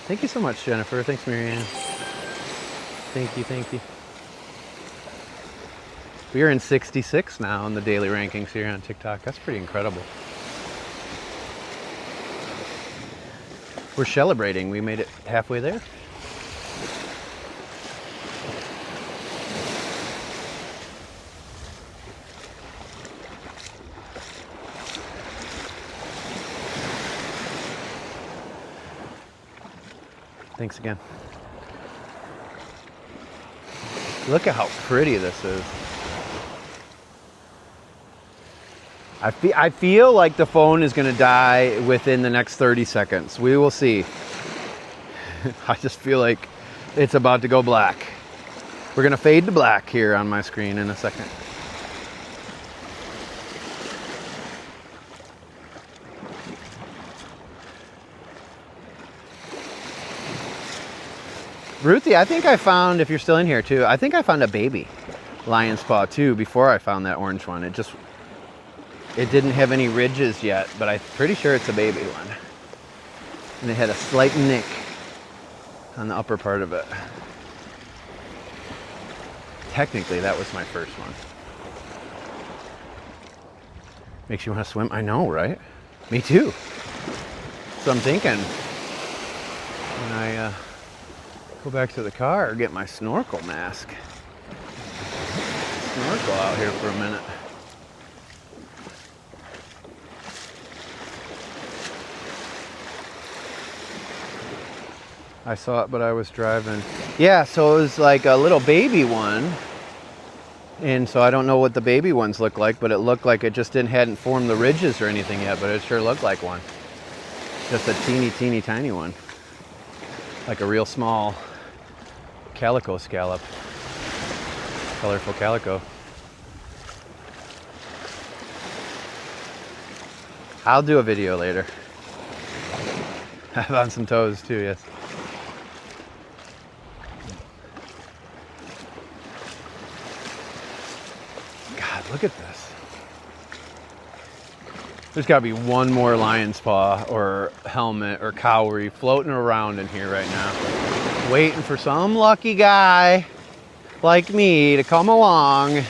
Thank you so much, Jennifer. Thanks, Marianne. Thank you, thank you. We are in 66 now in the daily rankings here on TikTok. That's pretty incredible. We're celebrating. We made it halfway there. Thanks again. Look at how pretty this is. I feel like the phone is going to die within the next 30 seconds. We will see. I just feel like it's about to go black. We're going to fade to black here on my screen in a second. Ruthie, I think I found, if you're still in here too, I think I found a baby lion's paw too before I found that orange one. It didn't have any ridges yet, but I'm pretty sure it's a baby one. And it had a slight nick on the upper part of it. Technically, that was my first one. Makes you want to swim? I know, right? Me too. So I'm thinking when I go back to the car, get my snorkel mask. Snorkel out here for a minute. I saw it, but I was driving. Yeah, so it was like a little baby one. And so I don't know what the baby ones look like, but it looked like it just hadn't formed the ridges or anything yet, but it sure looked like one. Just a teeny tiny one. Like a real small calico scallop. Colorful calico. I'll do a video later. I have on some toes too, yes. Look at this. There's got to be one more lion's paw or helmet or cowrie floating around in here right now. Waiting for some lucky guy like me to come along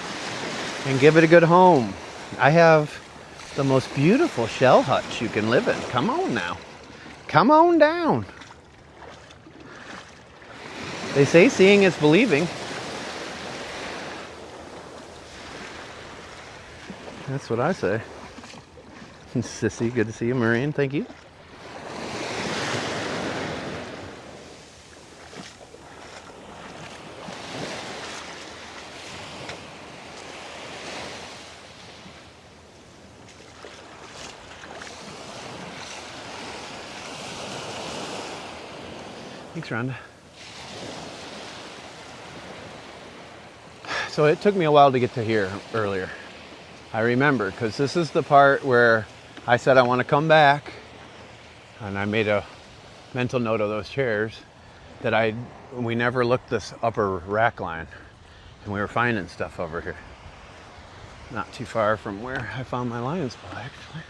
and give it a good home. I have the most beautiful shell hutch you can live in. Come on now. Come on down. They say seeing is believing. That's what I say. Sissy, good to see you. Marianne, thank you. Thanks, Rhonda. So it took me a while to get to here earlier. I remember, because this is the part where I said I want to come back, and I made a mental note of those chairs that we never looked this upper rack line, and we were finding stuff over here. Not too far from where I found my lion spot, actually.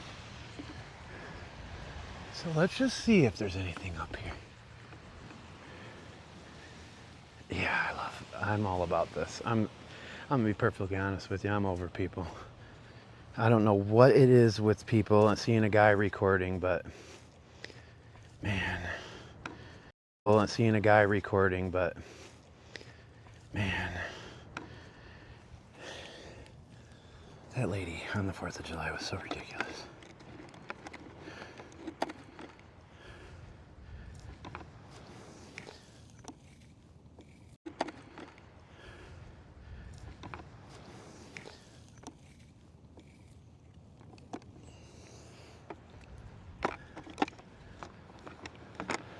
So let's just see if there's anything up here. Yeah, I'm all about this. I'm gonna be perfectly honest with you, I'm over people. I don't know what it is with people and seeing a guy recording, but man. Well, and seeing a guy recording, but man. That lady on the 4th of July was so ridiculous.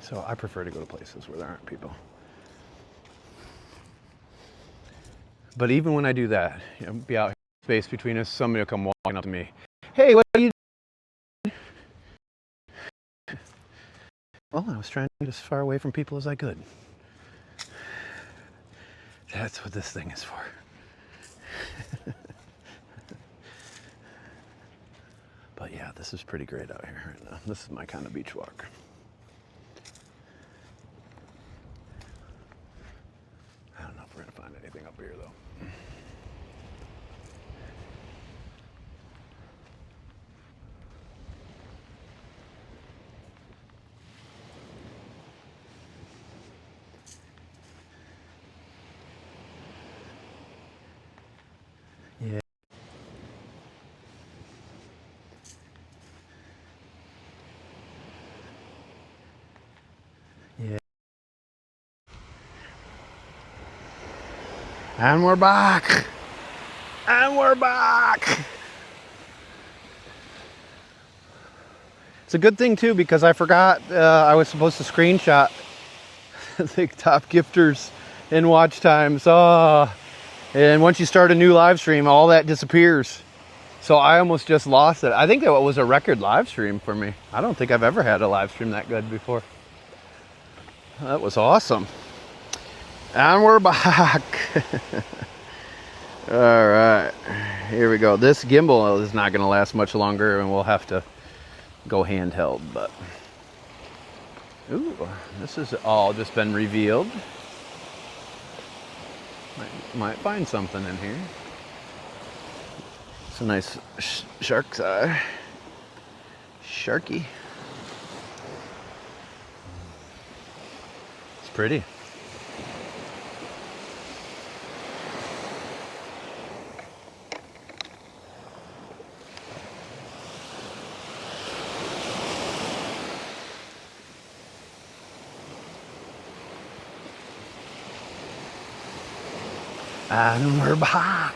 So I prefer to go to places where there aren't people. But even when I do that, be out here, space between us, somebody will come walking up to me. Hey, what are you doing? Well, I was trying to get as far away from people as I could. That's what this thing is for. But yeah, this is pretty great out here right now. This is my kind of beach walk. I don't know if we're gonna find anything up here though. Yeah. Yeah. And we're back. And we're back. It's a good thing too, because I forgot I was supposed to screenshot the top gifters and watch times. And once you start a new live stream, all that disappears. So I almost just lost it. I think that was a record live stream for me. I don't think I've ever had a live stream that good before. That was awesome. And we're back. All right, here we go. This gimbal is not going to last much longer, and we'll have to go handheld. But ooh, this has all just been revealed. Might find something in here. It's a nice shark's eye. Sharky. It's pretty. And we're back.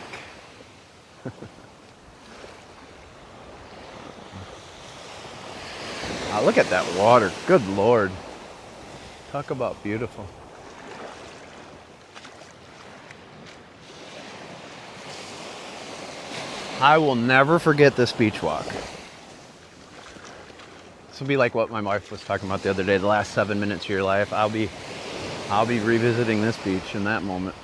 Oh, look at that water. Good Lord. Talk about beautiful. I will never forget this beach walk. This will be like what my wife was talking about the other day, the last 7 minutes of your life. I'll be revisiting this beach in that moment.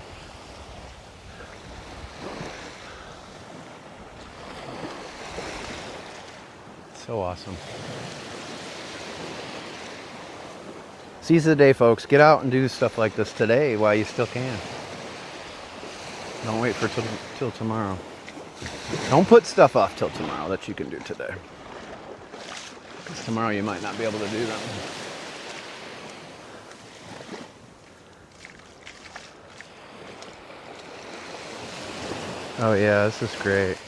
So awesome. Seize the day, folks. Get out and do stuff like this today while you still can. Don't wait for till tomorrow. Don't put stuff off till tomorrow that you can do today. Because tomorrow you might not be able to do them. Oh yeah, this is great.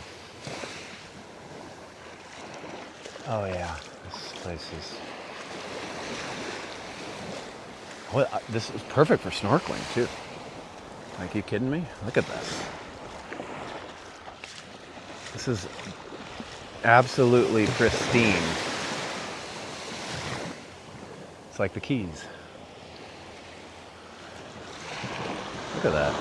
Oh yeah, this place is... Well, this is perfect for snorkeling too. Like, you kidding me? Look at this. This is absolutely pristine. It's like the Keys. Look at that.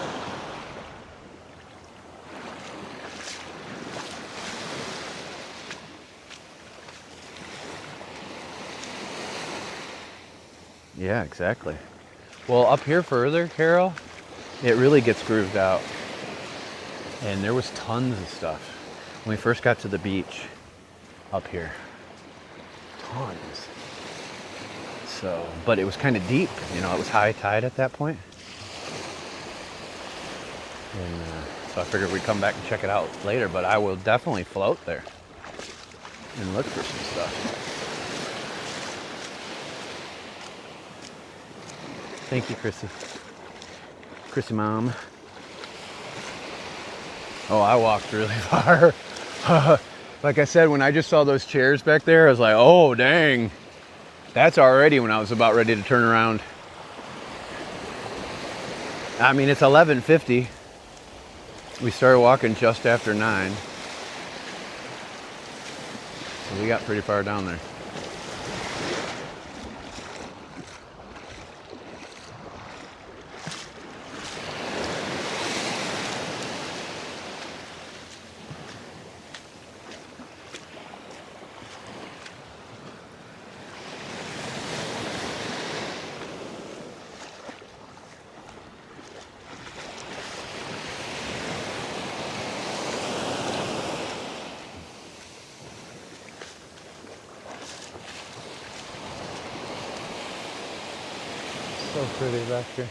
Yeah, exactly. Well, up here further, Carol, it really gets grooved out. And there was tons of stuff when we first got to the beach up here. Tons. So, but it was kind of deep, you know, it was high tide at that point. And so I figured we'd come back and check it out later, but I will definitely float there and look for some stuff. Thank you, Chrissy. Chrissy Mom. Oh, I walked really far. Like I said, when I just saw those chairs back there, I was like, oh, dang. That's already when I was about ready to turn around. I mean, it's 11:50. We started walking just after 9. So we got pretty far down there. So pretty back here.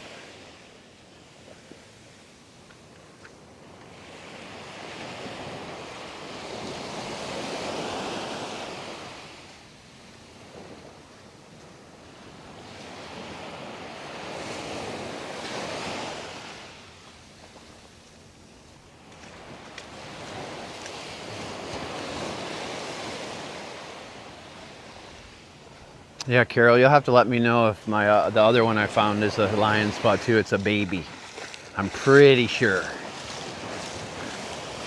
Yeah, Carol, you'll have to let me know if my the other one I found is a lion spot too. It's a baby. I'm pretty sure.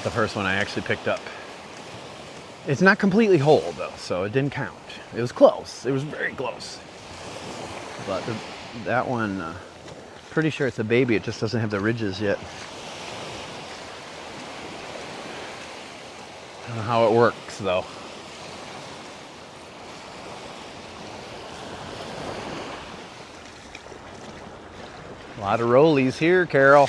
The first one I actually picked up. It's not completely whole though, so it didn't count. It was close. It was very close. But that one, pretty sure it's a baby. It just doesn't have the ridges yet. I don't know how it works though. A lot of rollies here, Carol.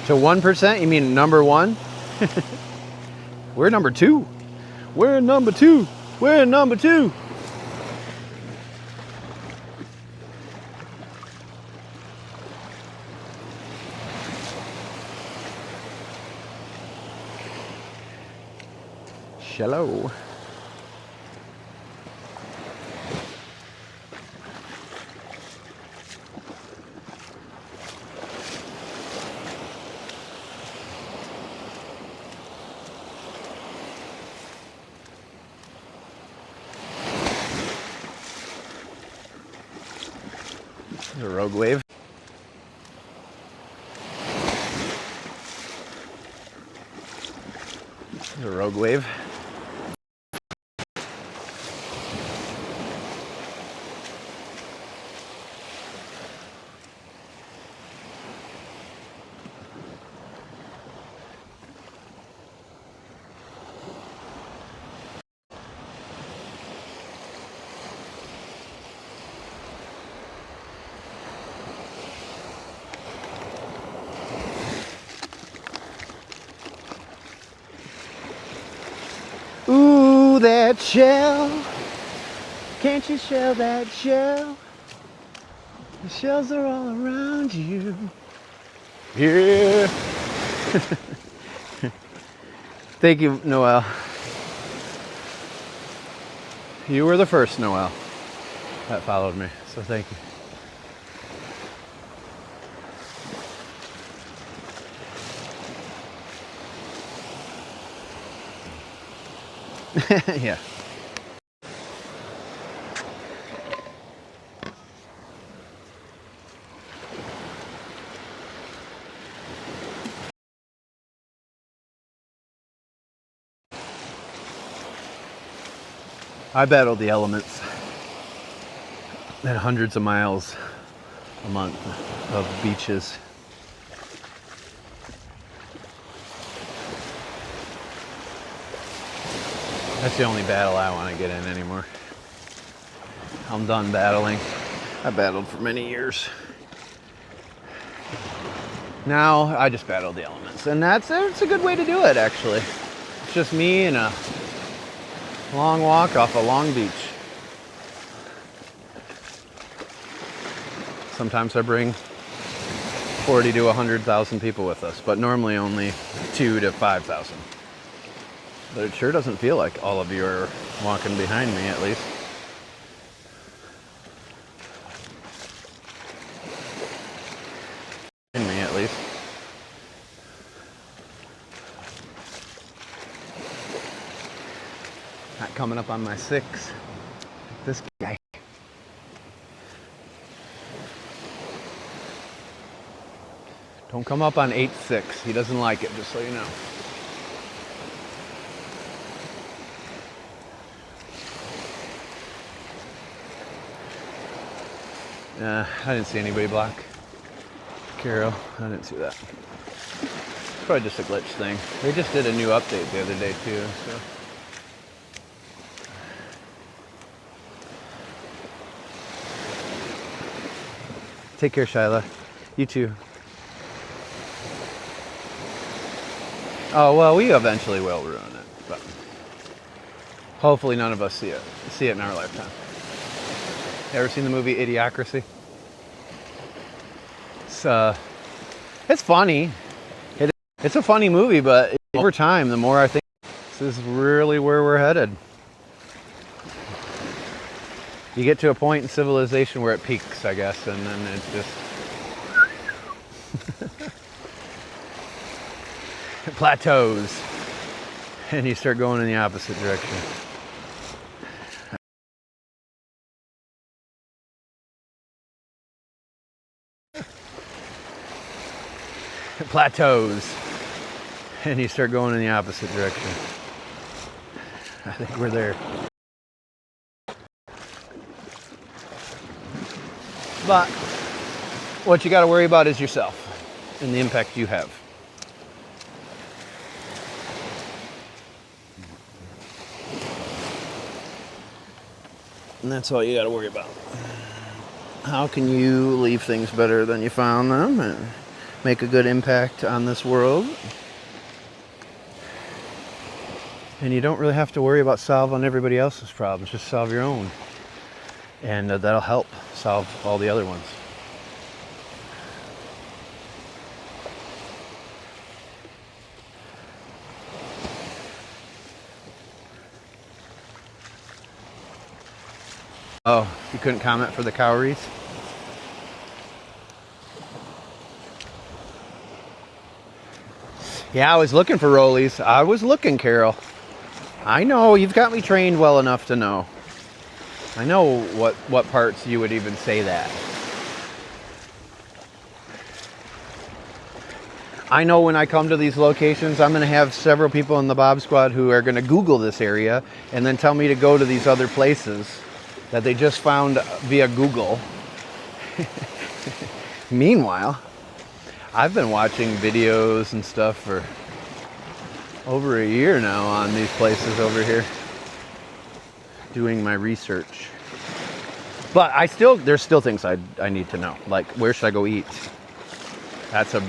So 1%, you mean number 1? We're number 2. We're number 2. We're number 2. Shallow. A rogue wave. A rogue wave. Ooh, that shell. Can't you shell that shell? The shells are all around you. Yeah. Thank you, Noel. You were the first, Noel, that followed me, so thank you. Yeah. I battled the elements at hundreds of miles a month of beaches. That's the only battle I want to get in anymore. I'm done battling. I battled for many years. Now I just battle the elements, and it's a good way to do it, actually. It's just me and a long walk off a long beach. Sometimes I bring 40 to 100,000 people with us, but normally only 2 to 5,000. But it sure doesn't feel like all of you are walking behind me, at least. Not coming up on my 6. This guy. Don't come up on 8-6. He doesn't like it, just so you know. I didn't see anybody block. Carol, I didn't see that. It's probably just a glitch thing. They just did a new update the other day too, so. Take care, Shyla. You too. Oh, well, we eventually will ruin it, but hopefully none of us see it in our lifetime. Ever seen the movie Idiocracy? It's funny. It's a funny movie, but over time, the more I think this is really where we're headed. You get to a point in civilization where it peaks, I guess, and then it's just it plateaus, and you start going in the opposite direction. It plateaus, and you start going in the opposite direction. I think we're there. But what you got to worry about is yourself and the impact you have. And that's all you got to worry about. How can you leave things better than you found them and make a good impact on this world? And you don't really have to worry about solving everybody else's problems. Just solve your own. And that'll help solve all the other ones. Oh, you couldn't comment for the cowries? Yeah, I was looking for rollies. I was looking, Carol. I know, you've got me trained well enough to know. I know what parts you would even say that. I know when I come to these locations, I'm going to have several people in the Bob Squad who are going to Google this area and then tell me to go to these other places that they just found via Google. Meanwhile, I've been watching videos and stuff for over a year now on these places over here, doing my research. But there's still things I need to know, like where should I go eat? That's a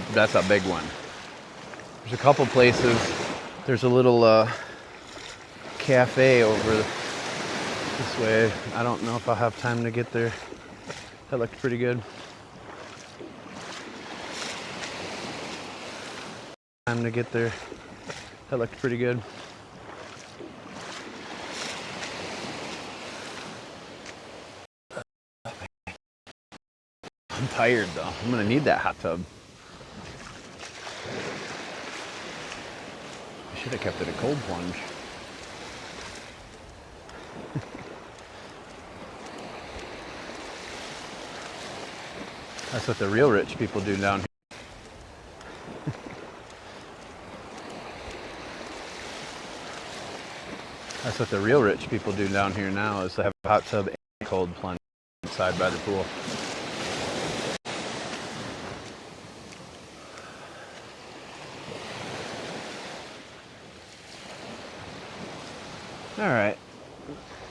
big one. There's a couple places. There's a little cafe over this way. I don't know if I'll have time to get there. That looked pretty good. Time to get there. That looked pretty good. I'm tired though. I'm gonna need that hot tub. I should have kept it a cold plunge. That's what the real rich people do down here. That's what the real rich people do down here now, is they have a hot tub and cold plunge inside by the pool. All right,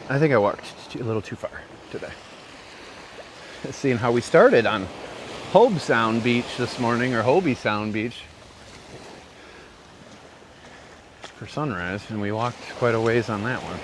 I think I walked a little too far today. Seeing how we started on Hobe Sound Beach this morning, or Hobie Sound Beach, for sunrise, and we walked quite a ways on that one.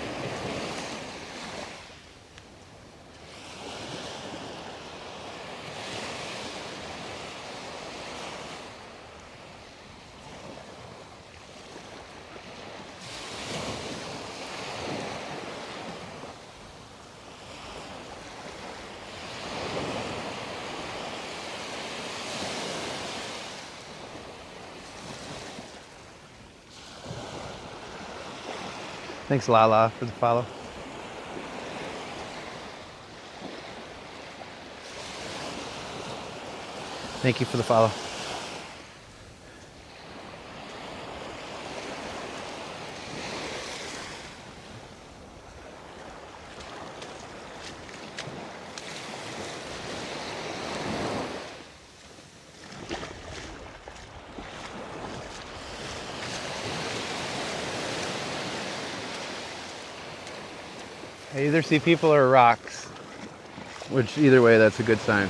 Thanks, Lala, for the follow. Thank you for the follow. I either see people or rocks, which either way, that's a good sign.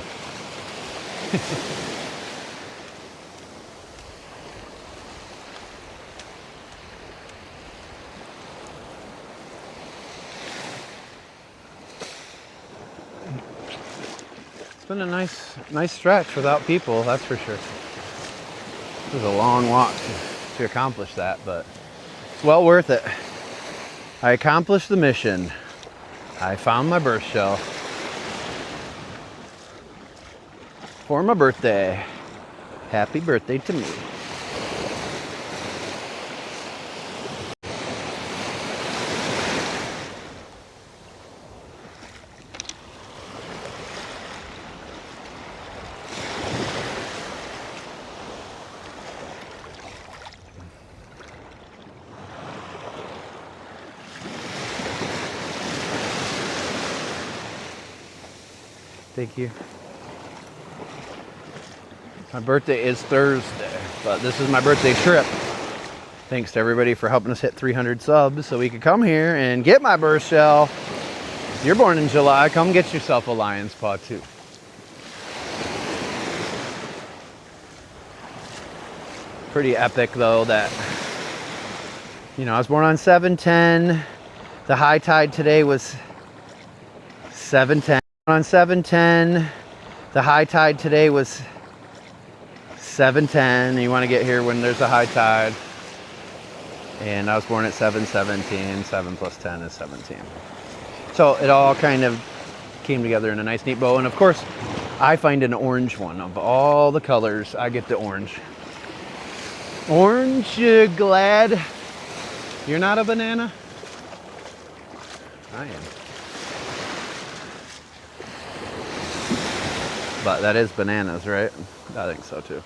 It's been a nice stretch without people, that's for sure. It was a long walk to accomplish that, but it's well worth it. I accomplished the mission. I found my birth shell for my birthday. Happy birthday to me. Thank you. My birthday is Thursday, but this is my birthday trip. Thanks to everybody for helping us hit 300 subs so we could come here and get my birth shell. If you're born in July, come get yourself a lion's paw too. Pretty epic though that, you know, I was born on 7/10. The high tide today was 7/10. On 7/10, the high tide today was 7/10. You want to get here when there's a high tide. And I was born at 7/17. 7 plus 10 is 17. So it all kind of came together in a nice neat bow. And of course, I find an orange one. Of all the colors, I get the orange. Orange, you glad you're not a banana? I am. But that is bananas, right? I think so too.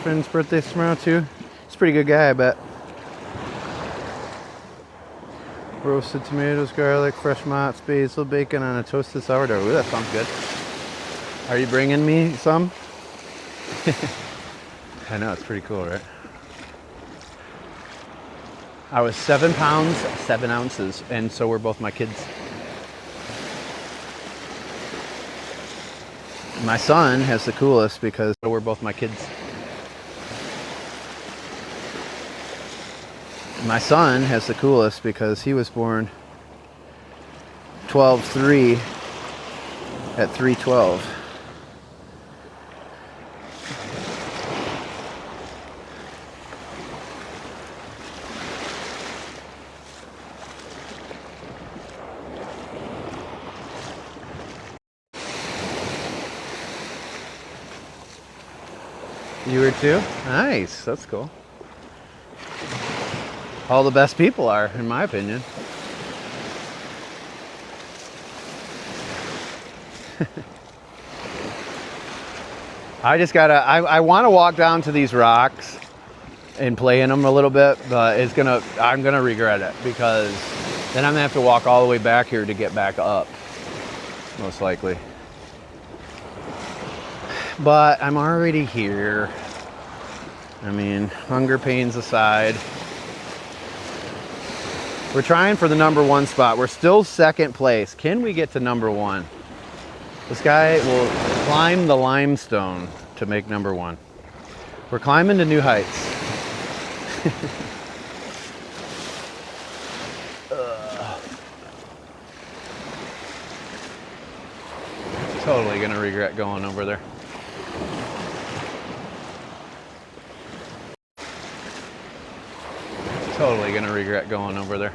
Friend's birthday tomorrow too. He's a pretty good guy, I bet. Roasted tomatoes, garlic, fresh mozz, basil, bacon on a toasted sourdough. Ooh, that sounds good. Are you bringing me some? I know, it's pretty cool, right? I was 7 pounds, 7 ounces, and so were both my kids. My son has the coolest because so were both my kids. My son has the coolest because he was born 12/3 at 3/12. You were too? Nice. That's cool. All the best people are, in my opinion. I just gotta, I want to walk down to these rocks and play in them a little bit, but I'm gonna regret it because then I'm gonna have to walk all the way back here to get back up, most likely. But I'm already here. I mean, hunger pains aside. We're trying for the #1 spot. We're still second place. Can we get to #1? This guy will climb the limestone to make #1. We're climbing to new heights. Totally gonna regret going over there. Totally gonna regret going over there.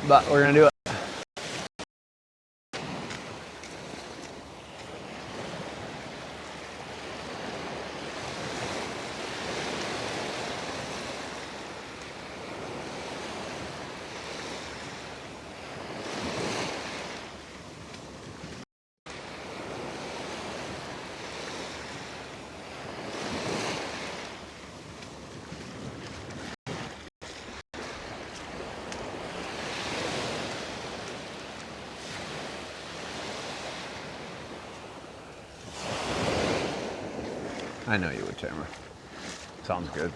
But we're gonna do it. I know you would, Tamara. Sounds good.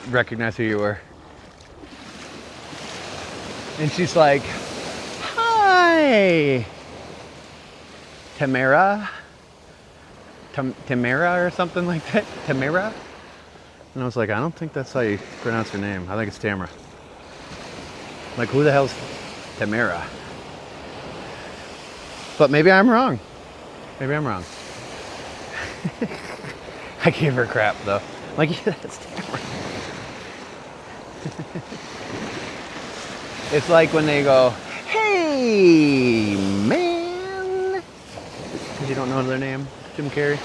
Recognize who you were. And she's like, hi, Tamara? Tamara or something like that? Tamara? And I was like, I don't think that's how you pronounce her name. I think it's Tamara. Like, who the hell's Tamara? But maybe I'm wrong. Maybe I'm wrong. I gave her crap though. I'm like, yeah, that's Tamara. It's like when they go, hey, man. Because you don't know their name, Jim Carrey.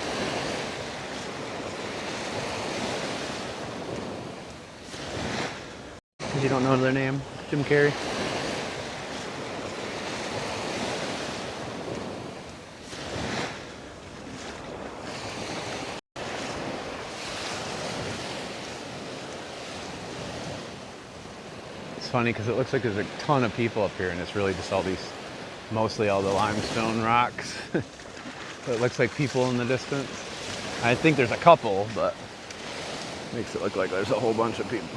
Because you don't know their name, Jim Carrey. It's funny because it looks like there's a ton of people up here and it's really just all these, mostly all the limestone rocks. So it looks like people in the distance. I think there's a couple, but makes it look like there's a whole bunch of people.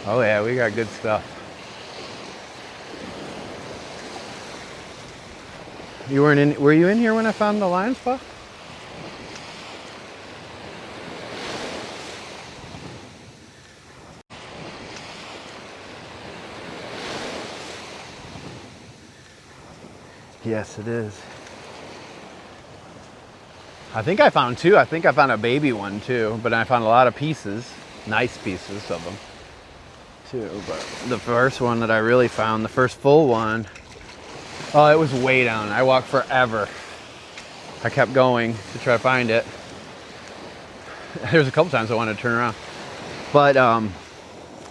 Oh yeah, we got good stuff. You weren't in, were you in here when I found the lion spot? Yes, it is. I think I found two. I think I found a baby one too, but I found a lot of pieces, nice pieces of them too. But the first one that I really found, the first full one, oh, it was way down. I walked forever. I kept going to try to find it. There was a couple times I wanted to turn around, but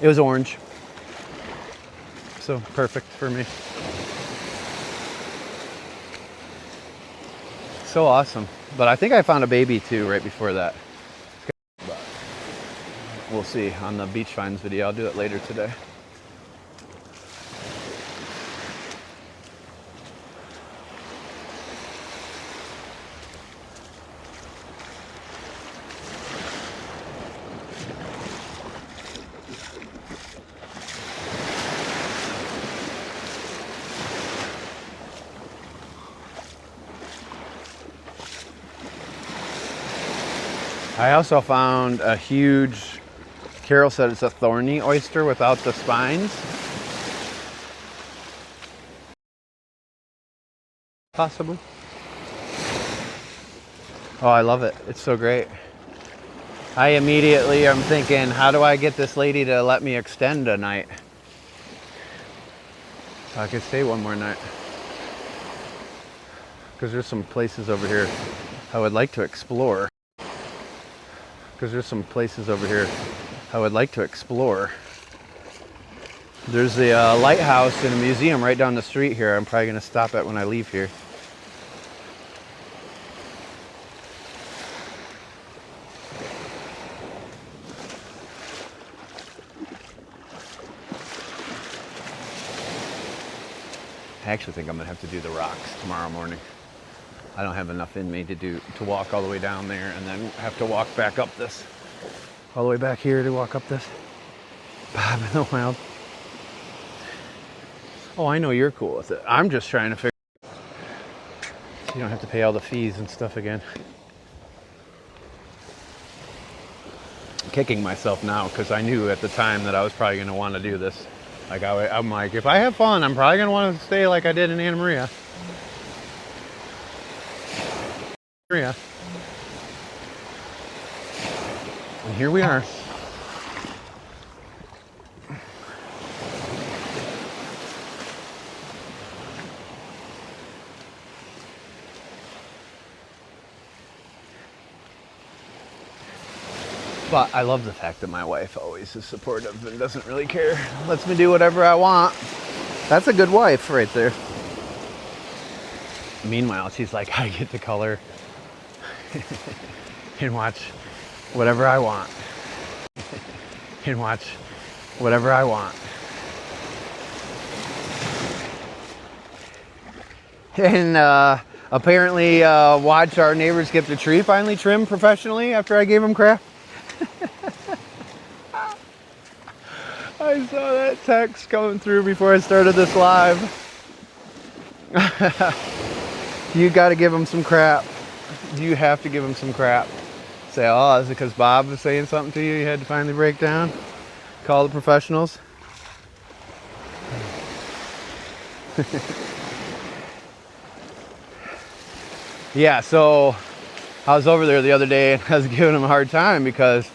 it was orange, so perfect for me. so awesome. But I think I found a baby too right before that. But we'll see on the beach finds video. I'll do it later today. I also found a huge, Carol said it's a thorny oyster without the spines. Possibly. Oh, I love it. It's so great. I immediately am thinking, how do I get this lady to let me extend a night? So I could stay one more night. Because there's some places over here I would like to explore. There's the lighthouse and a museum right down the street here. I'm probably going to stop at when I leave here. I actually think I'm going to have to do the rocks tomorrow morning. I don't have enough in me to walk all the way down there and then have to walk back up this. All the way back here to walk up this. Bob in the wild. Oh, I know you're cool with it. I'm just trying to figure so you don't have to pay all the fees and stuff again. I'm kicking myself now because I knew at the time that I was probably going to want to do this. Like I'm like, if I have fun, I'm probably going to want to stay like I did in Anna Maria. And here we are. But I love the fact that my wife always is supportive and doesn't really care. Lets me do whatever I want. That's a good wife right there. Meanwhile, she's like, I get to color and watch whatever I want. And apparently watch our neighbors get the tree finally trimmed professionally after I gave them crap. I saw that text coming through before I started this live. You got to give them some crap. You have to give them some crap. Say, oh, is it because Bob was saying something to you? You had to finally break down? Call the professionals? Yeah, so I was over there the other day and I was giving them a hard time because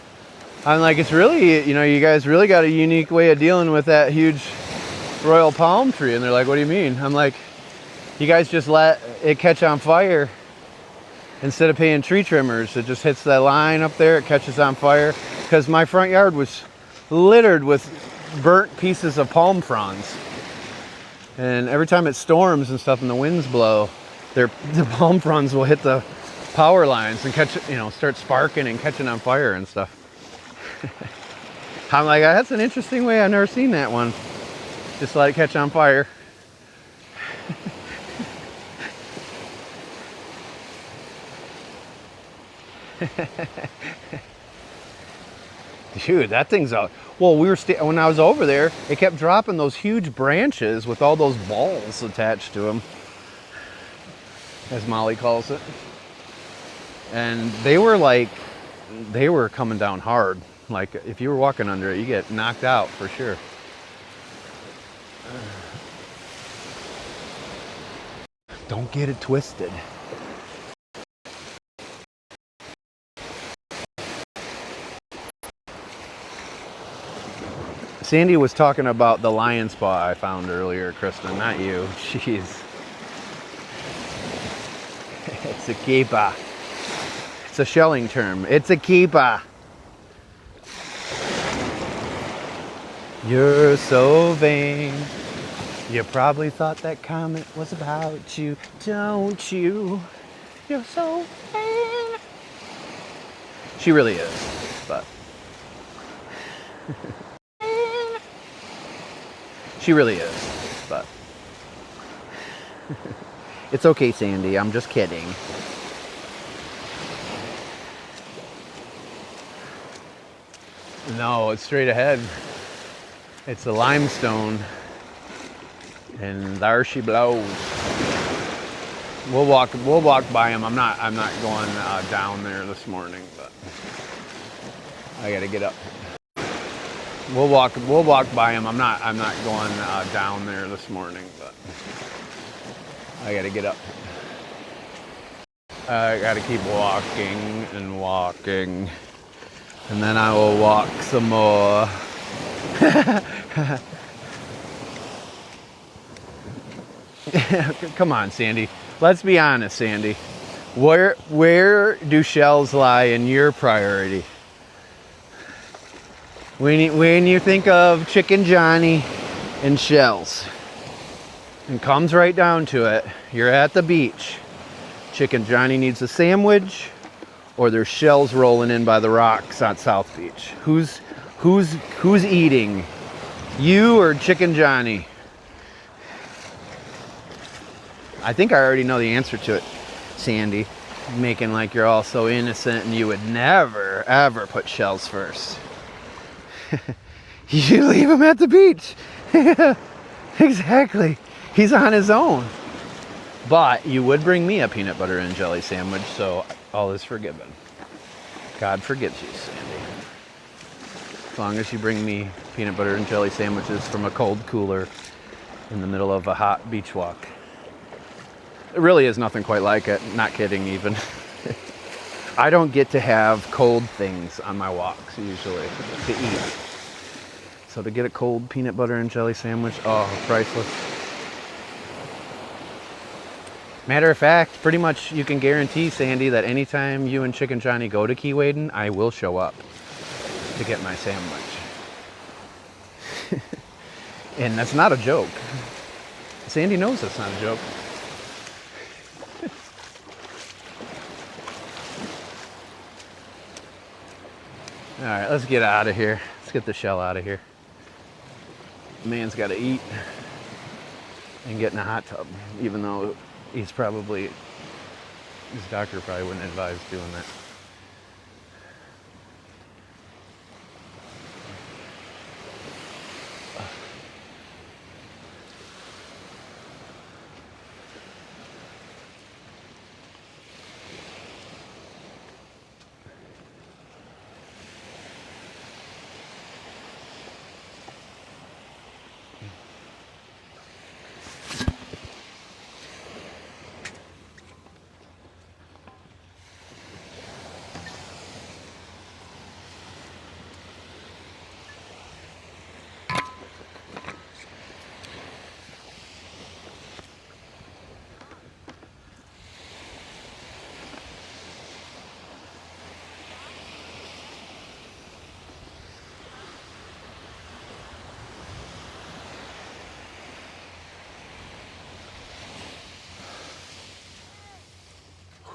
I'm like, it's really, you know, you guys really got a unique way of dealing with that huge royal palm tree. And they're like, what do you mean? I'm like, you guys just let it catch on fire instead of paying tree trimmers. It just hits that line up there, it catches on fire. Because my front yard was littered with burnt pieces of palm fronds. And every time it storms and stuff and the winds blow, the palm fronds will hit the power lines and catch, you know, start sparking and catching on fire and stuff. I'm like, that's an interesting way. I've never seen that one. Just let it catch on fire. Dude, that thing's out. Well, when I was over there, it kept dropping those huge branches with all those balls attached to them, as Molly calls it. And they were coming down hard. Like if you were walking under it, you get knocked out for sure. Don't get it twisted. Sandy was talking about the lion spot I found earlier, Kristen, not you. Jeez. It's a keeper. It's a shelling term. It's a keeper. You're so vain. You probably thought that comment was about you, don't you? You're so bad. She really is, but she really is, but it's okay, Sandy. I'm just kidding. No, it's straight ahead. It's a limestone, and there she blows. We'll walk by him. I'm not going down there this morning, but I gotta get up. We'll walk by him. I'm not going down there this morning, but I gotta get up. I gotta keep walking and walking, and then I will walk some more. Come on, Sandy. Let's be honest, Sandy. Where do shells lie in your priority? When you think of Chicken Johnny and shells, it comes right down to it. You're at the beach. Chicken Johnny needs a sandwich, or there's shells rolling in by the rocks on South Beach. Who's eating? You or Chicken Johnny? I think I already know the answer to it, Sandy. Making like you're all so innocent and you would never, ever put shells first. You leave him at the beach. Exactly. He's on his own. But you would bring me a peanut butter and jelly sandwich, so all is forgiven. God forgives you, Sandy. As long as you bring me peanut butter and jelly sandwiches from a cold cooler in the middle of a hot beach walk. It really is nothing quite like it. Not kidding even. I don't get to have cold things on my walks usually to eat. So to get a cold peanut butter and jelly sandwich, oh, priceless. Matter of fact, pretty much you can guarantee, Sandy, that anytime you and Chicken Johnny go to Keewaydin, I will show up to get my sandwich. And that's not a joke. Sandy knows that's not a joke. All right, let's get out of here. Let's get the shell out of here. Man's got to eat and get in a hot tub, even though he's probably, his doctor probably wouldn't advise doing that.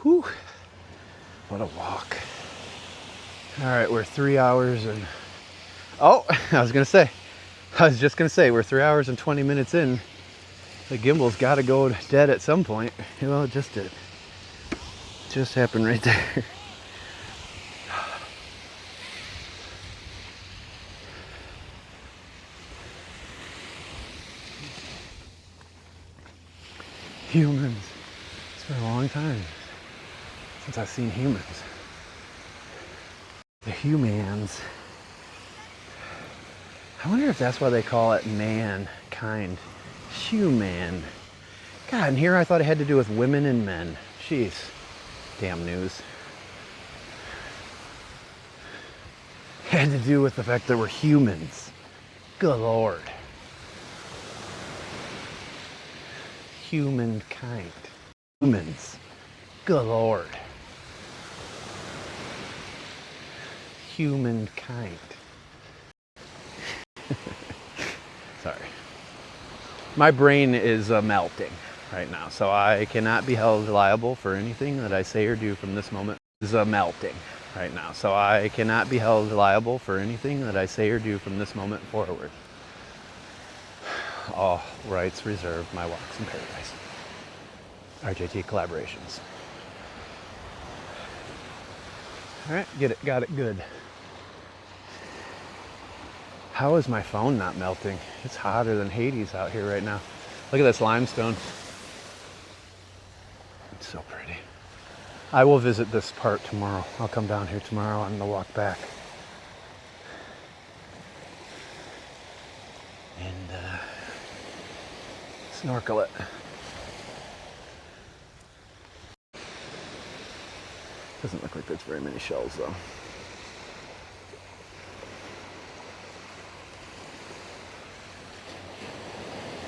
Whew, what a walk. All right, we're 3 hours and, oh, I was just gonna say, we're 3 hours and 20 minutes in. The gimbal's gotta go dead at some point. Well, it just did. Just happened right there. Humans. It's been a long time since I've seen humans. The humans. I wonder if that's why they call it mankind. Human. God, and here I thought it had to do with women and men. Jeez. Damn news. Had to do with the fact that we're humans. Good Lord. Humankind. Humans. Good Lord. Humankind. Sorry. My brain is melting. right now, so I cannot be held liable for anything that I say or do from this moment. This is a melting right now, so I cannot be held liable for anything that I say or do from this moment forward. All rights reserved. My Walks in Paradise. RJT Collaborations. All right, got it good. How is my phone not melting? It's hotter than Hades out here right now. Look at this limestone. It's so pretty. I will visit this part tomorrow. I'll come down here tomorrow on the walk back. And snorkel it. Doesn't look like there's very many shells though.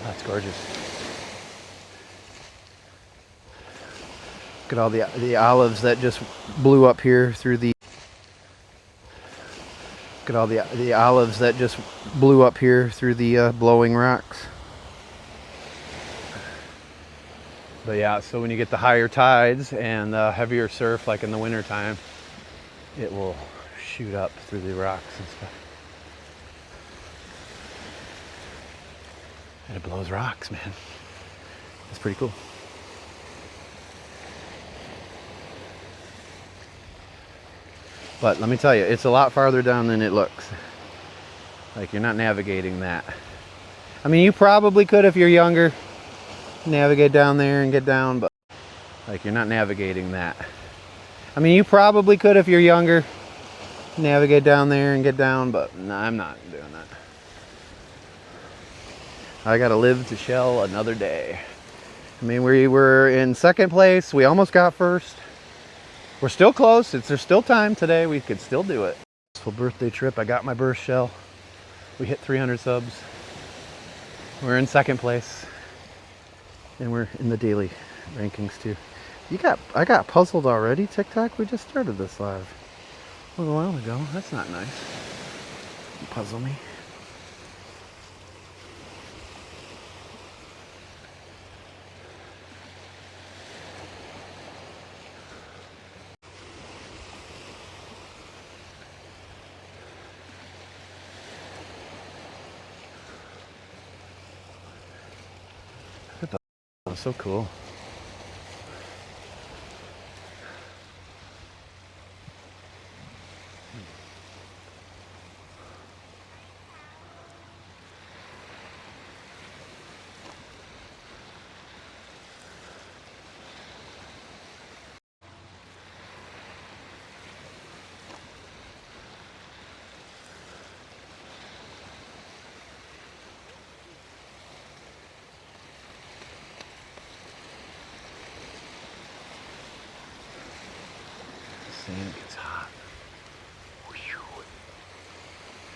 That's gorgeous. Look at all the olives that just blew up here through the. Look at all the olives that just blew up here through the blowing rocks. But yeah, so when you get the higher tides and heavier surf, like in the winter time, it will shoot up through the rocks and stuff. And it blows rocks, man. It's pretty cool. But let me tell you, it's a lot farther down than it looks. Like, you're not navigating that. I mean, you probably could if you're younger, navigate down there and get down, but like, you're not navigating that. I mean, you probably could if you're younger, navigate down there and get down, but no, I'm not doing that. I gotta live to shell another day. I mean, we were in second place. We almost got first. We're still close. There's still time today. We could still do it. Full birthday trip. I got my burst shell. We hit 300 subs. We're in second place. And we're in the daily rankings too. I got puzzled already, TikTok. We just started this live a little while ago. That's not nice. You puzzle me. That's so cool. Sand gets hot. Whew.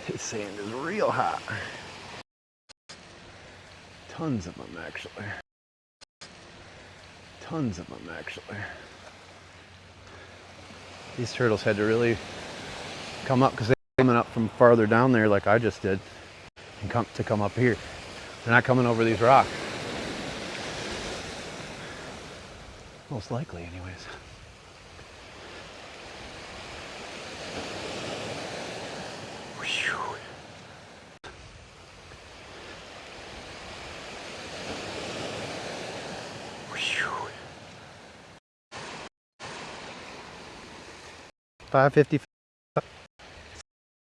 This sand is real hot. Tons of them, actually. Tons of them, actually. These turtles had to really come up because they're coming up from farther down there like I just did and come up here. They're not coming over these rocks. Most likely, anyways. Whew. Whew. 555.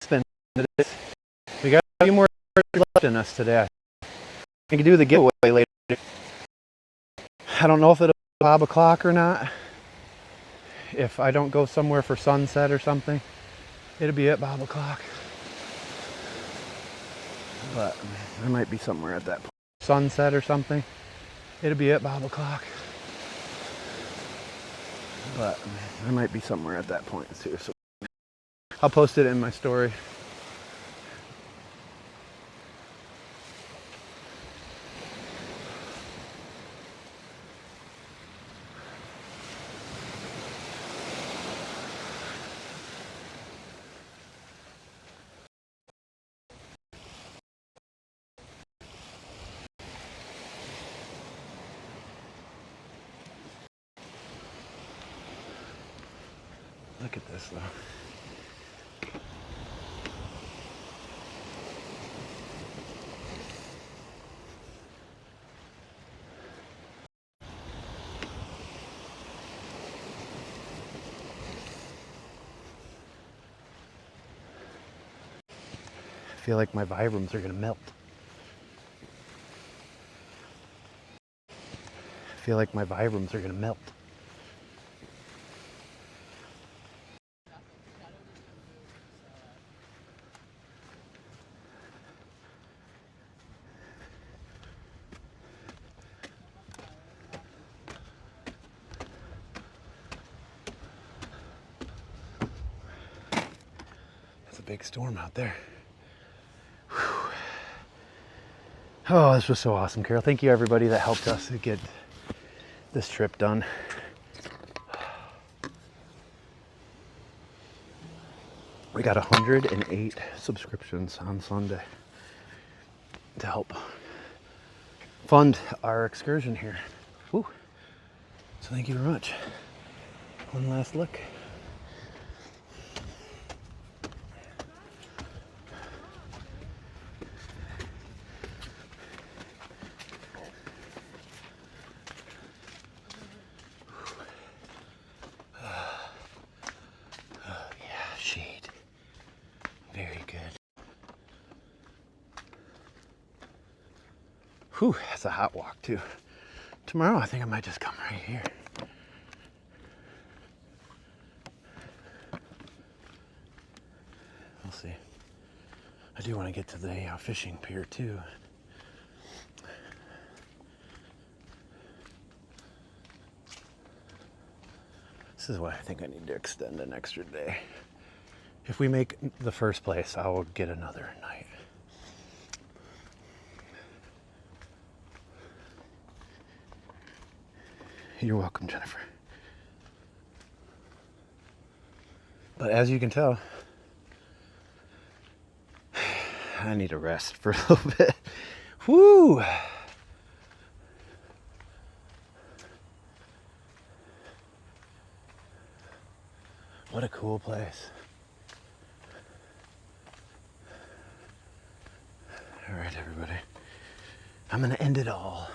Spend it. We got a few more left in us today. We can do the giveaway later. I don't know if it'll be 5 o'clock or not. If I don't go somewhere for sunset or something, it'll be at 5 o'clock. But I might be somewhere at that point. Sunset or something, it'll be at 5 o'clock. But I might be somewhere at that point too. So I'll post it in my story. Look at this though. I feel like my Vibrams are gonna melt. I feel like my Vibrams are gonna melt. It's a big storm out there. Whew. Oh, this was so awesome, Carol. Thank you everybody that helped us get this trip done. We got 108 subscriptions on Sunday to help fund our excursion here. Woo. So thank you very much. One last look. Shade. Very good. Whew, that's a hot walk too. Tomorrow I think I might just come right here. We'll see. I do want to get to the fishing pier too. This is why I think I need to extend an extra day. If we make the first place, I will get another night. You're welcome, Jennifer. But as you can tell, I need a rest for a little bit. Woo! What a cool place. All right, everybody. I'm gonna end it all.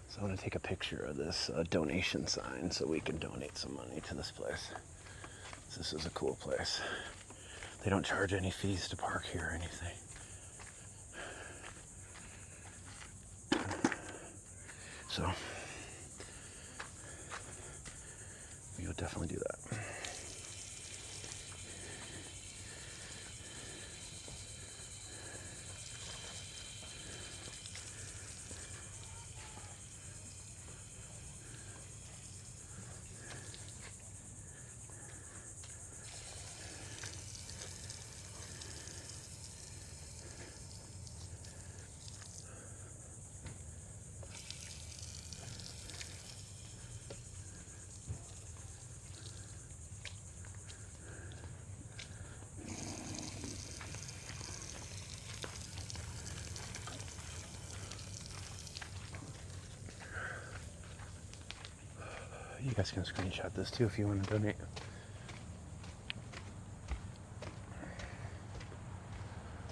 So I want to take a picture of this donation sign so we can donate some money to this place. This is a cool place. They don't charge any fees to park here or anything. So we will definitely do that. You guys can screenshot this too if you want to donate.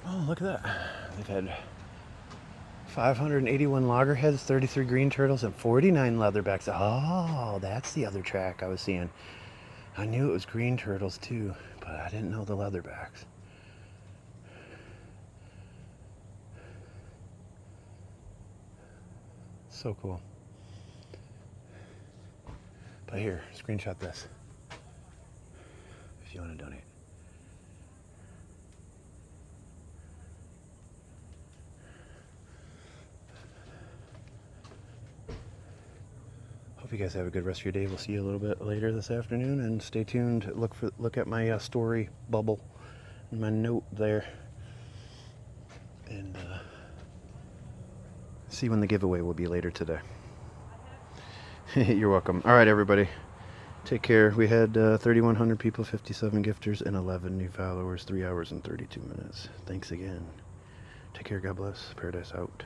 Oh, look at that. They've had 581 loggerheads, 33 green turtles, and 49 leatherbacks. Oh, that's the other track I was seeing. I knew it was green turtles too, but I didn't know the leatherbacks. So cool. But here, screenshot this if you want to donate. Hope you guys have a good rest of your day. We'll see you a little bit later this afternoon, and stay tuned. Look at my story bubble and my note there, and see when the giveaway will be later today. You're welcome. All right, everybody. Take care. We had 3,100 people, 57 gifters, and 11 new followers, 3 hours and 32 minutes. Thanks again. Take care. God bless. Paradise out.